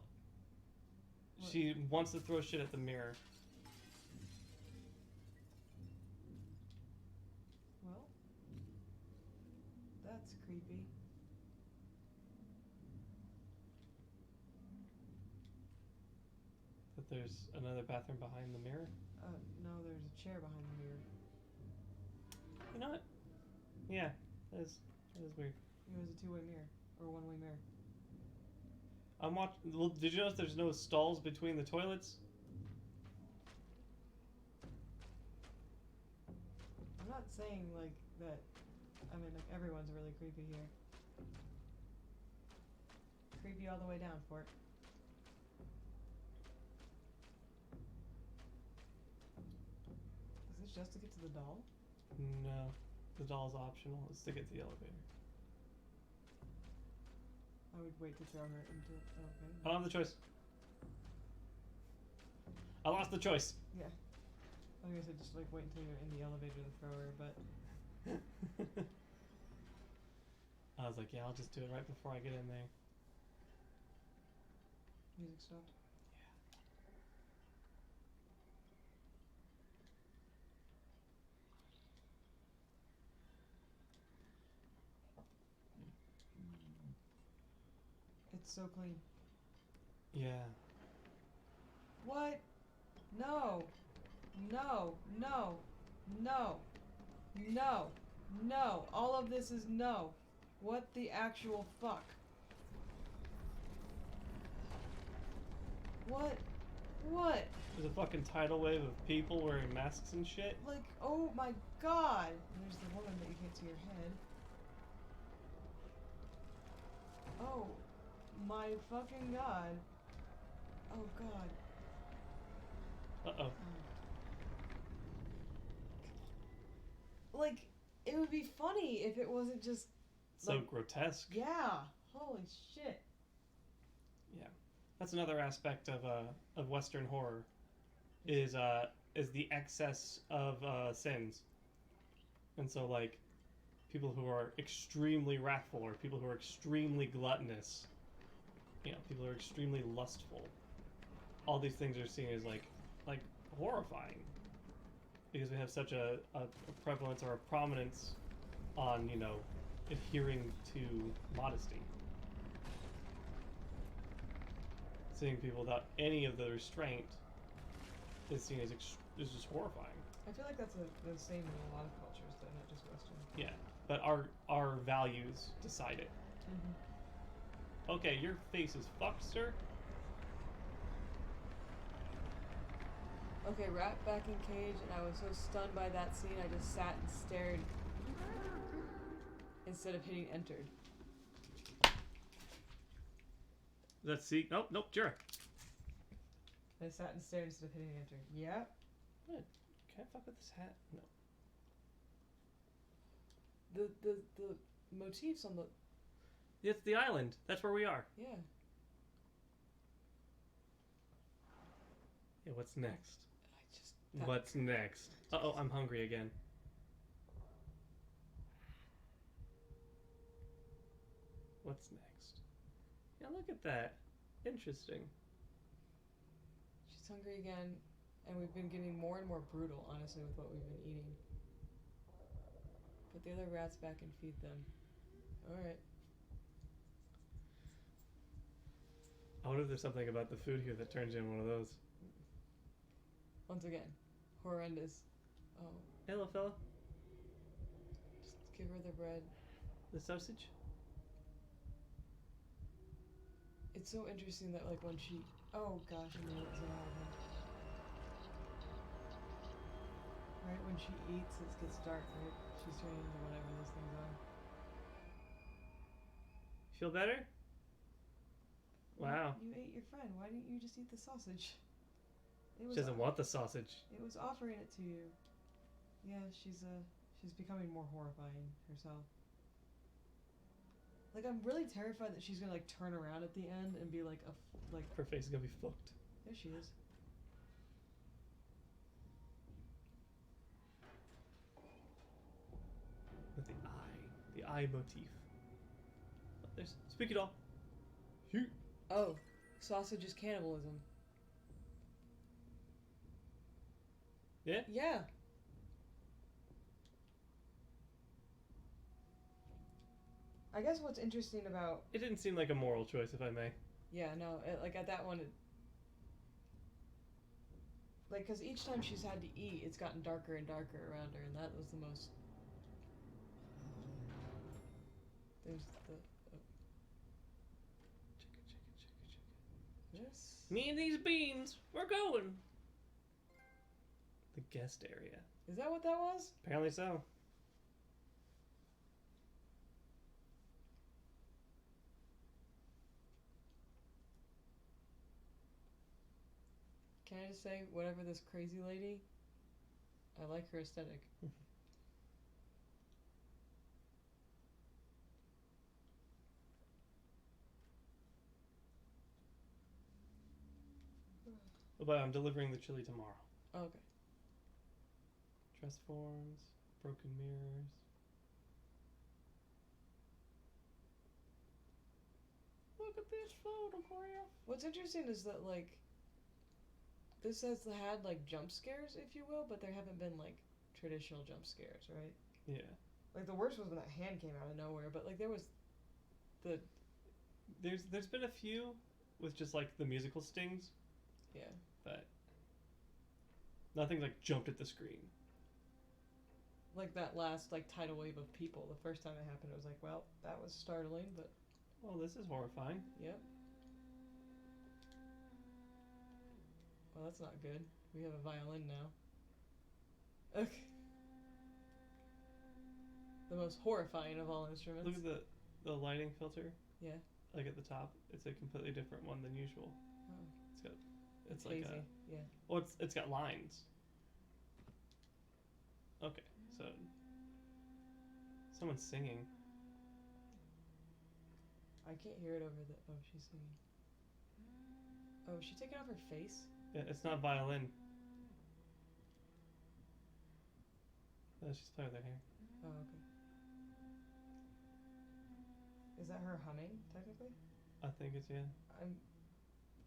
She wants to throw shit at the mirror. well, that's creepy. That there's another bathroom behind the mirror. No, there's a chair behind the mirror. You know what? Yeah, that is weird. It was a two-way mirror, or a one-way mirror. I'm watching. Well, did you notice there's no stalls between the toilets? I'm not saying, like, that, I mean, like, everyone's really creepy here. Creepy all the way down, Fort. Is this just to get to the doll? No, the doll's optional. It's to get to the elevator. I would wait to throw her into. Okay. I don't have the choice. I lost the choice. Yeah. I was gonna say just like wait until you're in the elevator to throw her, but I was like, yeah, I'll just do it right before I get in there. music stopped. It's so clean. Yeah. What? No. No. No. No. No. No. All of this is no. What the actual fuck? What? What? There's a fucking tidal wave of people wearing masks and shit. Like, oh my god. And there's the woman that you can't see her head. Oh my fucking god. Oh god. Uh-oh. Like, it would be funny if it wasn't just So like, grotesque. yeah. Holy shit. Yeah. That's another aspect of Western horror is the excess of sins. And so like people who are extremely wrathful or people who are extremely gluttonous, you know, people who are extremely lustful. All these things are seen as like horrifying because we have such a prevalence or a prominence on, you know, adhering to modesty. Seeing people without any of the restraint is seen as is just horrifying. I feel like that's the same in a lot of cultures, though, not just Western. Yeah, but our values decide it. Mm-hmm. Okay, your face is fucked, sir. Okay, rat back in cage, and I was so stunned by that scene, I just sat and stared instead of hitting entered. Let's see. Nope, Jura. I sat and stared instead of hitting enter. Yeah. Good. Can I fuck with this hat? No. The motifs on the It's the island. That's where we are. yeah. Yeah, what's next? I just What's next? Uh-oh, I'm hungry again. What's next? Yeah, look at that. Interesting. she's hungry again, and we've been getting more and more brutal, honestly, with what we've been eating. Put the other rats back and feed them. Alright. I wonder if there's something about the food here that turns you in one of those. Once again, horrendous. Oh, Hello, fella. just give her the bread. The sausage? It's so interesting that, like, when she. Oh gosh, I knew it was gonna happen. Right when she eats, it gets dark, right? She's turning into whatever those things are. Feel better? Wow. You ate your friend. Why didn't you just eat the sausage? It She doesn't want the sausage. It was offering it to you. Yeah, she's becoming more horrifying herself. Like, I'm really terrified that she's gonna, like, turn around at the end and be like Her face is gonna be fucked. there she is. With the eye motif. Oh, there's Spooky Doll. Here. Oh, sausage is cannibalism. Yeah? Yeah. I guess what's interesting about It didn't seem like a moral choice, if I may. yeah, no, like at that one, like, because each time she's had to eat, it's gotten darker and darker around her, and that was the most. There's the. This. Me and these beans, we're going. The guest area. Is that what that was? Apparently so. Can I just say, whatever this crazy lady, I like her aesthetic. Oh, but I'm delivering the chili tomorrow. Oh, okay. Dress forms, broken mirrors. Look at this photograph. What's interesting is that, like, this has had, like, jump scares, if you will, but there haven't been, like, traditional jump scares, right? Yeah. Like, the worst was when that hand came out of nowhere, but, like, there was the. There's been a few with just like the musical stings, Yeah. but nothing like jumped at the screen. Like, that last, like, tidal wave of people. The first time it happened, it was like, well, that was startling, but. Well, this is horrifying. Yep. Well, that's not good. We have a violin now. Okay. The most horrifying of all instruments. Look at the lighting filter. Yeah. Like at the top, it's a completely different one than usual. Oh. It's like hazy. Yeah. well, it's got lines. Okay, so someone's singing. I can't hear it over the. Oh, she's singing. Oh, is she taking off her face? Yeah, it's not violin. No, she's playing with her hair. Oh, okay. Is that her humming, technically? I think it's yeah.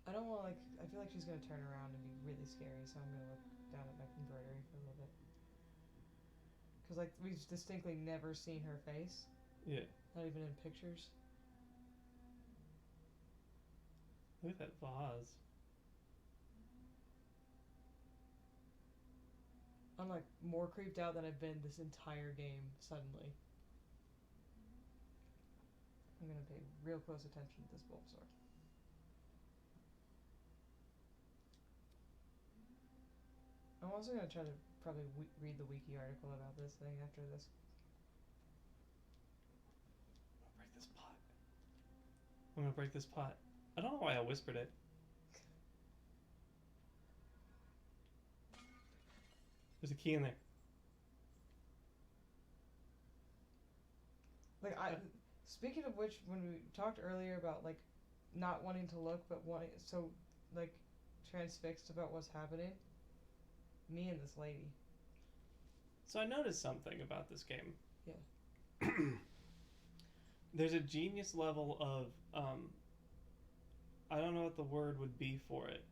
I don't want, like, I feel like she's gonna turn around and be really scary, so I'm gonna look down at my embroidery for a little bit. Cause, like, we've distinctly never seen her face. Yeah. Not even in pictures. Look at that vase. I'm, like, more creeped out than I've been this entire game, suddenly. I'm gonna pay real close attention to this Bulbasaur. I'm also gonna try to probably read the wiki article about this thing after this. I'm gonna break this pot. I'm gonna break this pot. I don't know why I whispered it. There's a key in there. Like, speaking of which, when we talked earlier about, like, not wanting to look, but wanting, so, like, transfixed about what's happening, me and this lady. So I noticed something about this game. Yeah. There's a genius level of I don't know what the word would be for it.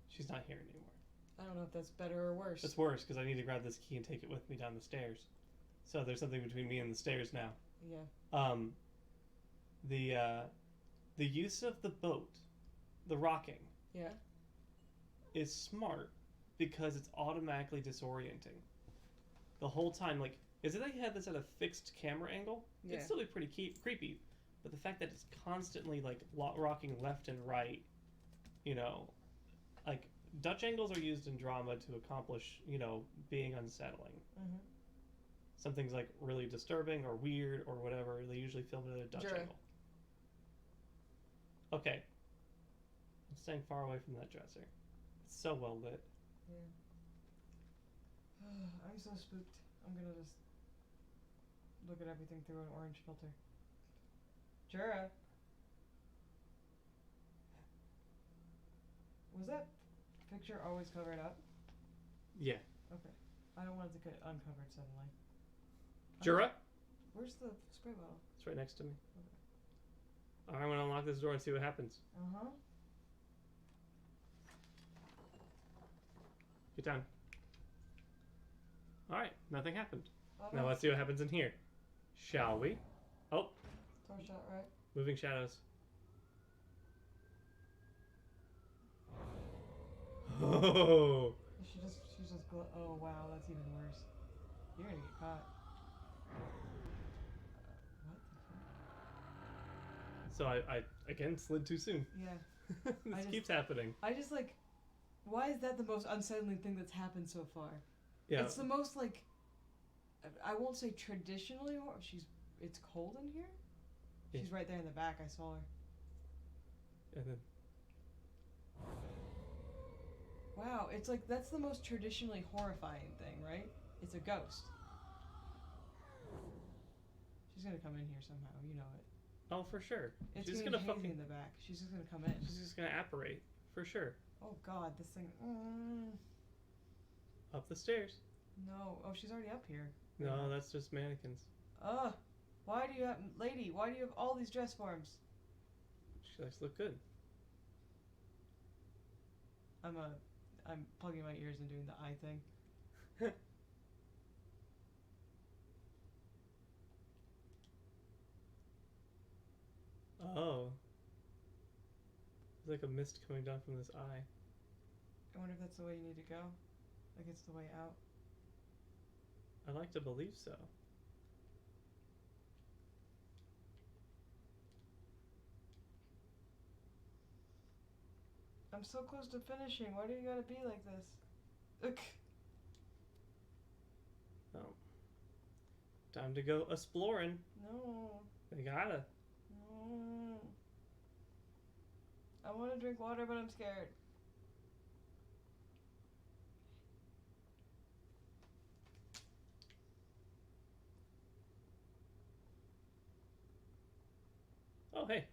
She's not here anymore. I don't know if that's better or worse. It's worse because I need to grab this key and take it with me down the stairs. So there's something between me and the stairs now. Yeah. Um, the use of the boat, the rocking, Yeah. is smart because it's automatically disorienting. The whole time, like, is it that you had this at a fixed camera angle? Yeah. It'd still be pretty creepy, but the fact that it's constantly like rocking left and right, you know, like Dutch angles are used in drama to accomplish, you know, being unsettling. Mm-hmm. Something's like really disturbing or weird or whatever. They usually film it at a Dutch Sure. angle. Okay, I'm staying far away from that dresser. It's so well lit. Yeah. I'm so spooked. I'm gonna just look at everything through an orange filter. Jura. Was that picture always covered up? Yeah. Okay. I don't want it to get uncovered suddenly. Jura? Where's the spray bottle? It's right next to me. Okay. Alright, I'm gonna unlock this door and see what happens. Uh-huh. Get down. Alright, nothing happened. Oh, Now no. let's see what happens in here. Shall we? Oh, Torch out, right? moving shadows. Oh! She's just oh wow, that's even worse. You're gonna get caught. What the fuck? So I again slid too soon. Yeah. This keeps happening. I just like, why is that the most unsettling thing that's happened so far? Yeah. It's the most like, I won't say traditionally it's cold in here? Yeah. She's right there in the back, I saw her. And then Wow, it's like, that's the most traditionally horrifying thing, right? It's a ghost. She's gonna come in here somehow, you know it. oh, for sure. It's She's gonna gonna hazy fucking. in the back. She's just gonna come in. She's just gonna apparate for sure. Oh god, this thing. Up the stairs. No. Oh, she's already up here. No, that's just mannequins. Ugh. Why do you have, lady? Why do you have all these dress forms? She likes to look good. I'm plugging my ears and doing the eye thing. Oh. There's like a mist coming down from this eye. I wonder if that's the way you need to go. Like it's the way out. I like to believe so. I'm so close to finishing. Why do you gotta be like this? Ugh. Oh. Time to go exploring. No. You gotta. No. I want to drink water, but I'm scared. Oh, hey.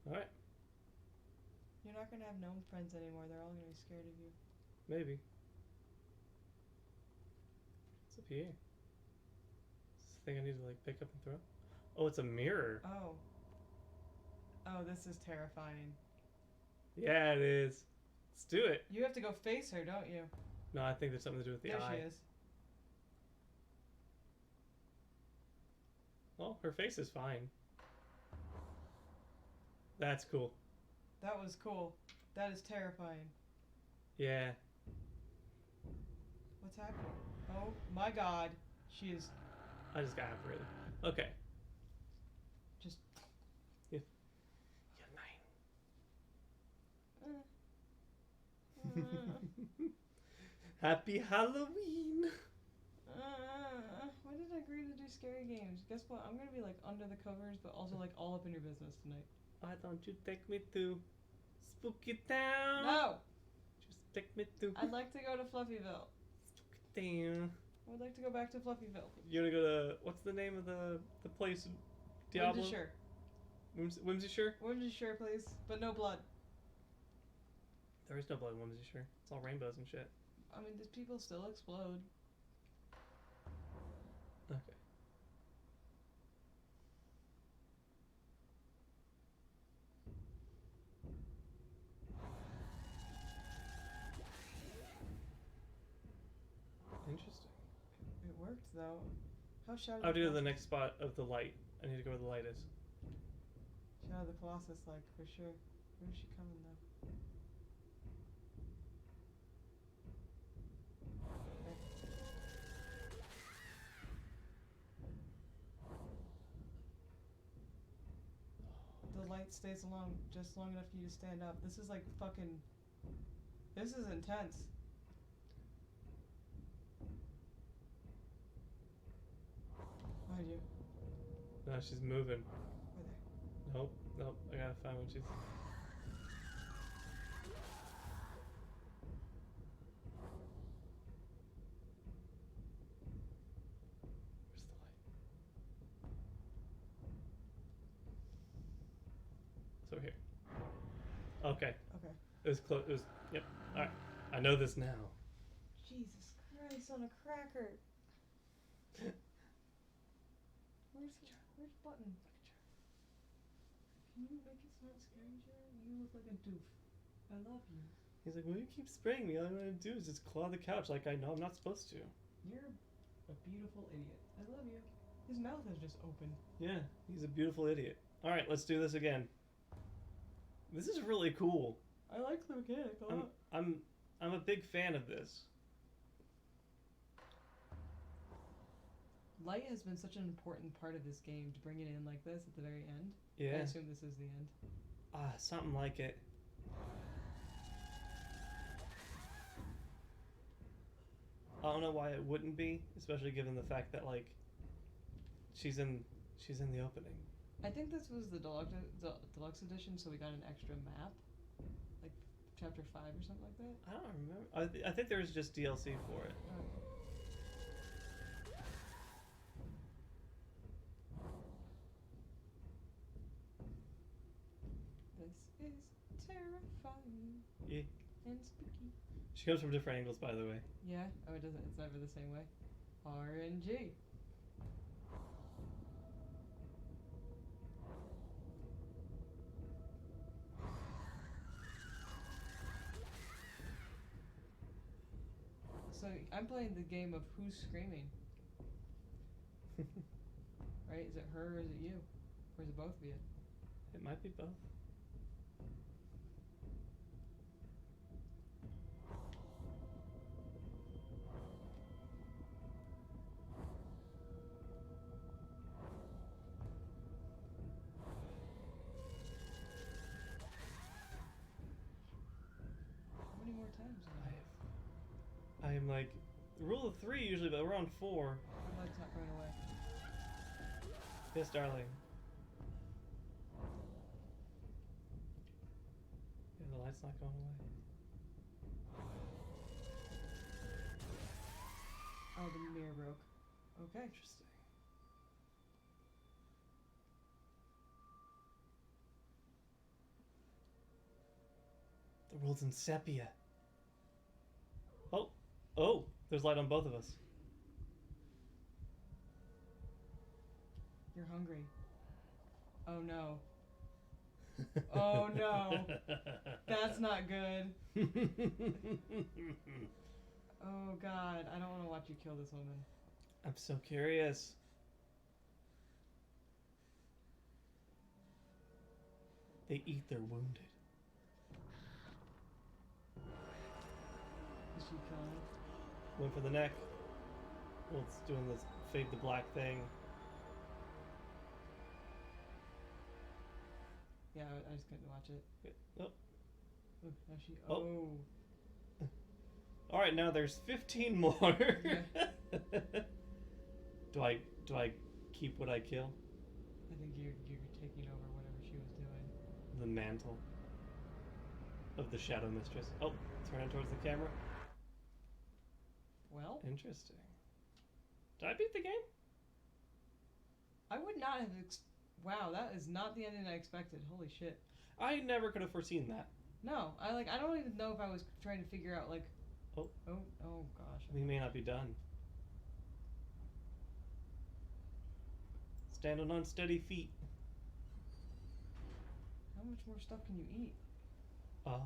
Alright, You're not gonna have gnome friends anymore. They're all gonna be scared of you. maybe. What's up here? Is this thing I need to like pick up and throw? Oh, it's a mirror. Oh. Oh, this is terrifying. Yeah, it is. Let's do it. You have to go face her, don't you? No, I think there's something to do with the There eye. she is. Well, her face is fine. That's cool. That was cool. That is terrifying. Yeah. What's happening? Oh my god. She is I just got apparated. Okay. just. Yeah, Uh, Happy Halloween! why did I agree to do scary games? Guess what? I'm gonna be like under the covers, but also like all up in your business tonight. Why don't you take me to Spooky Town? No! Just take me to I'd like to go to Fluffyville. Spooky Town. I would like to go back to Fluffyville. You wanna go to what's the name of the place? Diablo. Whimsyshire. Whimsyshire? Whimsyshire, please, but no blood. There is no blood in Whimsyshire. It's all rainbows and shit. I mean, these people still explode. Okay. though. How Shadow I have to go to the Colossus- next spot of the light. I need to go where the light is. Shadow the Colossus, like, for sure. Where's she coming, though? The light stays along just long enough for you to stand up. This is like fucking. This is intense. Behind you. No, she's moving. Where there? Nope. Nope. I gotta find when she's. Where's the light? It's over here. Okay. Okay. It was close. It was. Yep. Alright. I know this now. Jesus Christ on a cracker. Where's button? Can you make it not scary, Jared? You look like a doof. I love you. He's like, "Why do you keep spraying me? All I want to do is just claw the couch like I know I'm not supposed to." You're a beautiful idiot. I love you. His mouth is just open. Yeah, he's a beautiful idiot. Alright, let's do this again. This is really cool. I like the mechanic a lot. I'm a big fan of this. Light has been such an important part of this game to bring it in like this at the very end. I Yeah. assume this is the end. Something like it. I don't know why it wouldn't be, especially given the fact that like she's in the opening. I think this was the deluxe edition, so we got an extra map, like chapter 5 or something like that. I don't remember. I think there was just DLC for it. This is terrifying. Yeah. And spooky. She comes from different angles, by the way. Yeah? Oh, it doesn't. It's never the same way. RNG. So I'm playing the game of who's screaming. Right? Is it her or is it you? Or is it both of you? It might be both. How many more times? I am like rule of 3 usually, but we're on 4. My light's not going away. Yes, darling. Yeah, the light's not going away. Oh, the mirror broke. Okay. Interesting. The world's in sepia. Oh, there's light on both of us. You're hungry. Oh no. Oh no. That's not good. Oh god, I don't want to watch you kill this woman. I'm so curious. They eat their wounded. Is she killing him? Went for the neck. Well, it's doing this fade to black thing. Yeah, I just couldn't watch it. Oh. Ooh, now she. Oh. Oh. All right, now there's 15 more. Do I keep what I kill? I think you're taking over whatever she was doing. The mantle of the Shadow Mistress. Oh, turn it towards the camera. Well, Interesting. Did I beat the game? I would not have. Wow, that is not the ending I expected. Holy shit. I never could have foreseen that. No, I don't even know if I was trying to figure out like. Oh. Oh gosh. We may not be done. Stand on unsteady feet. How much more stuff can you eat? Oh.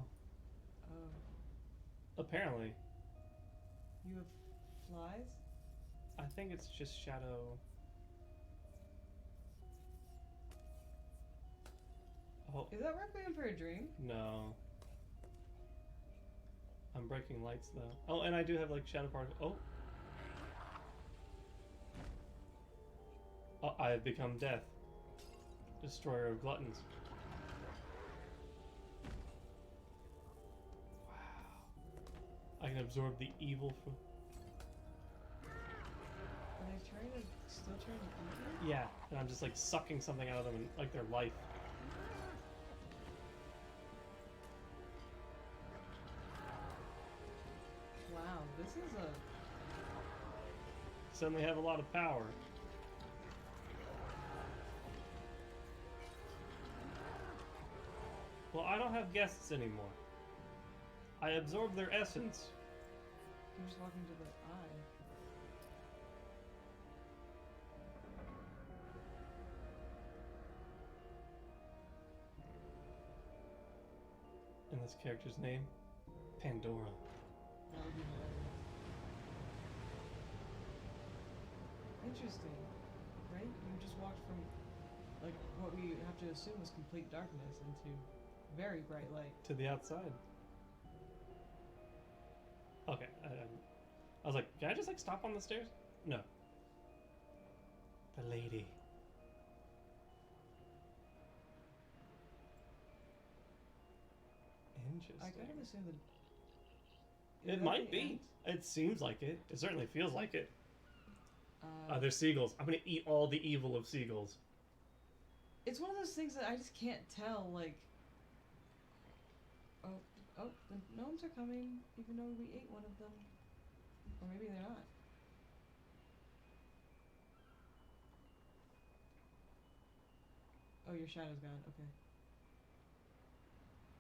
Oh. Apparently. You have flies? I think it's just Shadow. Oh, Is that Requiem for a Dream? no. I'm breaking lights though. Oh, and I do have like shadow particle. Oh, I have become death, destroyer of gluttons. Wow. I can absorb the evil from. Are they still trying to eat me? Yeah, and I'm just like sucking something out of them, and, like their life. Wow, this is a... Suddenly have a lot of power. Well, I don't have guests anymore. I absorb their essence. I'm just walking to the eye. And this character's name? Pandora. That would be hilarious. Interesting, right? You just walked from, like, what we have to assume was complete darkness into very bright light. To the outside. Okay, I was like, can I just like stop on the stairs? No. The lady. Interesting. I kind of assume that... It might be. It seems like it. It certainly feels like it. They're seagulls. I'm gonna eat all the evil of seagulls. It's one of those things that I just can't tell, like... Oh, the gnomes are coming, even though we ate one of them. Or maybe they're not. Oh, your shadow's gone, okay.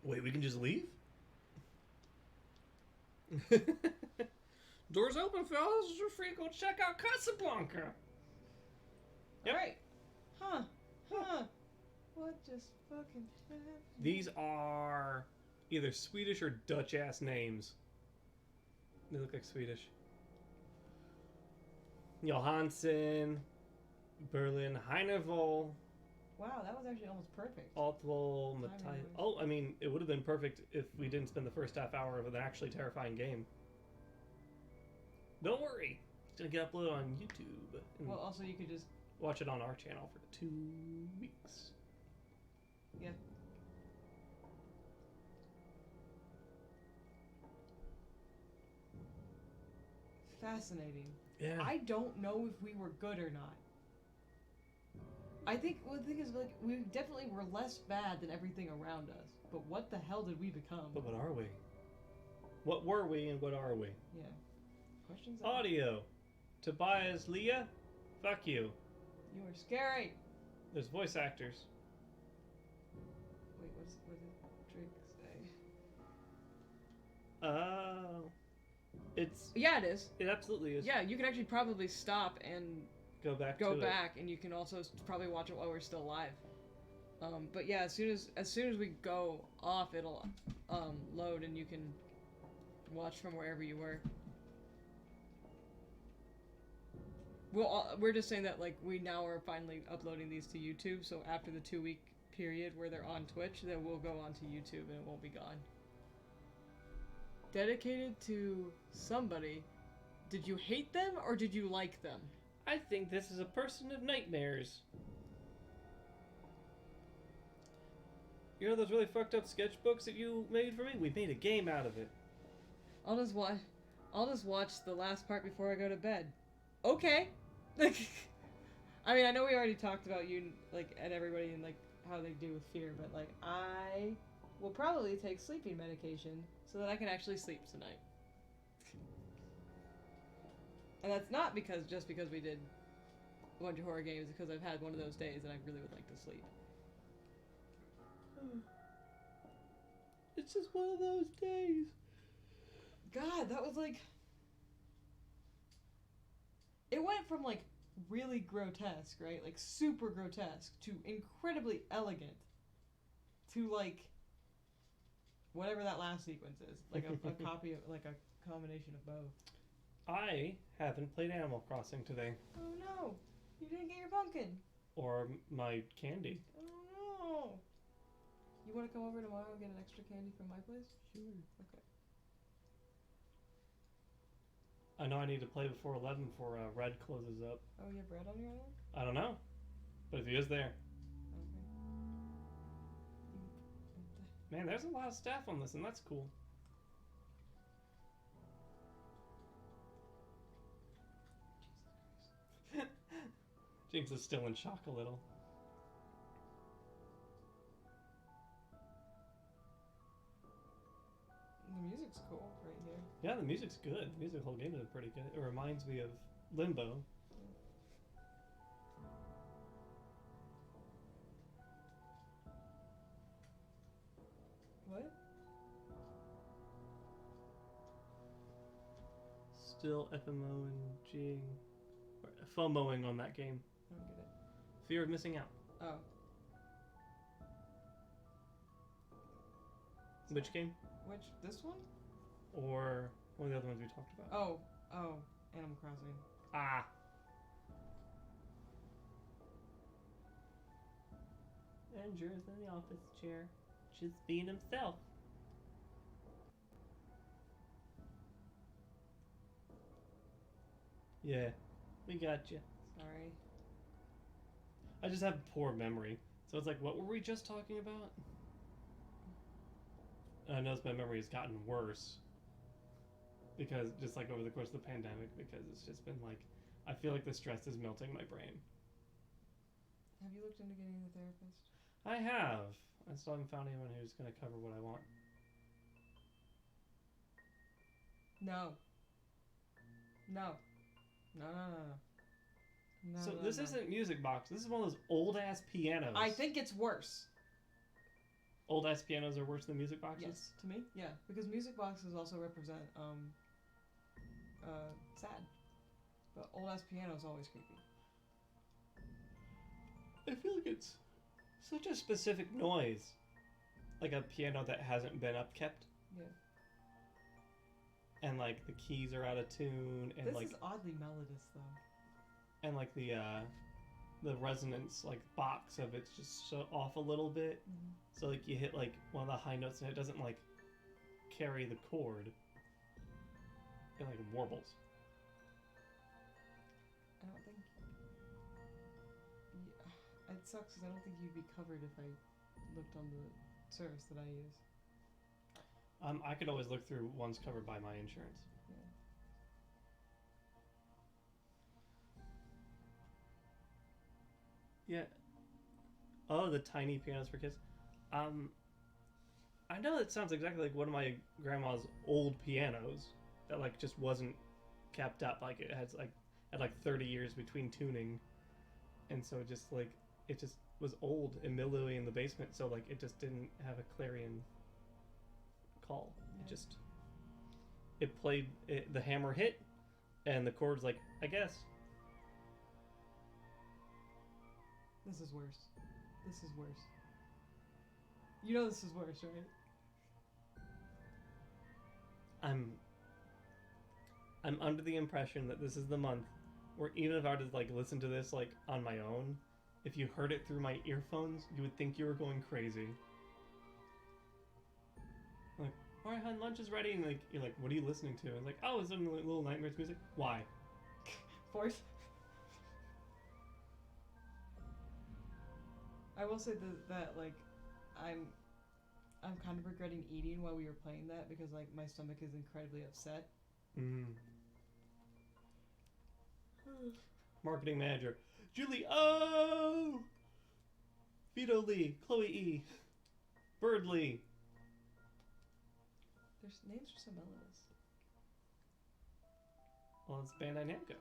Wait, we can just leave? Doors open, fellas. You're free to go check out Casablanca. Yep. Alright. Huh. What just fucking happened? These are either Swedish or Dutch ass names. They look like Swedish. Johansson, Berlin, Heinevold, Wow, that was actually almost perfect. Altwol, Timing Matthias. was- Oh, I mean, it would have been perfect if we didn't spend the first half hour of an actually terrifying game. Don't worry. It's going to get uploaded on YouTube. And Well, also you could just... watch it on our channel for 2 weeks. Yeah. Fascinating. Yeah. I don't know if we were good or not. I think the thing is, like, we definitely were less bad than everything around us. But what the hell did we become? But what are we? What were we and what are we? Yeah. Questions? Audio. Tobias Leah? Fuck you. You are scary. There's voice actors. Wait, what did Drake say? It's... Yeah, it is. It absolutely is. Yeah, you can actually probably stop and Go back go to back, and you can also probably watch it while we're still live. But yeah, as soon as we go off, it'll load, and you can watch from wherever you were. Well, we're just saying that, like, we now are finally uploading these to YouTube, so after the 2-week period where they're on Twitch, then we'll go onto YouTube and it won't be gone. Dedicated to somebody. Did you hate them or did you like them? I think this is a person of nightmares. You know those really fucked up sketchbooks that you made for me? We made a game out of it. I'll just watch the last part before I go to bed. Okay. I mean, I know we already talked about you, like, and everybody, and, like, how they do with fear, but, like, I will probably take sleeping medication so that I can actually sleep tonight. And that's not just because we did a bunch of horror games, because I've had one of those days and I really would like to sleep. It's just one of those days. God, that was like... It went from, like, really grotesque, right? Like, super grotesque, to incredibly elegant, to, like, whatever that last sequence is. Like, a copy of, like, a combination of both. I haven't played Animal Crossing today. Oh no! You didn't get your pumpkin! Or my candy. Oh no! You want to come over tomorrow and get an extra candy from my place? Sure. Okay. I know I need to play before 11 before Red closes up. Oh, you have bread on your island? I don't know. But if he is there. Okay. Man, there's a lot of staff on this, and that's cool. Jinx is still in shock a little. The music's cool right here. Yeah, the music's good. The music whole game is pretty good. It reminds me of Limbo. What? Still FMOing, or FOMOing on that game. I don't get it. Fear of missing out. Oh. Which game? Which? This one? Or one of the other ones we talked about? Oh. Oh. Animal Crossing. Ah. Andrew's in the office chair, just being himself. Yeah, we got you. Sorry. I just have poor memory, so it's like, what were we just talking about? And I notice my memory has gotten worse because just like over the course of the pandemic, because it's just been like, I feel like the stress is melting my brain. Have you looked into getting a therapist? I have. I still haven't found anyone who's going to cover what I want. No. No. No, no, no, no. No, So no, this no. isn't Music Box. This is one of those old ass pianos. I think it's worse. Old ass pianos are worse than Music Boxes? Yes, to me, yeah, because music boxes also represent sad, but old ass piano's always creepy. I feel like it's such a specific noise, like a piano that hasn't been upkept. Yeah. And like the keys are out of tune, and This like is oddly melodious though. and like the resonance like box of it's just so off a little bit. Mm-hmm. So like you hit like one of the high notes and it doesn't like carry the chord. It like warbles. I don't think. Yeah, it sucks because I don't think you'd be covered if I looked on the service that I use. I could always look through ones covered by my insurance. Yeah. Yeah. Oh, the tiny pianos for kids. I know it sounds exactly like one of my grandma's old pianos that like just wasn't kept up. Like it had like 30 years between tuning, and so it just was old and mildewy in the basement. So like it just didn't have a clarion call. Yeah. It played the hammer hit, and the chord's like, I guess. This is worse. This is worse. You know this is worse, right? I'm under the impression that this is the month where even if I were to like listen to this like on my own, if you heard it through my earphones, you would think you were going crazy. Like, all right, hon, lunch is ready, and like you're like, what are you listening to? And like, oh, it's some Little Nightmares music. Why? Force. I will say that like I'm kind of regretting eating while we were playing that because like my stomach is incredibly upset. Marketing manager, Julie O, Vito Lee, Chloe E, Bird Lee. Their names are so melodious. Well, it's Bandai Namco.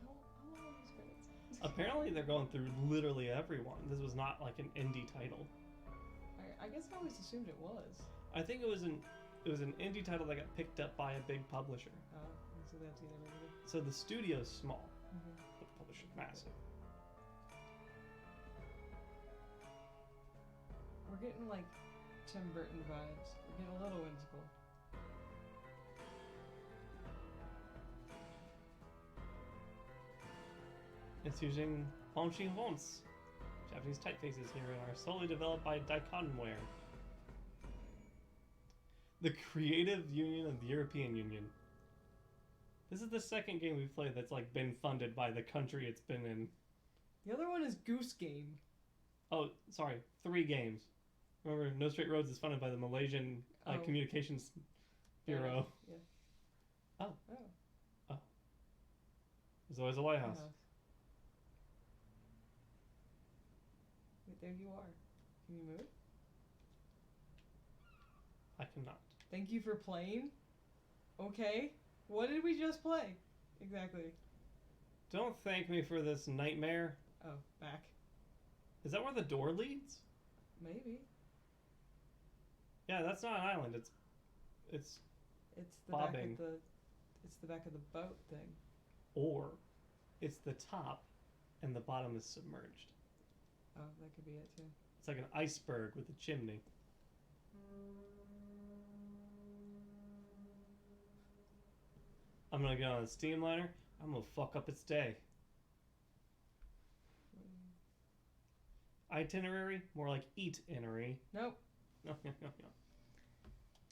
How long are these credits? Apparently, they're going through literally everyone. This was not like an indie title. I guess I always assumed it was. I think it was an indie title that got picked up by a big publisher. So they have to get everybody. So the studio's small, Mm-hmm. but the publisher's massive. We're We're getting like Tim Burton vibes. We're getting a little whimsical. It's using Honshin Wons. Japanese typefaces here are solely developed by Daikonware. The Creative Union of the European Union. This is the second game we've played that's like been funded by the country it's been in. The other one is Goose Game. Oh, sorry, 3 games. Remember, No Straight Roads is funded by the Malaysian Communications Bureau. Yeah. Oh. Oh. There's always a lighthouse. Wait, there you are. Can you move? I cannot. Thank you for playing. Okay. What did we just play? Exactly. Don't thank me for this nightmare. Oh, back. Is that where the door leads? Maybe. Yeah, that's not an island. It's It's the bobbing. back of the. It's the back of the boat thing. Or it's the top and the bottom is submerged. Oh, that could be it too. It's like an iceberg with a chimney. I'm gonna get on a steamliner. I'm gonna fuck up its day. Itinerary? More like eat-inery. Nope. No.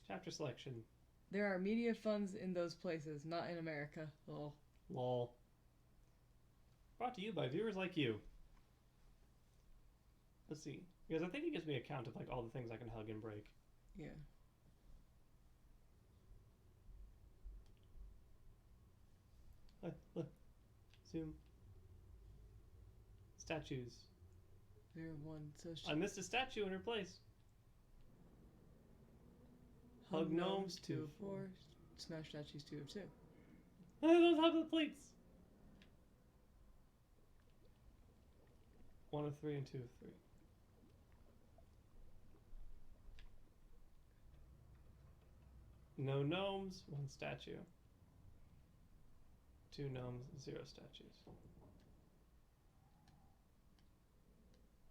Chapter selection. There are media funds in those places, not in America. Lol. Lol. Brought to you by viewers like you. Let's see. Because I think it gives me a count of like all the things I can hug and break. Yeah. Look. Zoom. Statues. 0, 1. So I missed a statue in her place. Hug gnomes 2 2 of 4. Smash statues 2 of 2. I don't have the plates. 1 of 3 and 2 of 3. No gnomes, 1 statue. 2 gnomes, 0 statues.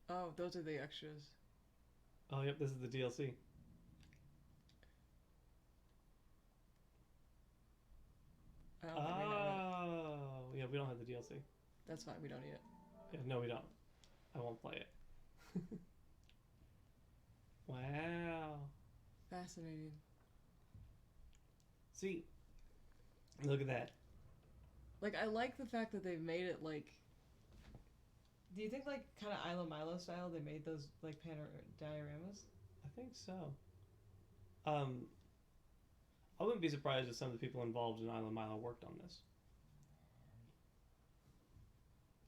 Oh, those are the extras. Oh, yep, this is the DLC. I don't think we have it. Oh, yeah, we don't have the DLC. That's fine, we don't need it. Yeah, no, we don't. I won't play it. Wow. Fascinating. See, look at that. Like, I like the fact that they've made it, like... Do you think, like, kind of Isla Milo style, they made those, like, dioramas? I think so. I wouldn't be surprised if some of the people involved in Isla Milo worked on this.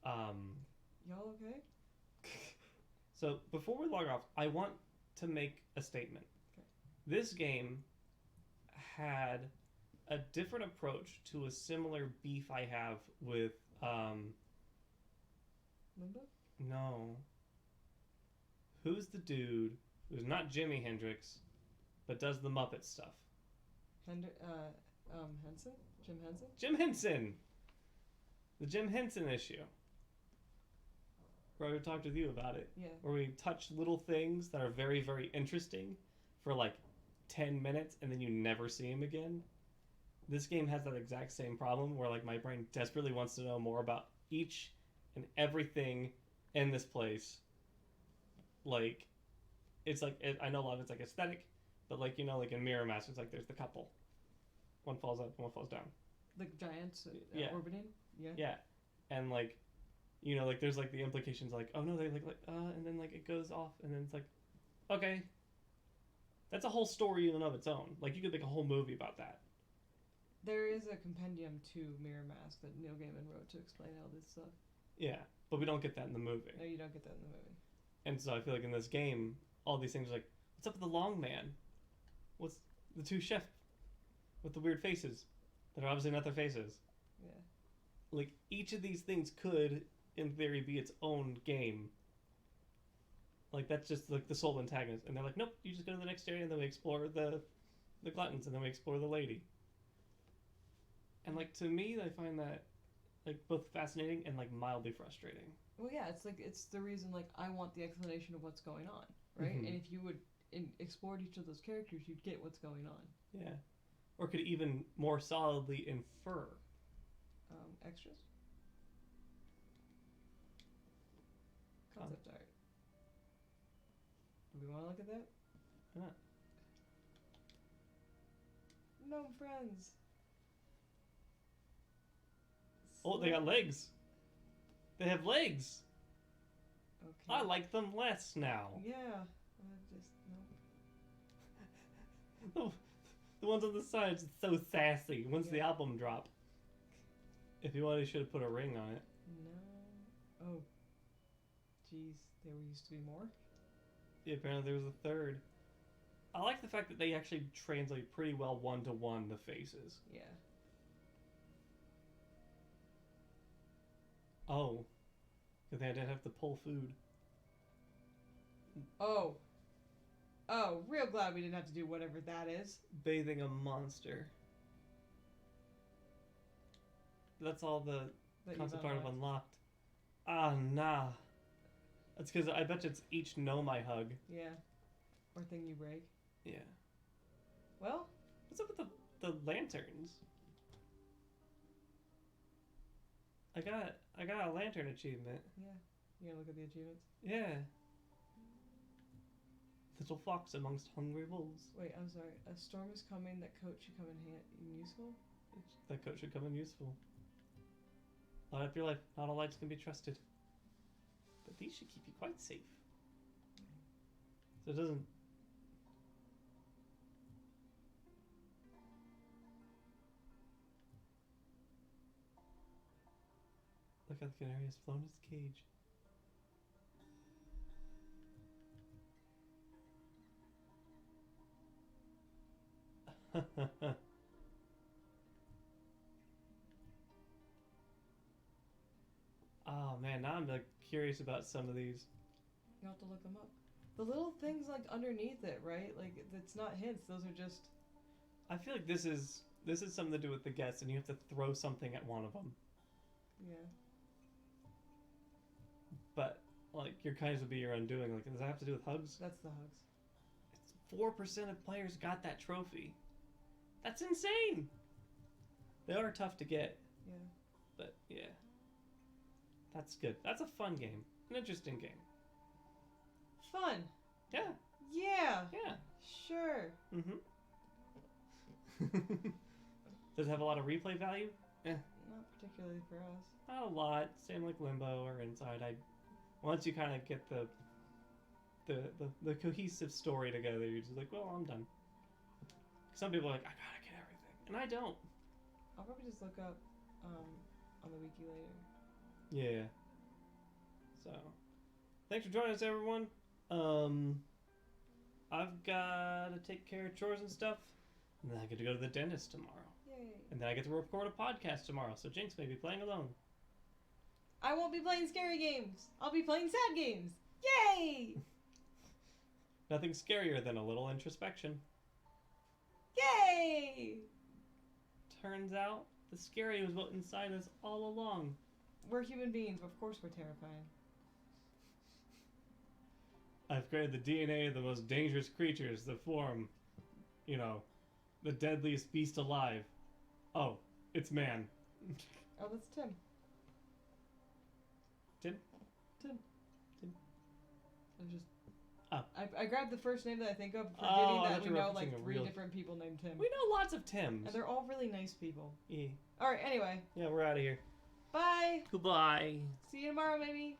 Y'all okay? So, before we log off, I want to make a statement. Okay. This game had a different approach to a similar beef I have with, Limbo? no. Who's the dude who's not Jimi Hendrix, but does the Muppet stuff? Henson? Jim Henson? Jim Henson! The Jim Henson issue. Where I talked with you about it. Yeah. Where we touch little things that are very, very interesting for like 10 minutes and then you never see him again. This game has that exact same problem where like my brain desperately wants to know more about each and everything in this place. Like, it's like, I know a lot of it's like aesthetic, but like, you know, like in Mirror Mask, it's like there's the couple. One falls up, one falls down. Like giants Yeah. orbiting? Yeah. Yeah. And like, you know, like there's like the implications like, oh no, they like, and then like it goes off and then it's like, okay. That's a whole story in and of its own. Like you could make a whole movie about that. There is a compendium to Mirror Mask that Neil Gaiman wrote to explain all this stuff. Yeah. But we don't get that in the movie. No, you don't get that in the movie. And so I feel like in this game, all these things are like, what's up with the long man? What's the 2 chefs with the weird faces that are obviously not their faces? Yeah. Like each of these things could, in theory, be its own game. Like that's just like the sole antagonist, and they're like, nope, you just go to the next area, and then we explore the gluttons, and then we explore the lady. And like to me, I find that like both fascinating and like mildly frustrating. Well, yeah, it's like it's the reason like I want the explanation of what's going on, right? Mhm. And if you would explored each of those characters, you'd get what's going on. Yeah, or could even more solidly infer. Extras. Concept art. Do we want to look at that? Why not? Gnome friends. Oh, they got legs. They have legs. Okay. I like them less now. Yeah. Just no. The ones on the sides, it's so sassy. Once the Yeah. album drop. If you wanted, you should have put a ring on it. No. Oh. Jeez, there used to be more. Yeah, apparently there was a third. I like the fact that they actually translate pretty well one-to-one the faces. Yeah. Oh. Because they didn't have to pull food. Oh. Oh, real glad we didn't have to do whatever that is. Bathing a monster. That's all the That you've concept art I've unlocked. unlocked. Ah, nah. That's because I bet it's each gnome I hug. Yeah. Or thing you break. Yeah. Well, What's up with the lanterns? I got a lantern achievement. yeah. You gonna look at the achievements? Yeah. Little fox amongst hungry wolves. Wait, I'm sorry. A storm is coming. That coat should come in useful. That coat should come in useful. Light up your life. Not all lights can be trusted. But these should keep you quite safe. So it doesn't... Look how the canary has flown its cage. Oh man, now I'm like curious about some of these. You have to look them up. The little things like underneath it, right? Like it's not hints. Those are just. I feel like this is something to do with the guests, and you have to throw something at one of them. Yeah. But like your kindness would be your undoing. Like, does that have to do with hugs? That's the hugs. It's 4% of players got that trophy. That's insane. They are tough to get, Yeah. but yeah, that's good. That's a fun game, an interesting game. Fun. Yeah, Yeah. yeah. Sure. Mm-hmm. Does it have a lot of replay value? Not particularly for us. Not a lot. Same like Limbo or Inside. Once you kind of get the cohesive story together, you're just like, well, I'm done. Some people are like, I gotta get everything, and I don't. I'll probably just look up on the wiki later. Yeah. So, thanks for joining us, everyone. I've got to take care of chores and stuff, and then I get to go to the dentist tomorrow, Yay. and then I get to record a podcast tomorrow. So Jinx may be playing alone. I won't be playing scary games. I'll be playing sad games. Yay! Nothing scarier than a little introspection. Yay! Turns out the scary was what inside us all along. We're human beings, of course we're terrifying. I've created the DNA of the most dangerous creatures that form, the deadliest beast alive. Oh, it's man. Oh, that's Tim. Tim? Tim. Tim. I just. Oh. I grabbed the first name that I think of, Oh, forgetting I that thought we you were know referencing like a 3 real- different people named Tim. We know lots of Tims. And they're all really nice people. Yeah. Alright, anyway. Yeah, we're out of here. Bye! Goodbye. See you tomorrow, maybe.